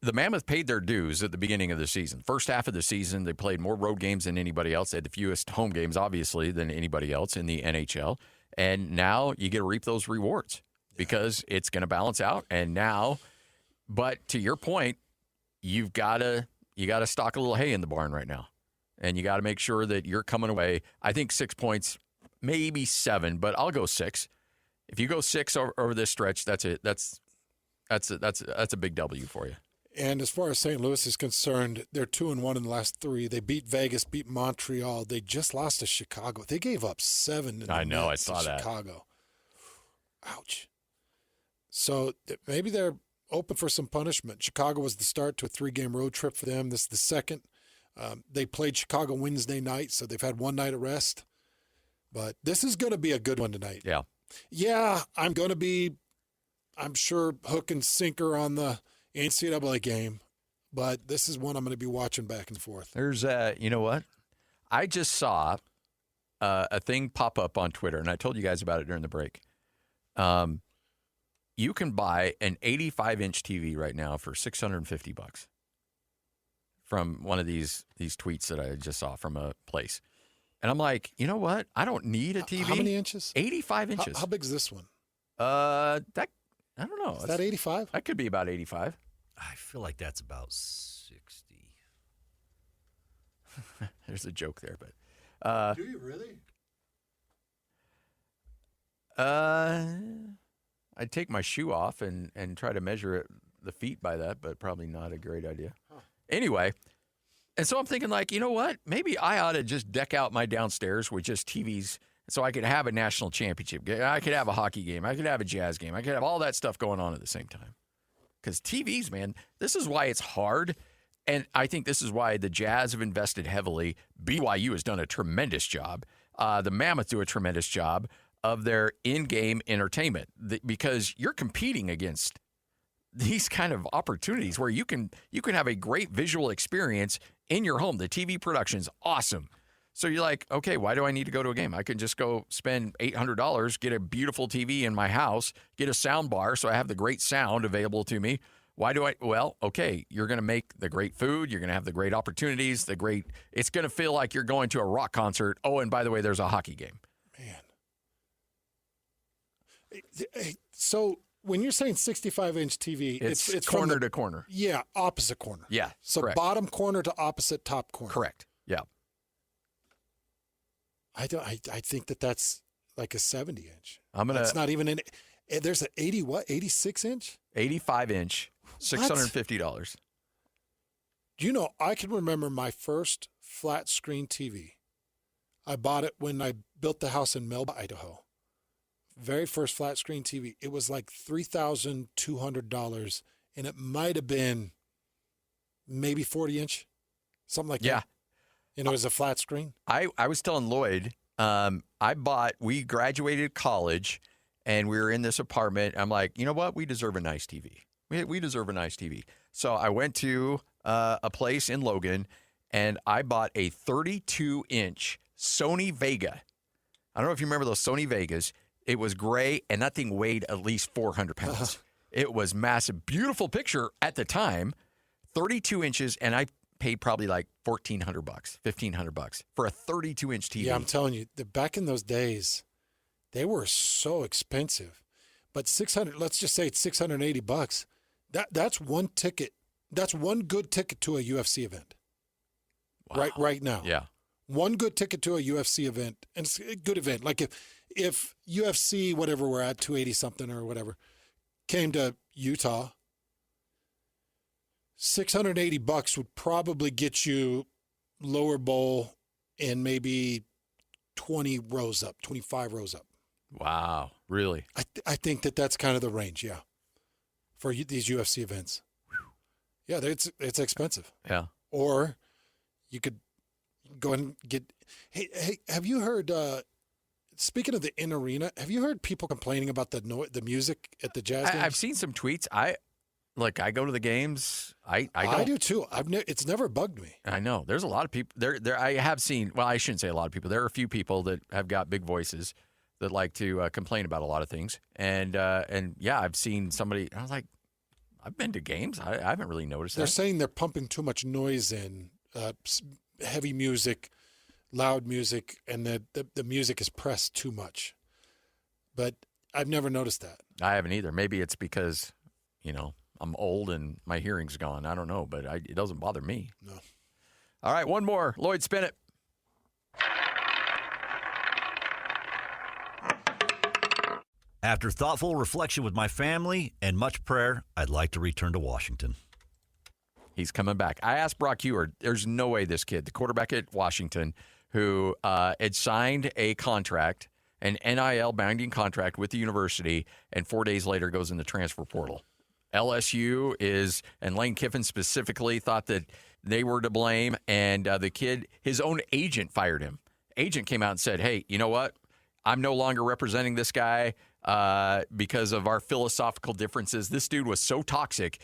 the Mammoth paid their dues at the beginning of the season. First half of the season, they played more road games than anybody else. They had the fewest home games, obviously, than anybody else in the NHL. And now you get to reap those rewards because it's going to balance out. And now, but to your point, you got to stock a little hay in the barn right now. And you got to make sure that you're coming away. I think 6 points, maybe 7, but I'll go 6. If you go 6 over this stretch, that's it. That's a big W for you. And as far as St. Louis is concerned, they're 2-1 in the last 3. They beat Vegas, beat Montreal. They just lost to Chicago. They gave up 7 in the I saw that. Chicago. Ouch. So maybe they're open for some punishment. Chicago was the start to a 3-game road trip for them. This is the second. They played Chicago Wednesday night, so they've had one night of rest. But this is going to be a good one tonight. Yeah. Yeah, I'm going to be, I'm sure, hook and sinker on the NCAA game. But this is one I'm going to be watching back and forth. There's, you know what? I just saw a thing pop up on Twitter, and I told you guys about it during the break. You can buy an 85-inch TV right now for $650 from one of these tweets that I just saw from a place. And I'm like, you know what? I don't need a TV. How many inches? 85 inches. How big is this one? I don't know. Is that 85? That could be about 85. I feel like that's about 60. There's a joke there, but. Do you really? I'd take my shoe off and try to measure the feet by that, but probably not a great idea. Huh. Anyway, and so I'm thinking, like, you know what? Maybe I ought to just deck out my downstairs with just TVs so I could have a national championship. I could have a hockey game. I could have a jazz game. I could have all that stuff going on at the same time. Because TVs, man, this is why it's hard. And I think this is why the Jazz have invested heavily. BYU has done a tremendous job. The Mammoth do a tremendous job of their in-game entertainment because you're competing against these kind of opportunities where you can have a great visual experience in your home. The TV production's awesome. So you're like, okay, why do I need to go to a game? I can just go spend $800, get a beautiful TV in my house, get a sound bar so I have the great sound available to me. Why do I? Well, okay, you're going to make the great food. You're going to have the great opportunities, it's going to feel like you're going to a rock concert. Oh, and by the way, there's a hockey game. Man. So when you're saying 65-inch TV, it's corner to corner. Yeah, opposite corner. Yeah, so correct. Bottom corner to opposite top corner. Correct. Yeah. I think that's like a 70-inch. It's not even an. There's an 86-inch? 85-inch, $650. Do you know, I can remember my first flat screen TV. I bought it when I built the house in Melba, Idaho. Very first flat screen TV. It was like $3,200, and it might have been maybe 40-inch, something like that. And it was a flat screen. I was telling Lloyd, we graduated college, and we were in this apartment. I'm like, you know what? We deserve a nice TV. We deserve a nice TV. So I went to a place in Logan, and I bought a 32-inch Sony Vega. I don't know if you remember those Sony Vegas. It was gray, and that thing weighed at least 400 pounds. It was massive. Beautiful picture at the time, 32 inches, and I paid probably like $1,400, $1,500 for a 32-inch TV. Yeah, I'm telling you, back in those days, they were so expensive. But let's just say it's $680. That's one ticket. That's one good ticket to a UFC event. Wow. Right now. Yeah. One good ticket to a UFC event, and it's a good event. Like if UFC, whatever we're at, 280 something or whatever, came to Utah, $680 would probably get you lower bowl and maybe 20 rows up, 25 rows up. Wow, really? I think that's kind of the range, yeah, for these UFC events. Yeah, it's expensive. Yeah. Or you could go and get. Hey, have you heard? Speaking of the in arena, have you heard people complaining about the music at the Jazz games? I've seen some tweets. I go to the games. I do too. It's never bugged me. I know. There's a lot of people there. I have seen. Well, I shouldn't say a lot of people. There are a few people that have got big voices that like to complain about a lot of things. And yeah, I've seen somebody. I was like, I've been to games. I haven't really noticed that. They're saying they're pumping too much noise in, heavy music, loud music, and the music is pressed too much. But I've never noticed that. I haven't either. Maybe it's because, I'm old and my hearing's gone. I don't know, but it doesn't bother me. No. All right, one more. Lloyd, spin it. After thoughtful reflection with my family and much prayer, I'd like to return to Washington. He's coming back. I asked Brock Huard, there's no way this kid, the quarterback at Washington, who had signed a contract, an NIL binding contract with the university, and 4 days later goes in the transfer portal. LSU is, and Lane Kiffin specifically thought that they were to blame, and the kid, his own agent fired him. Agent came out and said, hey, you know what? I'm no longer representing this guy because of our philosophical differences. This dude was so toxic,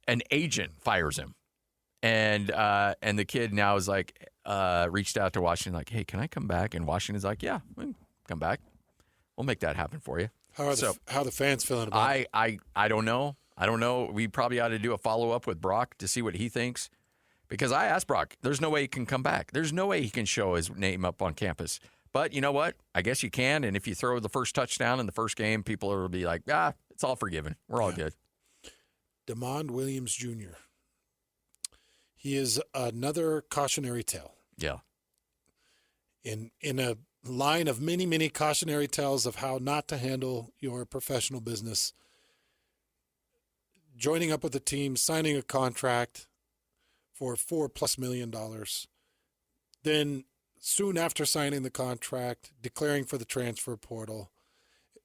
an agent fires him. And the kid now is like, reached out to Washington like, hey, can I come back? And Washington's like, yeah, come back. We'll make that happen for you. How are the fans feeling about it? I don't know. I don't know. We probably ought to do a follow-up with Brock to see what he thinks. Because I asked Brock, there's no way he can come back. There's no way he can show his name up on campus. But you know what? I guess you can. And if you throw the first touchdown in the first game, people will be like, it's all forgiven. We're all good. DeMond Williams Jr. He is another cautionary tale. Yeah. In a line of many, many cautionary tales of how not to handle your professional business. Joining up with a team, signing a contract for $4+ million. Then soon after signing the contract, declaring for the transfer portal,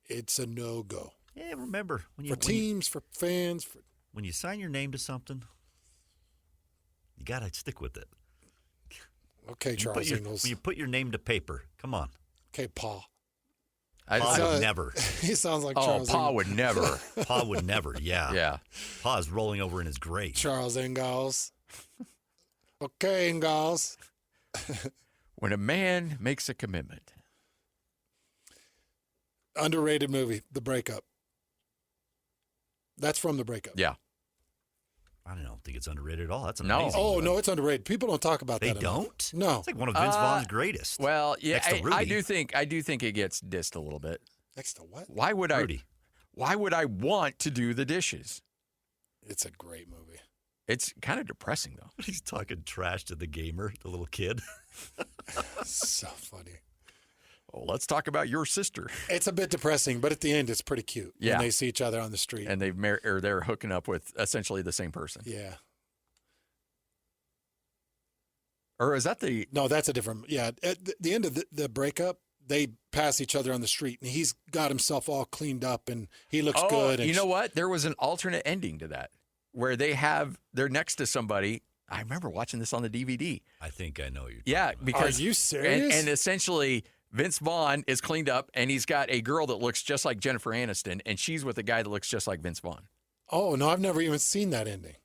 it's a no-go. Yeah, remember. For teams, for fans. When you sign your name to something, you got to stick with it. Okay, Charles Ingalls. When you put your name to paper, come on. Okay, Pa. Pa would never. He sounds like Charles Pa Ingalls. would never. Pa would never, yeah. Yeah. Pa's rolling over in his grave. Charles Ingalls. Okay, Ingalls. When a man makes a commitment. Underrated movie, The Breakup. That's from The Breakup. Yeah. I don't think it's underrated at all. That's amazing. Oh, no, it's underrated. People don't talk about they that don't? enough. No. It's like one of Vince Vaughn's greatest. Well, yeah, Next to Rudy. I do think it gets dissed a little bit. Next to what? Why would Rudy. Why would I want to do the dishes? It's a great movie. It's kind of depressing, though. He's talking trash to the gamer, the little kid. So funny. Well, let's talk about your sister. It's a bit depressing, but at the end, it's pretty cute. Yeah. When they see each other on the street. And they're hooking up with essentially the same person. Yeah. Or is that the... No, that's a different... Yeah, at the end of the breakup, they pass each other on the street, and he's got himself all cleaned up, and he looks good. And you know what? There was an alternate ending to that, where they're next to somebody. I remember watching this on the DVD. I think I know what you're talking about. Because... Are you serious? And essentially... Vince Vaughn is cleaned up, and he's got a girl that looks just like Jennifer Aniston, and she's with a guy that looks just like Vince Vaughn. Oh, no, I've never even seen that ending.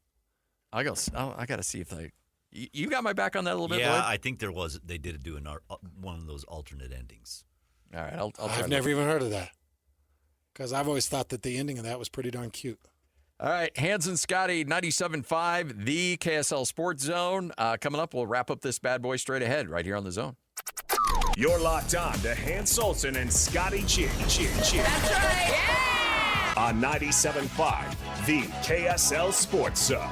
I got to see if you got my back on that a little bit, Yeah, Lloyd? I think they did do one of those alternate endings. All right, I'll try I've never even heard of that. Because I've always thought that the ending of that was pretty darn cute. All right, Hans and Scotty, 97.5, the KSL Sports Zone. Coming up, we'll wrap up this bad boy straight ahead right here on the Zone. You're locked on to Hans Olsen and Scotty Chin. That's right. Yeah! On 97.5, the KSL Sports Zone.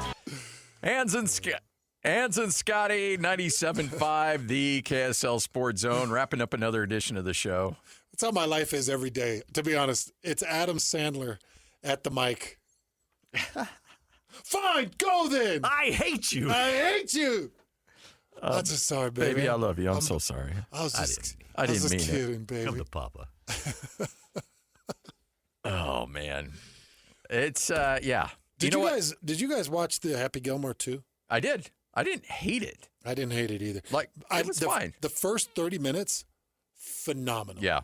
Hans and Scotty, 97.5, the KSL Sports Zone. Wrapping up another edition of the show. That's how my life is every day. To be honest, it's Adam Sandler at the mic. Fine, go then. I hate you. I hate you. I'm just sorry, baby. Baby, I love you. I'm so sorry. I didn't mean it. kidding, baby. Come to Papa. Oh, man. It's, yeah. Did you guys watch the Happy Gilmore 2? I did. I didn't hate it. I didn't hate it either. It was fine. The first 30 minminutes, phenomenal. Yeah.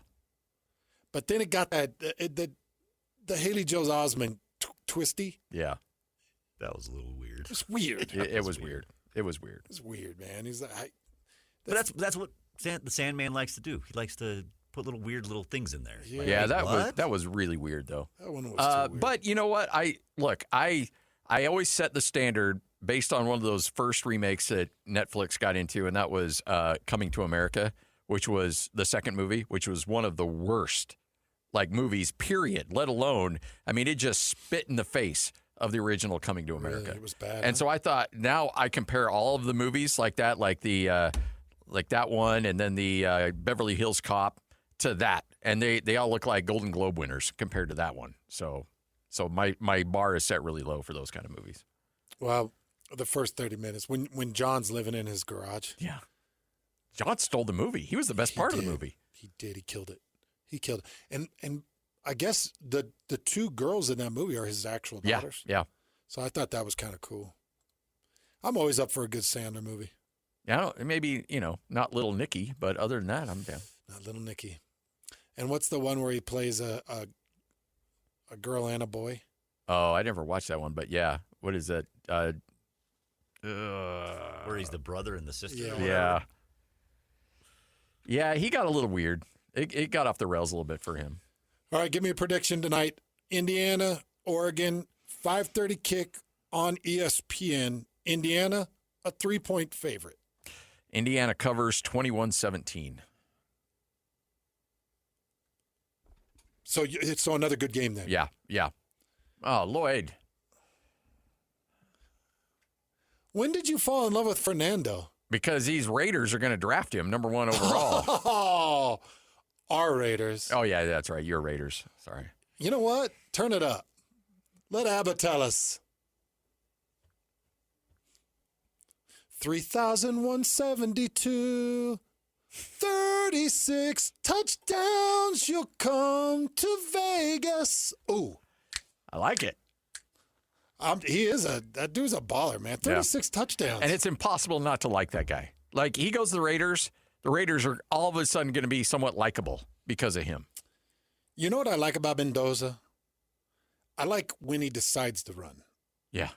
But then it got the Haley Joel Osment twisty. Yeah. That was a little weird. It was weird. It was weird. It was weird. It's weird, man. He's like, But that's what the Sandman likes to do. He likes to put little weird little things in there. Yeah, that was really weird though. That one was too weird. But you know what? I always set the standard based on one of those first remakes that Netflix got into, and that was Coming to America, which was the second movie, which was one of the worst movies, period, let alone, I mean, it just spit in the face of the original Coming to America. Really? It was bad. And so I thought, now I compare all of the movies like that, like that one, and then the Beverly Hills Cop to that, and they all look like Golden Globe winners compared to that one. So my bar is set really low for those kind of movies. Well, the first 30 minutes when John's living in his garage. Yeah. John stole the movie. He was the best part of the movie. He did. He killed it. And I guess the two girls in that movie are his actual daughters. Yeah. So I thought that was kind of cool. I'm always up for a good Sandler movie. Yeah, maybe, not Little Nicky, but other than that, I'm down. Not Little Nicky. And what's the one where he plays a girl and a boy? Oh, I never watched that one, but yeah. What is that? Where he's the brother and the sister. Yeah. Yeah, he got a little weird. It got off the rails a little bit for him. All right, give me a prediction tonight. Indiana, Oregon, 5:30 kick on ESPN. Indiana, a 3-point favorite. Indiana covers 21-17. So another good game then. Yeah. Oh, Lloyd. When did you fall in love with Fernando? Because these Raiders are going to draft him number 1 overall. Oh, our Raiders. Oh, yeah, that's right. Your Raiders. Sorry. You know what? Turn it up. Let Abba tell us. 3,172, 36 touchdowns. You'll come to Vegas. Ooh. I like it. That dude's a baller, man. 36 touchdowns. And it's impossible not to like that guy. Like, he goes to the Raiders are all of a sudden going to be somewhat likable because of him. You know what I like about Mendoza? I like when he decides to run. Yeah.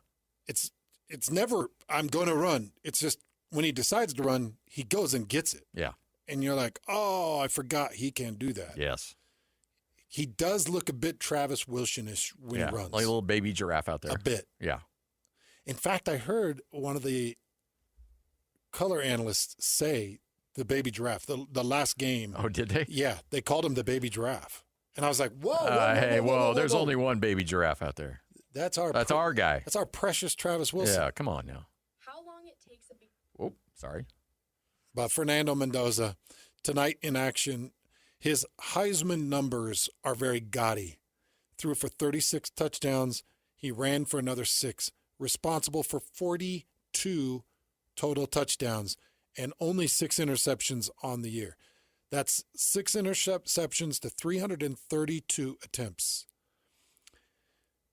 It's never, I'm going to run. It's just when he decides to run, he goes and gets it. Yeah. And you're like, oh, I forgot he can do that. Yes. He does look a bit Travis Wilson-ish when he runs. Like a little baby giraffe out there. A bit. Yeah. In fact, I heard one of the color analysts say the baby giraffe, the last game. Oh, did they? Yeah, they called him the baby giraffe. And I was like, whoa, whoa, there's only one baby giraffe out there. That's our guy. That's our precious Travis Wilson. Yeah, come on now. How long it takes a big... Oh, sorry. But Fernando Mendoza, tonight in action, his Heisman numbers are very gaudy. Threw for 36 touchdowns. He ran for another 6. Responsible for 42 total touchdowns and only 6 interceptions on the year. That's 6 interceptions to 332 attempts.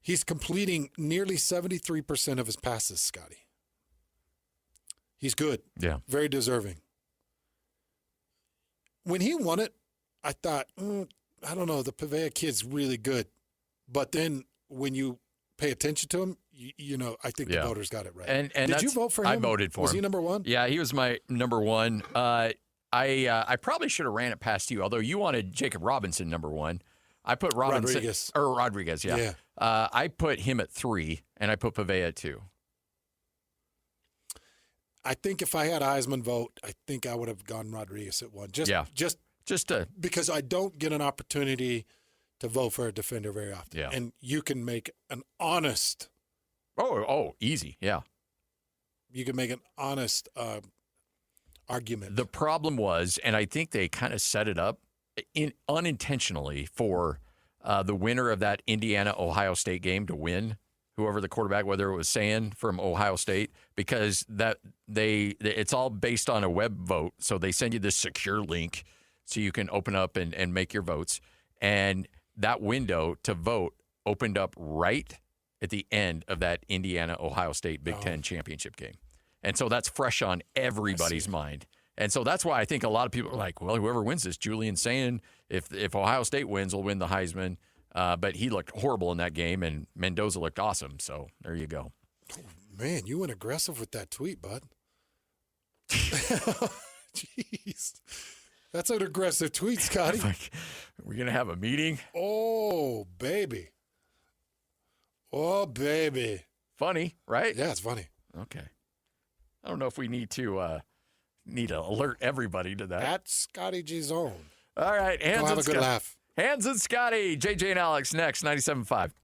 He's completing nearly 73% of his passes, Scotty. He's good. Yeah. Very deserving. When he won it, I thought, I don't know, the Pavea kid's really good. But then when you pay attention to him, I think the voters got it right. And did you vote for him? I voted for him. Was he number 1? Yeah, he was my number 1. I probably should have ran it past you, although you wanted Jacob Robinson number 1. I put Rodriguez, yeah. I put him at 3, and I put Pavea at 2. I think if I had a Heisman vote, I think I would have gone Rodriguez at 1. Just because I don't get an opportunity to vote for a defender very often. Yeah. And you can make an honest. Oh, easy, yeah. You can make an honest argument. The problem was, and I think they kind of set it up unintentionally for the winner of that Indiana-Ohio State game to win, whoever the quarterback, whether it was Sand from Ohio State, because it's all based on a web vote. So they send you this secure link so you can open up and make your votes. And that window to vote opened up right at the end of that Indiana-Ohio State Big Ten championship game. And so that's fresh on everybody's mind. And so that's why I think a lot of people are like, well, whoever wins this, Julian saying if Ohio State wins, will win the Heisman. But he looked horrible in that game, and Mendoza looked awesome. So there you go. Oh, man, you went aggressive with that tweet, bud. Jeez. That's an aggressive tweet, Scotty. We're going to have a meeting? Oh, baby. Oh, baby. Funny, right? Yeah, it's funny. Okay. I don't know if we need to alert everybody to that. At Scotty G Zone. All right. Have a good laugh. Hans and Scotty, JJ and Alex next, 97.5.